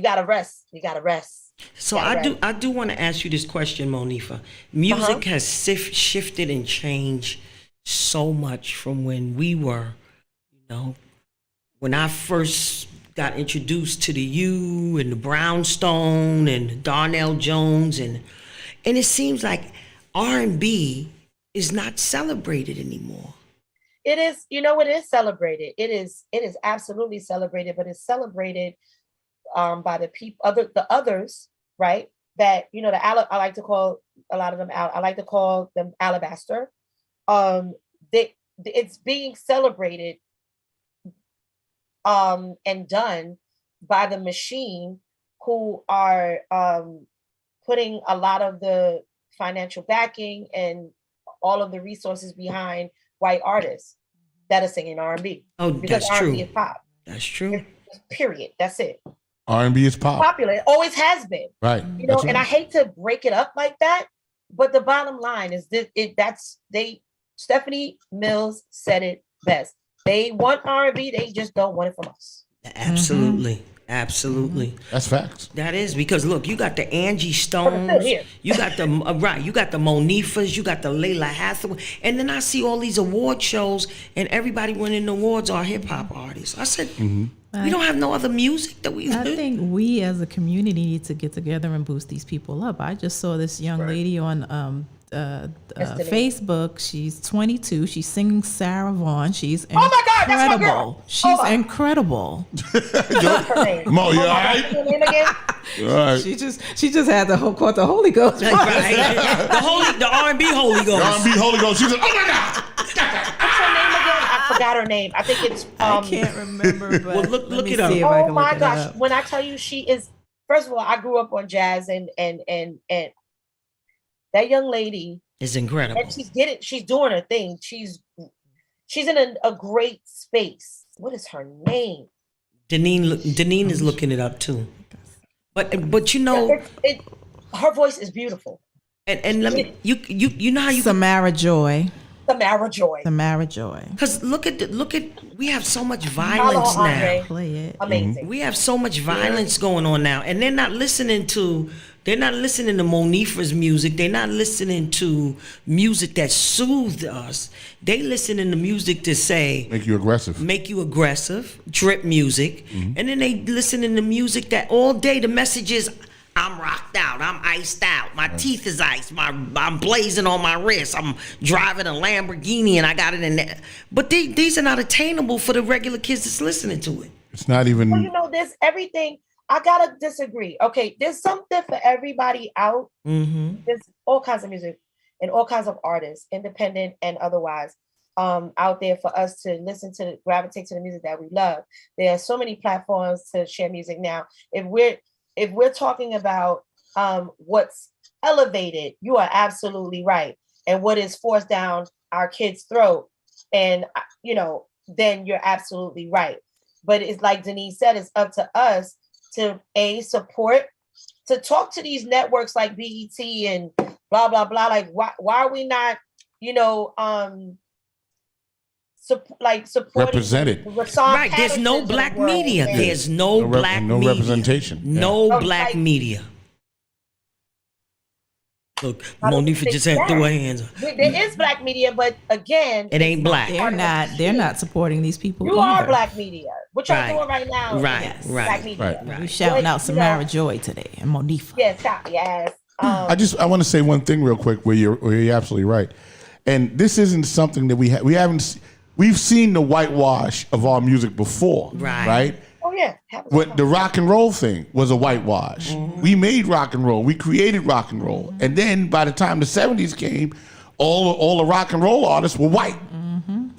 gotta rest. You gotta rest. So Yeah, I do want to ask you this question, Monifa. Music has shifted and changed so much from when we were, when I first got introduced to the U and the Brownstone and Darnell Jones and it seems like R&B is not celebrated anymore. It is, it is celebrated. It is absolutely celebrated, but it's celebrated by the people, the others, right? That I like to call a lot of them out. I like to call them alabaster. it's being celebrated and done by the machine, who are putting a lot of the financial backing and all of the resources behind white artists that are singing R&B. Oh, Because that's R&B true. is pop. That's true. Period. That's it. R&B is pop. Popular. It always has been. Right. You know, That's and I right. hate to break it up like that, but the bottom line is this: Stephanie Mills said it best. They want R&B, they just don't want it from us. Absolutely. Absolutely. That's facts. That is because look, you got the Angie But Stones, it's still here. you got the you got the Monifas, you got the Layla Hathaway, and then I see all these award shows, and everybody winning awards are hip hop artists. I said, we don't have no other music that we. I think we as a community need to get together and boost these people up. I just saw this young lady on Facebook. She's 22. She's singing Sarah Vaughan. She's Oh my God, that's my incredible. girl. She's Oh my- incredible. What's her name? Mo, you all Oh my God, right? what's her name again? All right. She just had the whole caught the Holy Ghost. Right. the R&B Holy Ghost. R&B Holy Ghost. She said, "Oh my God." What's her name again? I forgot her name. I think it's I can't remember. But Well, look let me it up. see if I oh can my look it gosh. up. When I tell you she is, first of all, I grew up on jazz and that young lady, It's incredible. and she's doing her thing. She's in a great space. What is her name? Deneen is looking it up too. But you know, Her voice is beautiful. and let me you know how you Samara Joy. Samara Joy. Samara Joy. because look at we have so much Follow violence now. Andre. Play it. Amazing. We have so much violence going on now, and they're not listening to Monifa's music. They're not listening to music that soothed us. They listening to music to say Make you aggressive. make you aggressive, trip music, and then they listening to music that all day the message is I'm rocked out, I'm iced out, my teeth is iced, I'm blazing on my wrist, I'm driving a Lamborghini and I got it in there. But these are not attainable for the regular kids that's listening to it. It's not even. Well, you know, there's everything. I gotta disagree. Okay, there's something for everybody out. Mm-hmm. There's all kinds of music and all kinds of artists, independent and otherwise, out there for us to listen to, gravitate to the music that we love. There are so many platforms to share music now. If we're talking about what's elevated, you are absolutely right. And what is forced down our kids' throat, and then you're absolutely right. But it's like Denise said, it's up to us to support, to talk to these networks like BET and blah blah blah. Like why are we not, supporting Represented. Rashawn Right, there's no Pattersons of the black world media. and- There's no black no media. representation. No Yeah. black Like- media. Look, I don't Monifa think just had that. threw her hands up. There is black media, but again, It ain't black. They're not supporting these people you either. are black media. What y'all Right. doing right now? Right, is right, Black media. right. We shouting out But, Samara Joy today and Monifa. Yes, yes. I want to say one thing real quick where you're absolutely right, and this isn't something that we've seen the whitewash of our music before, Right. right? Oh yeah. What the rock and roll thing was a whitewash. We made rock and roll. We created rock and roll, and then by the time the '70s came, all the rock and roll artists were white.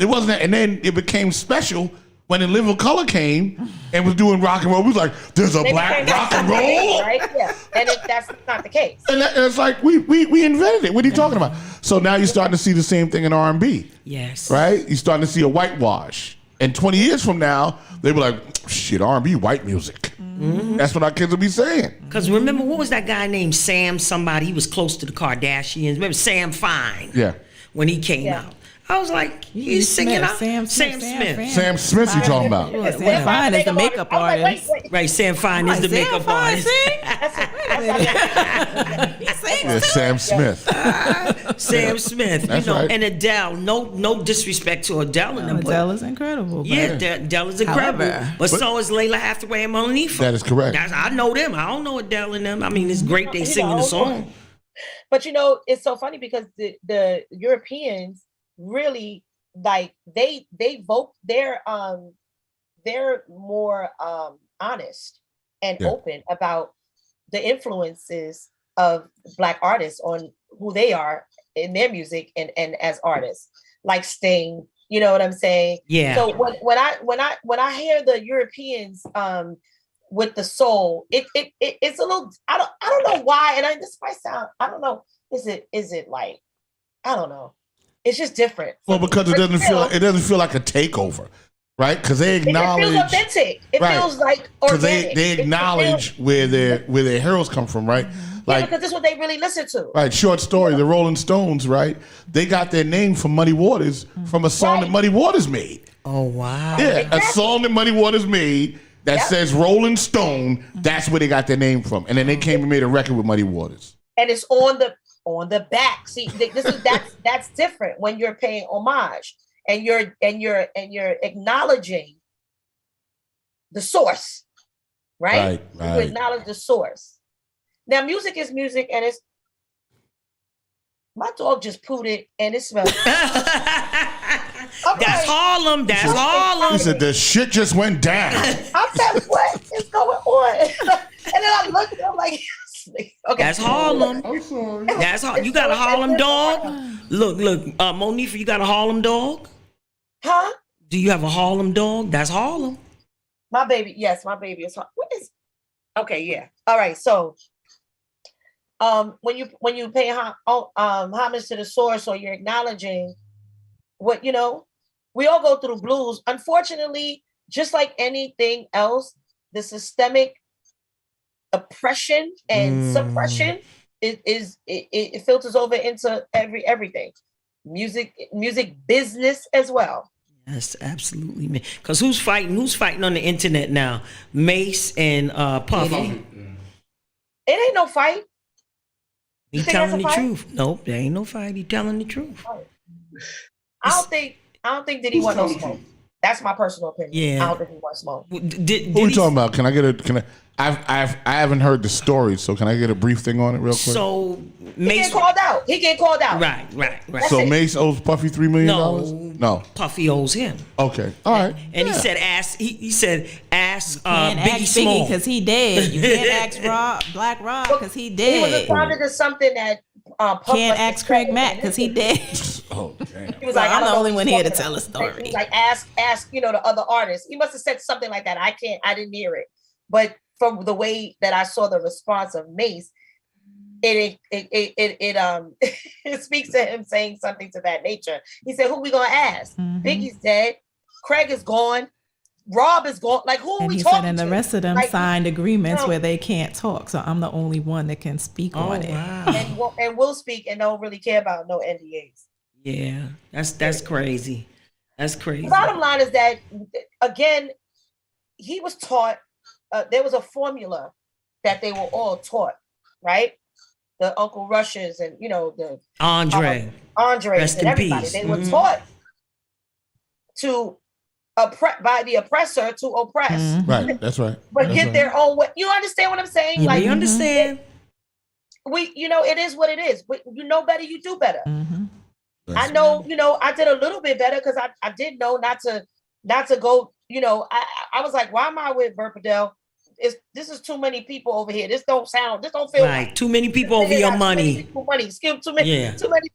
It wasn't, and then it became special when the Living Color came and was doing rock and roll. We was like, "There's a They black became rock and roll." right? Yeah, and that's not the case. And it's like we invented it. What are you talking about? So now you're starting to see the same thing in R&B, Yes. right? You're starting to see a whitewash. And 20 years from now, they be like, "Shit, R&B, white music." That's what our kids will be saying. Because remember, what was that guy named Sam somebody? He was close to the Kardashians. Remember Sam Fine? Yeah, When he came Yeah. out. I was like, he's singing out. Sam Smith. Sam Smith, you talking about? Sam Fine is the makeup I was like, artist. wait. Right, Sam Fine is the Sam makeup Fine artist. He sings Yeah, Sam Smith. Sam Smith. That's right. And Adele. No disrespect to Adele and them. but- Adele is incredible. but- Yeah, Adele is incredible. However- but so is Layla Hathaway and Monifa. That is correct. I know them. I don't know Adele and them. I mean, it's great they You singing know, the song. But it's so funny because the Europeans really they vote they're more honest and Yeah. open about the influences of Black artists on who they are in their music and as artists, like Sting, You know what I'm saying? Yeah. So when I hear the Europeans with the soul, it's a little, I don't know why, and this might sound, I don't know, is it like, I don't know, it's just different. Well, because it doesn't feel like a takeover, right? Because they acknowledge, it feels authentic. It feels like organic. They acknowledge where their heroes come from, right? Like, because this is what they really listen to. Right, short story, the Rolling Stones, right? They got their name from Muddy Waters from a song that Muddy Waters made. Oh, wow. Yeah, exactly. A song that Muddy Waters made that says Rolling Stone, that's where they got their name from. And then they came and made a record with Muddy Waters. And it's on the back. See, that's different when you're paying homage and you're acknowledging the source, right? You acknowledge the source. Now, music is music, and it's my dog just pooted and it smells. That's Harlem. That's Harlem. He said the shit just went down. I said, what is going on? And then I looked at him like, okay. That's Harlem. I'm sorry. That's you got a Harlem dog? Look, Monifa, you got a Harlem dog? Huh? Do you have a Harlem dog? That's Harlem. My baby, yes, my baby is. What is? Okay, yeah. All right, so. When you pay homage to the source, or you're acknowledging what, we all go through blues. Unfortunately, just like anything else, the systemic oppression and suppression it filters over into everything. Music business as well. Yes, absolutely, man. Because who's fighting on the internet now? Mace and Puffy. It ain't no fight. He telling the truth. Nope, there ain't no fight. He telling the truth. I don't think that he want no smoke. That's my personal opinion. Yeah. I don't think he wants smoke. Who are we talking about? Can I haven't heard the story, so can I get a brief thing on it real quick? So Mace He get called out. Right. So Mace owes Puffy $3 million? No. Puffy owes him. Okay. All right. And he said ask can't Biggie ask Small. Biggie because he dead. You can't ask Black Rob because he dead. He was responding to something that can't ask Craig Mack because he dead. Oh, damn. He was like, I'm the only one here to about. tell a story. He was like, ask, the other artists. He must have said something like that. I didn't hear it. But from the way that I saw the response of Mace, it speaks to him saying something to that nature. He said, who we gonna ask? Biggie's dead. Craig is gone. Rob is gone. Like, who are we talking to? And the rest of them signed agreements where they can't talk. So I'm the only one that can speak on it. Wow. And we'll speak and don't really care about no NDAs. Yeah, that's crazy. That's crazy. The bottom line is that, again, he was taught, there was a formula that they were all taught, right? The Uncle Rushes and, the Andre and everybody. Peace. They were taught to by the oppressor to oppress. Right, that's right. But get their own way. You understand what I'm saying? Yeah, we understand. It is what it is. But you know better, you do better. I know, I did a little bit better because I did know not to go, I was like, why am I with Bert Padell? This is too many people over here. This don't feel right. Too many people over your money. Too many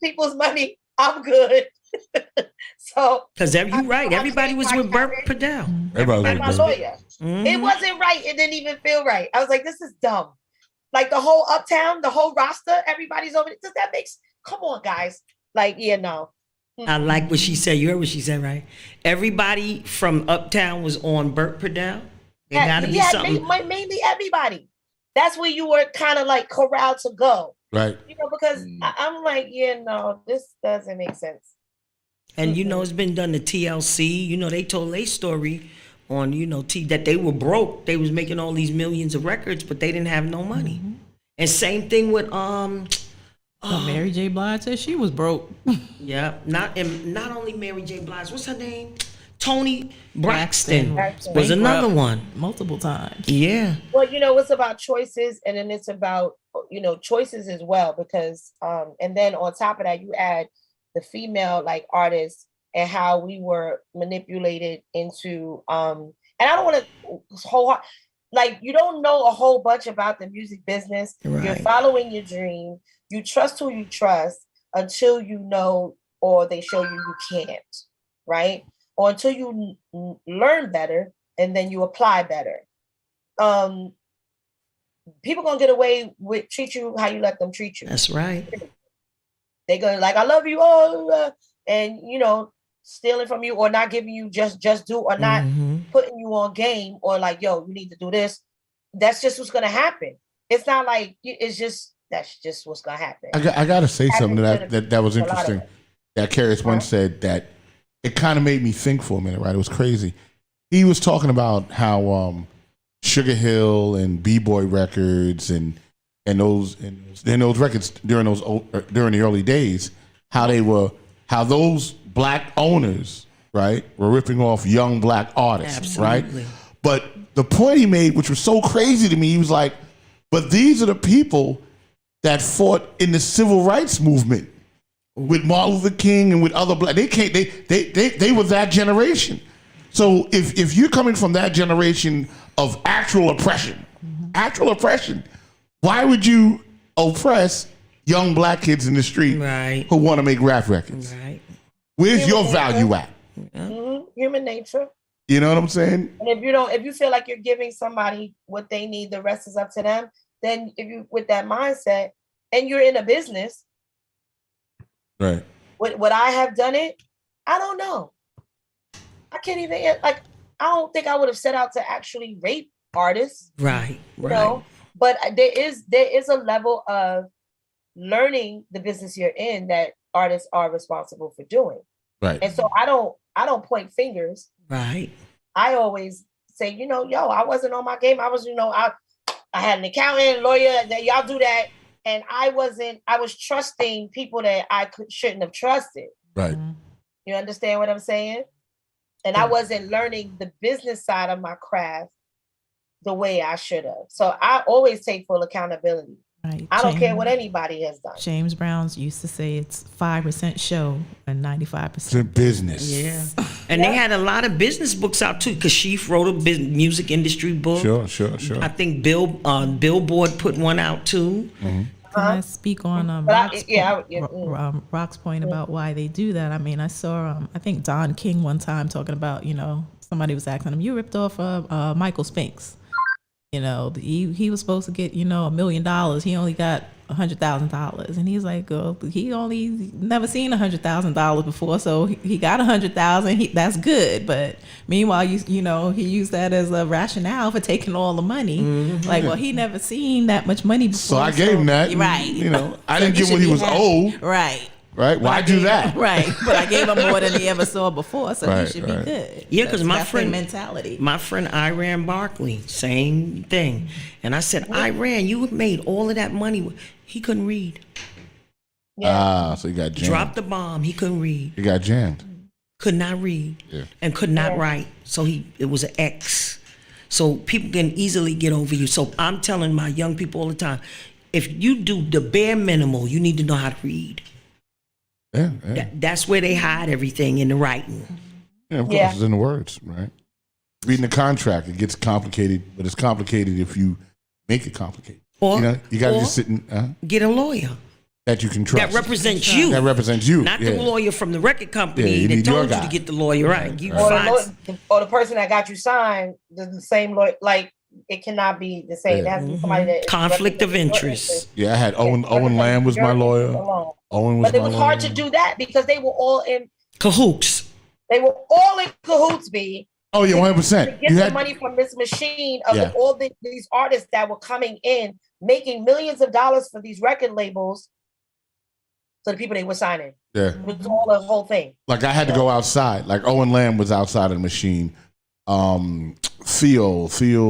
people's money. I'm good. So because you're right. Everybody was with Bert Padell. Everybody was my lawyer. It wasn't right. It didn't even feel right. I was like, this is dumb. Like the whole Uptown, the whole roster, everybody's over. Does that make? Come on, guys. Like, no. I like what she said. You heard what she said, right? Everybody from Uptown was on Bert Padell. There gotta be something. Mainly everybody. That's where you were kind of like corralled to go. Right. Because I'm like, this doesn't make sense. And it's been done to TLC. They told their story on, that they were broke. They was making all these millions of records, but they didn't have no money. And same thing with Mary J. Blige said she was broke. Yeah, not only Mary J. Blige. What's her name? Toni Braxton was another one. Multiple times. Yeah. Well, it's about choices, and then it's about choices as well, because and then on top of that, you add the female artists and how we were manipulated into and I don't want to you don't know a whole bunch about the music business. Right. You're following your dream. You trust who you trust until you know or they show you can't. right? Or until you learn better and then you apply better. People gonna get away with treat you how you let them treat you. That's right. They gonna like, I love you, and stealing from you or not giving you just do or not putting you on game or like, yo, you need to do this. That's just what's gonna happen. It's not like that's just what's gonna happen. I gotta say something that was interesting. That Karis once said that it kind of made me think for a minute, right? It was crazy. He was talking about how Sugar Hill and B-Boy Records and those records during the early days, how those black owners, right, were ripping off young black artists, Absolutely. right? But the point he made, which was so crazy to me, he was like, but these are the people that fought in the civil rights movement with Martin Luther King and with other black. They were that generation. So if you're coming from that generation of actual oppression, why would you oppress young black kids in the street who want to make rap records? Right. Where's your value at? Human nature. You know what I'm saying? And if you feel like you're giving somebody what they need, the rest is up to them. Then if you with that mindset and you're in a business, right? Would I have done it? I don't know. I can't even I don't think I would have set out to actually rape artists. Right. You know? But there is a level of learning the business you're in that artists are responsible for doing. Right. And so I don't point fingers. Right. I always say, I wasn't on my game. I was, I had an accountant, lawyer, that y'all do that. And I was trusting people that I shouldn't have trusted. Right. You understand what I'm saying? And I wasn't learning the business side of my craft the way I should have. So I always take full accountability. Right. I don't care what anybody has done. James Brown's used to say it's 5% show and 95% It's a business. Yeah. And they had a lot of business books out too. Kashif wrote a music industry book. Sure. I think Billboard put one out too. Mm-hmm. Can I speak on Rock's point about why they do that? I mean, I saw I think Don King one time talking about, somebody was asking him, you ripped off Michael Spinks. He was supposed to get, $1 million. He only got $100,000. And he's like, he only never seen $100,000 before. So he got $100,000. That's good. But meanwhile, he used that as a rationale for taking all the money. Mm-hmm. Like, well, he never seen that much money before. So I gave him that. Right. I didn't give what he was owed. Right. Right? Why do that? Right. But I gave him more than he ever saw before, so he should be good. Yeah, because my friend mentality. My friend Iran Barkley, same thing. And I said, Iran, you made all of that money. He couldn't read. Yeah. So he got jammed. Dropped the bomb. He couldn't read. He got jammed. Could not read. Yeah. And could not write. So it was an X. So people can easily get over you. So I'm telling my young people all the time, if you do the bare minimal, you need to know how to read. Yeah. That's where they hide everything in the writing. Yeah, of course, it's in the words, right? Reading the contract, it gets complicated, but it's complicated if you make it complicated. Or you got to just sit and get a lawyer that you can trust. That represents you. That represents you. Not the lawyer from the record company that told you to get the lawyer right. Or the person that got you signed, the same lawyer, like it cannot be the same. It has to be somebody that conflict of interest. Yeah, I had Owen Lamb was my lawyer. But it was hard to do that because they were all in cahoots. They were all in cahoots, B. Oh yeah, 100%. Get the money from this machine of all these artists that were coming in, making millions of dollars for these record labels. So the people they were signing. Yeah. It was all the whole thing. Like I had to go outside. Like Owen Lamb was outside of the machine. Theo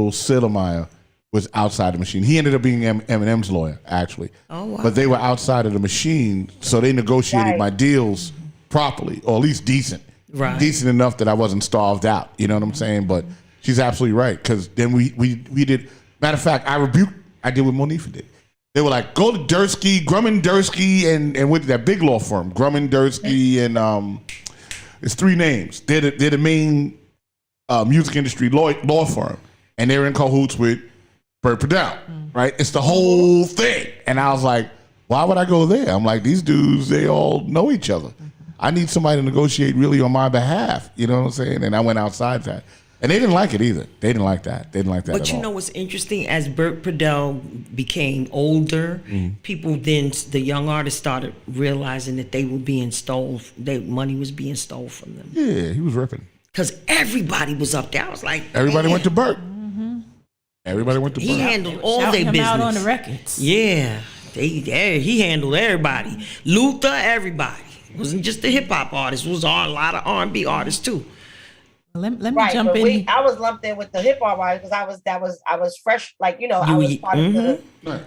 Sidlemeyer was outside the machine. He ended up being Eminem's lawyer, actually. Oh, wow. But they were outside of the machine, so they negotiated my deals properly, or at least decent. Right. Decent enough that I wasn't starved out. You know what I'm saying? But she's absolutely right, because then we did. Matter of fact, I did what Monifa did. They were like, go to Grumman Dursky, and with that big law firm, Grumman Dursky, and it's 3 names. They're the main music industry law firm, and they're in cahoots with Bert Padell, right? It's the whole thing. And I was like, why would I go there? I'm like, these dudes, they all know each other. I need somebody to negotiate really on my behalf. You know what I'm saying? And I went outside that. And they didn't like it either. They didn't like that. They didn't like that But at you all. know what's interesting? As Burt Purdell became older, people then, the young artists started realizing that they were being stole, their money was being stole from them. Yeah, he was ripping. Because everybody was up there. I was like, Everybody man, went to Burt. Everybody went to he Burt. handled all Shout their him business. out on the records. Yeah, he handled everybody. Luther, everybody. It wasn't just the hip hop artists. It was a lot of R&B artists too. Let me Right, jump but in. I was lumped in with the hip hop because I was fresh, like, you know, I You- was part of the,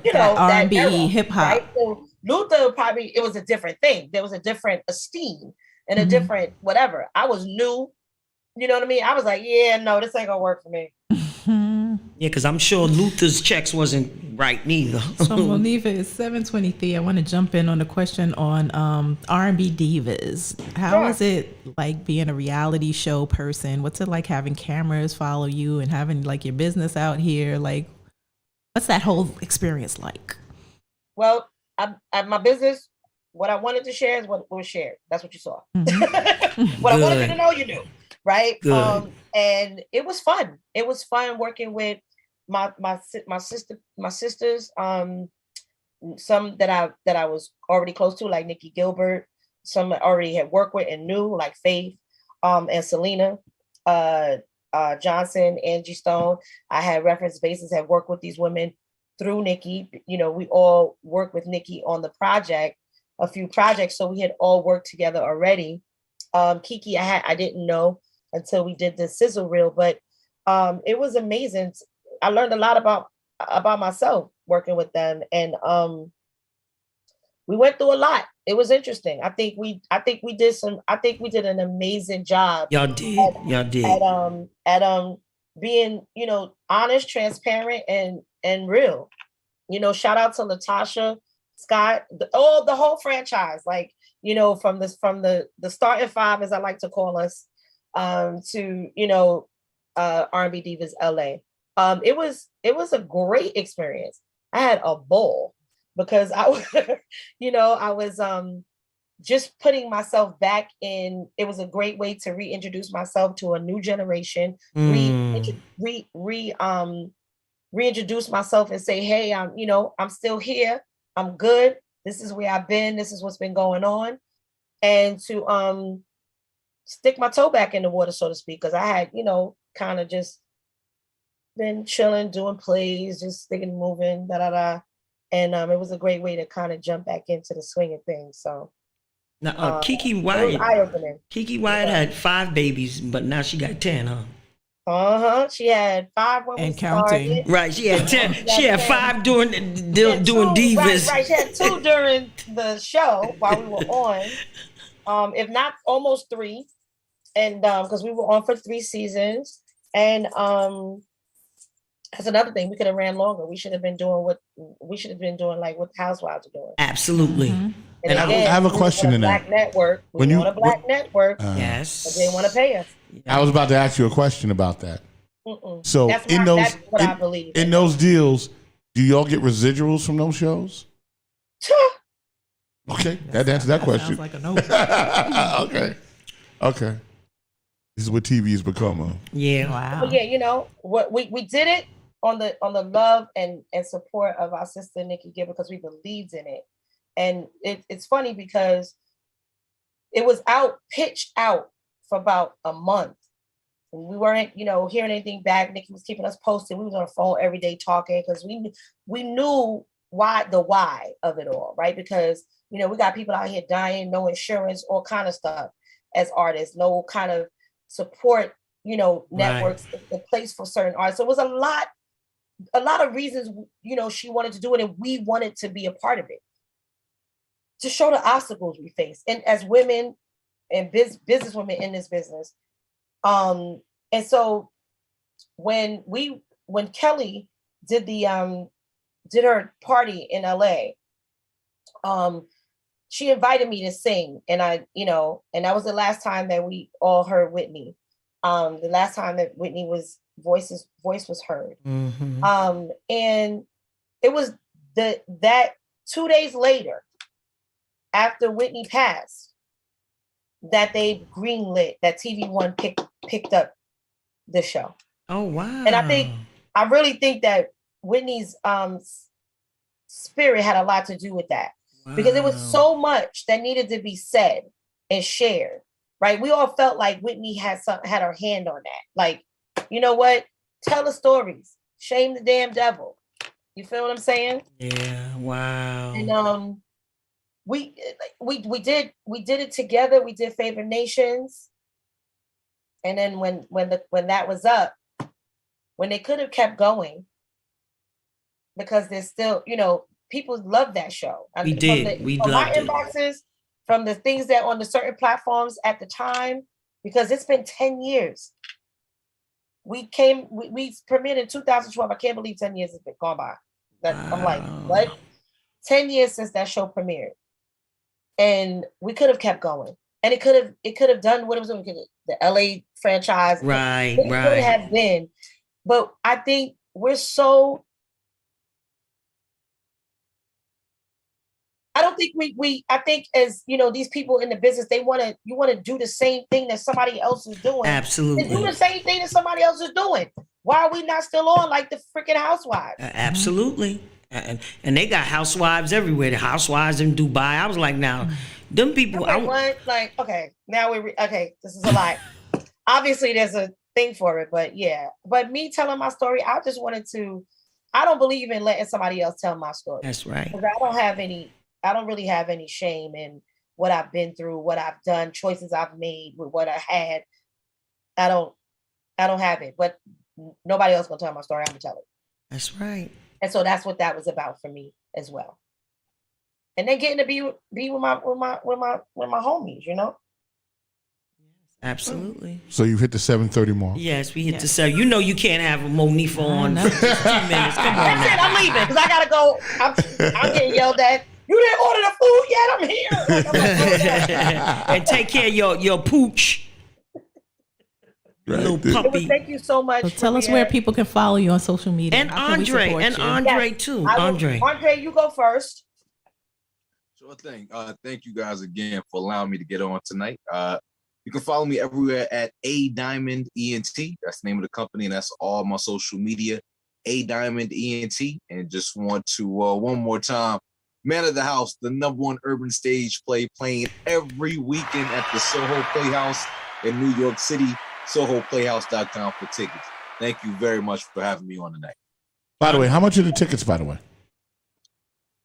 you know, That R&B, era, hip hop. right? So Luther probably, it was a different thing. There was a different esteem and a different whatever. I was new, you know what I mean? I was like, yeah, no, this ain't gonna work for me. Yeah, because I'm sure Luther's checks wasn't right neither. So Monifa, it's 7:23. I want to jump in on the question on R&B divas. How is it like being a reality show person? What's it like having cameras follow you and having like your business out here? Like, what's that whole experience like? Well, at my business, what I wanted to share is what was shared. That's what you saw. What I wanted you to know, you knew, right? Good. And it was fun. It was fun working with my sisters. Some that I was already close to, like Nikki Gilbert. Some I already had worked with and knew, like Faith, and Selena Johnson, Angie Stone. I had reference bases, had worked with these women through Nikki. You know, we all worked with Nikki on the project, a few projects, so we had all worked together already. Kiki, I didn't know until we did the sizzle reel, but it was amazing. I learned a lot about myself working with them, and we went through a lot. It was interesting. I think we did an amazing job. Y'all did. At being, you know, honest, transparent, and real. You know, shout out to Latasha Scott, the whole franchise, like, you know, from the starting five, as I like to call us, to, you know, R&B Divas LA. It was a great experience. I had a ball because I was, you know, I was just putting myself back in. It was a great way to reintroduce myself to a new generation, reintroduce myself and say, hey, I'm still here. I'm good. This is where I've been. This is what's been going on. And to stick my toe back in the water, so to speak, because I had, you know, kind of just been chilling, doing plays, just sticking, moving, And it was a great way to kind of jump back into the swing of things. So now, Kiki it was eye-opening. Kiki Wyatt had 5 babies, but now she got 10, huh? She had 5 when And we counting. started. Right, she had 10. She had 5 doing divas. Right, she had 2 during the show while we were on. If not almost 3. And because we were on for 3 seasons. And that's another thing. We could have ran longer. We should have been doing like what Housewives are doing. Absolutely. And I have a question in that. Black network. We want a black network. Yes. But they want to pay us. I was about to ask you a question about that. So That's what I believe. In those deals, do y'all get residuals from those shows? Okay, that answers that question. Sounds like a no. Okay. This is what TV has become. Huh? Yeah. Wow. But yeah, you know what, we did it on the love and support of our sister Nikki Gibb, because we believed in it. And it's funny because it was pitched out for about a month. And we weren't, you know, hearing anything back. Nikki was keeping us posted. We was on the phone every day talking because we knew the why of it all, right? Because, you know, we got people out here dying, no insurance, all kind of stuff as artists, no kind of support, you know, networks in place for certain artists. So it was a lot of reasons, you know, she wanted to do it, and we wanted to be a part of it, to show the obstacles we face, and as women and business women in this business. And so when Kelly did did her party in LA, she invited me to sing, and I, you know, and that was the last time that we all heard Whitney. The last time that Whitney voice was heard. Mm-hmm. And it was that 2 days later, after Whitney passed, that they greenlit, that TV One picked up the show. Oh wow! And I really think that Whitney's spirit had a lot to do with that, because it was so much that needed to be said and shared. Right? We all felt like Whitney had her hand on that. Like, you know what? Tell the stories. Shame the damn devil. You feel what I'm saying? Yeah. Wow. And we did it together. We did Favored Nations. And then when that was up, when they could have kept going, because there's still, people love that show. We did. We loved my it. Inboxes, from the things that on the certain platforms at the time, because it's been 10 years. We premiered in 2012. I can't believe 10 years has been gone by. I'm like, what? 10 years since that show premiered. And we could have kept going. And it could have done what it was doing. The LA franchise. Right. It could have been. But I think we're so, I don't think I think as, these people in the business, you want to do the same thing that somebody else is doing. Absolutely. And do the same thing that somebody else is doing. Why are we not still on like the freaking Housewives? Absolutely. And they got housewives everywhere. The housewives in Dubai. I was like, now, them people. This is a lot. Obviously, there's a thing for it, but yeah. But me telling my story, I just wanted to. I don't believe in letting somebody else tell my story. That's right. Because I don't really have any shame in what I've been through, what I've done, choices I've made with what I had. I don't have it, but nobody else gonna tell my story. I'm gonna tell it. That's right. And so that's what that was about for me as well. And then getting to be with my homies, Absolutely. So you've hit the 7:30 mark. Yes, we hit the 7. You can't have a Monifa on for 15 minutes. Come on. That's it. I'm leaving because I gotta go. I'm getting yelled at. You didn't order the food yet. I'm here. And take care of your pooch. Right. Little puppy. Thank you so much. So tell us where people can follow you on social media. And How can we Andre. support And you? Andre Yes, too. Andre, you go first. Sure thing. Thank you guys again for allowing me to get on tonight. You can follow me everywhere at A Diamond ENT. That's the name of the company, and that's all my social media. A Diamond ENT. And just want to one more time, Man of the House, the #1 urban stage play, playing every weekend at the Soho Playhouse in New York City. SohoPlayhouse.com for tickets. Thank you very much for having me on tonight. By the way, how much are the tickets, by the way?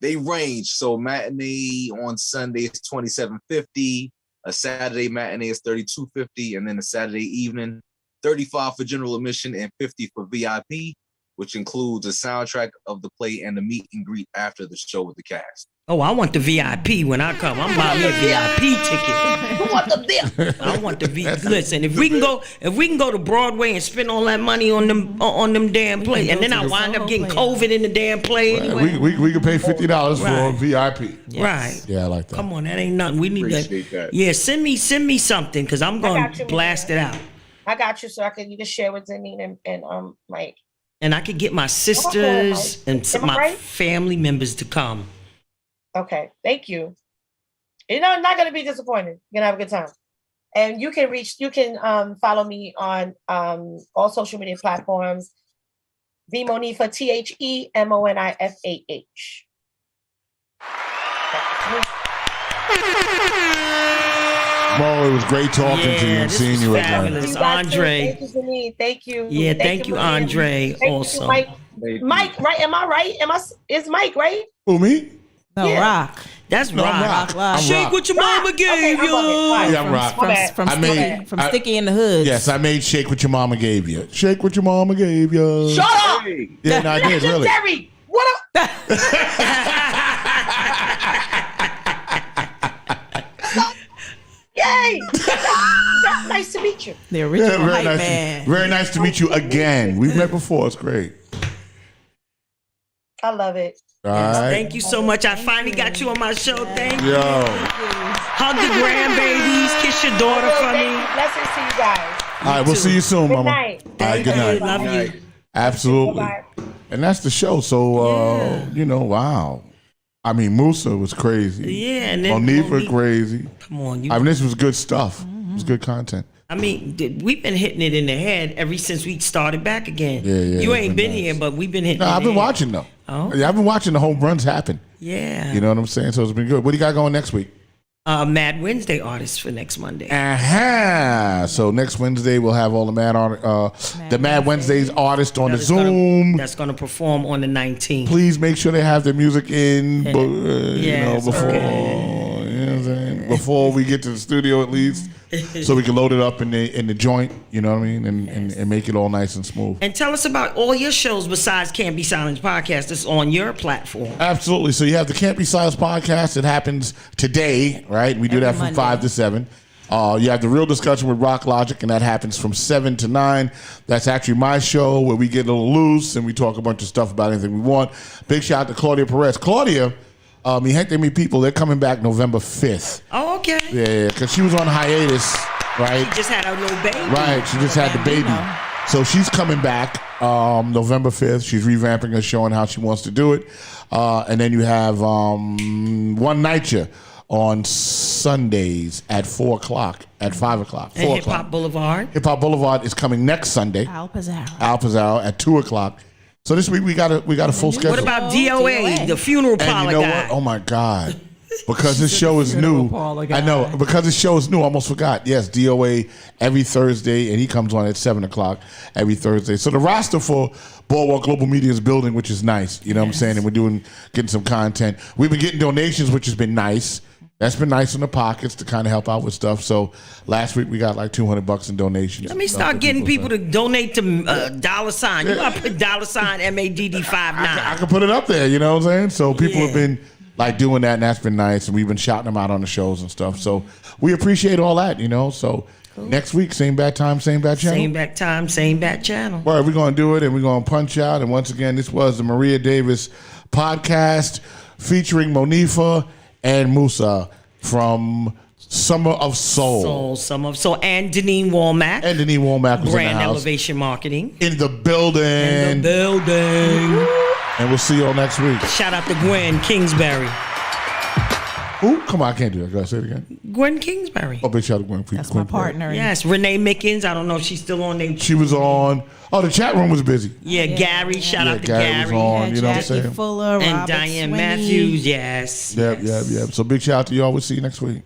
They range. So matinee on Sunday is $27.50. A Saturday matinee is $32.50. And then a Saturday evening, $35 for general admission and $50 for VIP, which includes a soundtrack of the play and a meet and greet after the show with the cast. Oh, I want the VIP when I come. I'm buying me a VIP ticket. You want the VIP? I want the VIP. Listen, if we can go to Broadway and spend all that money on them damn plays, and then I wind up getting COVID in the damn play anyway. We can pay $50 for a VIP. Right. Yeah, I like that. Come on, that ain't nothing. We need Appreciate that. that. Yeah, send me something because I'm going to blast it out. I got you, so you can share with Denise and Mike. And I could get my sisters and my family members to come. Okay, thank you. You're not going to be disappointed. You're going to have a good time. And you can follow me on all social media platforms. VMonifah, TheMonifah. Mo, it was great talking to you and seeing you again. Fabulous. Andre. Thank you, Denise. Thank you. Yeah, thank you, Andre, Thank also. you, Mike. Mike, right? Am I right? Is Mike right? Who, me? No, Yeah. Rock. That's No, I'm Rock. Rock. I'm Shake Rock. what your mama Okay, gave I'm you. Rock. Yeah, I'm Rock. From I Sticky in the Hood. Yes, I made Shake What Your Mama Gave You. Shake What Your Mama Gave You. Shut up! Yeah, no, I did, really. Legendary. What up? Yay! Nice to meet you. The original very hype nice. man. Very nice to meet you again. We've met before. It's great. I love it. All right. Thank you so much. I finally got you on my show. Thank you. Yo. Hug the grandbabies. Kiss your daughter for me. Blessings to you guys. All right, we'll see you soon, Good Mama. night. All right, good night. Love you. Absolutely. Bye. And that's the show. So, wow. I mean, Musa was crazy. Yeah, and then Monifa crazy. Come on, I mean, this was good stuff. It was good content. I mean, we've been hitting it in the head ever since we started back again. Yeah, You it's ain't been nice. here, but we've been hitting. No, it I've in been the head. watching though. Oh. Yeah, I've been watching the home runs happen. Yeah. You know what I'm saying? So it's been good. What do you got going next week? Mad Wednesday artist for next Monday. So next Wednesday we'll have all the Mad Wednesdays artists on the Zoom. That's gonna perform on the 19th. Please make sure they have their music in, Yes, before okay. you know what I'm saying? Before we get to the studio at least, so we can load it up in the joint. You know what I mean, and make it all nice and smooth. And tell us about all your shows besides Can't Be Silent podcast that's on your platform. Absolutely. So you have the Can't Be Silence podcast. It happens today, right? We do that from Monday. 5 to 7. You have the Real Discussion with Rock Logic, and that happens from 7 to 9. That's actually my show where we get a little loose and we talk a bunch of stuff about anything we want. Big shout out to Claudia Perez. Claudia, Mi Gente Mi People, they're coming back November 5th. Oh, okay. Yeah, because she was on hiatus, right? She just had a little baby. Right, she just had the baby. So she's coming back November 5th. She's revamping her show and how she wants to do it. And then you have One Night Ya on Sundays at 4 o'clock, at 5 o'clock, 4 And Hip o'clock. Hop Boulevard. Hip Hop Boulevard is coming next Sunday, Al Pizarro. Al Pizarro at 2 o'clock. So this week we got a full schedule. What about DOA, the funeral And parlor you know guy? what? Oh my God. Because this show is new. I know. Because this show is new, I almost forgot. Yes, DOA every Thursday, and he comes on at 7 o'clock every Thursday. So the roster for Boardwalk Global Media is building, which is nice. You know what I'm saying? And we're getting some content. We've been getting donations, which has been nice. That's been nice in the pockets to kind of help out with stuff. So last week we got like $200 in donations. Let me start getting people to donate to $. You gotta put $MADD59. I can put it up there, you know what I'm saying? So people have been like doing that, and that's been nice, and we've been shouting them out on the shows and stuff. So we appreciate all that, you know. So next week, same bad time, same bad channel. Same back time, same back channel. Well, we're going to do it, and we're going to punch out. And once again, this was the Maria Davis podcast featuring Monifa and Musa from Summer of Soul. And Deneen Womack. And Deneen Womack was Brand in the house. Elevation Marketing. In the building. And we'll see you all next week. Shout out to Gwen Kingsbury. Ooh, come on, I can't do that. Gotta say it again. Gwen Kingsbury. Oh, big shout out to Gwen. That's my partner. Yes, Renee Mickens. I don't know if she's still on there. She was on. Oh, the chat room was busy. Yeah, Gary. Shout out to Gary was Gary. on, you know what I'm Jackie saying? Fuller, And Robert Diane Swinney. Matthews. Yes. Yep. So big shout out to y'all. We'll see you next week.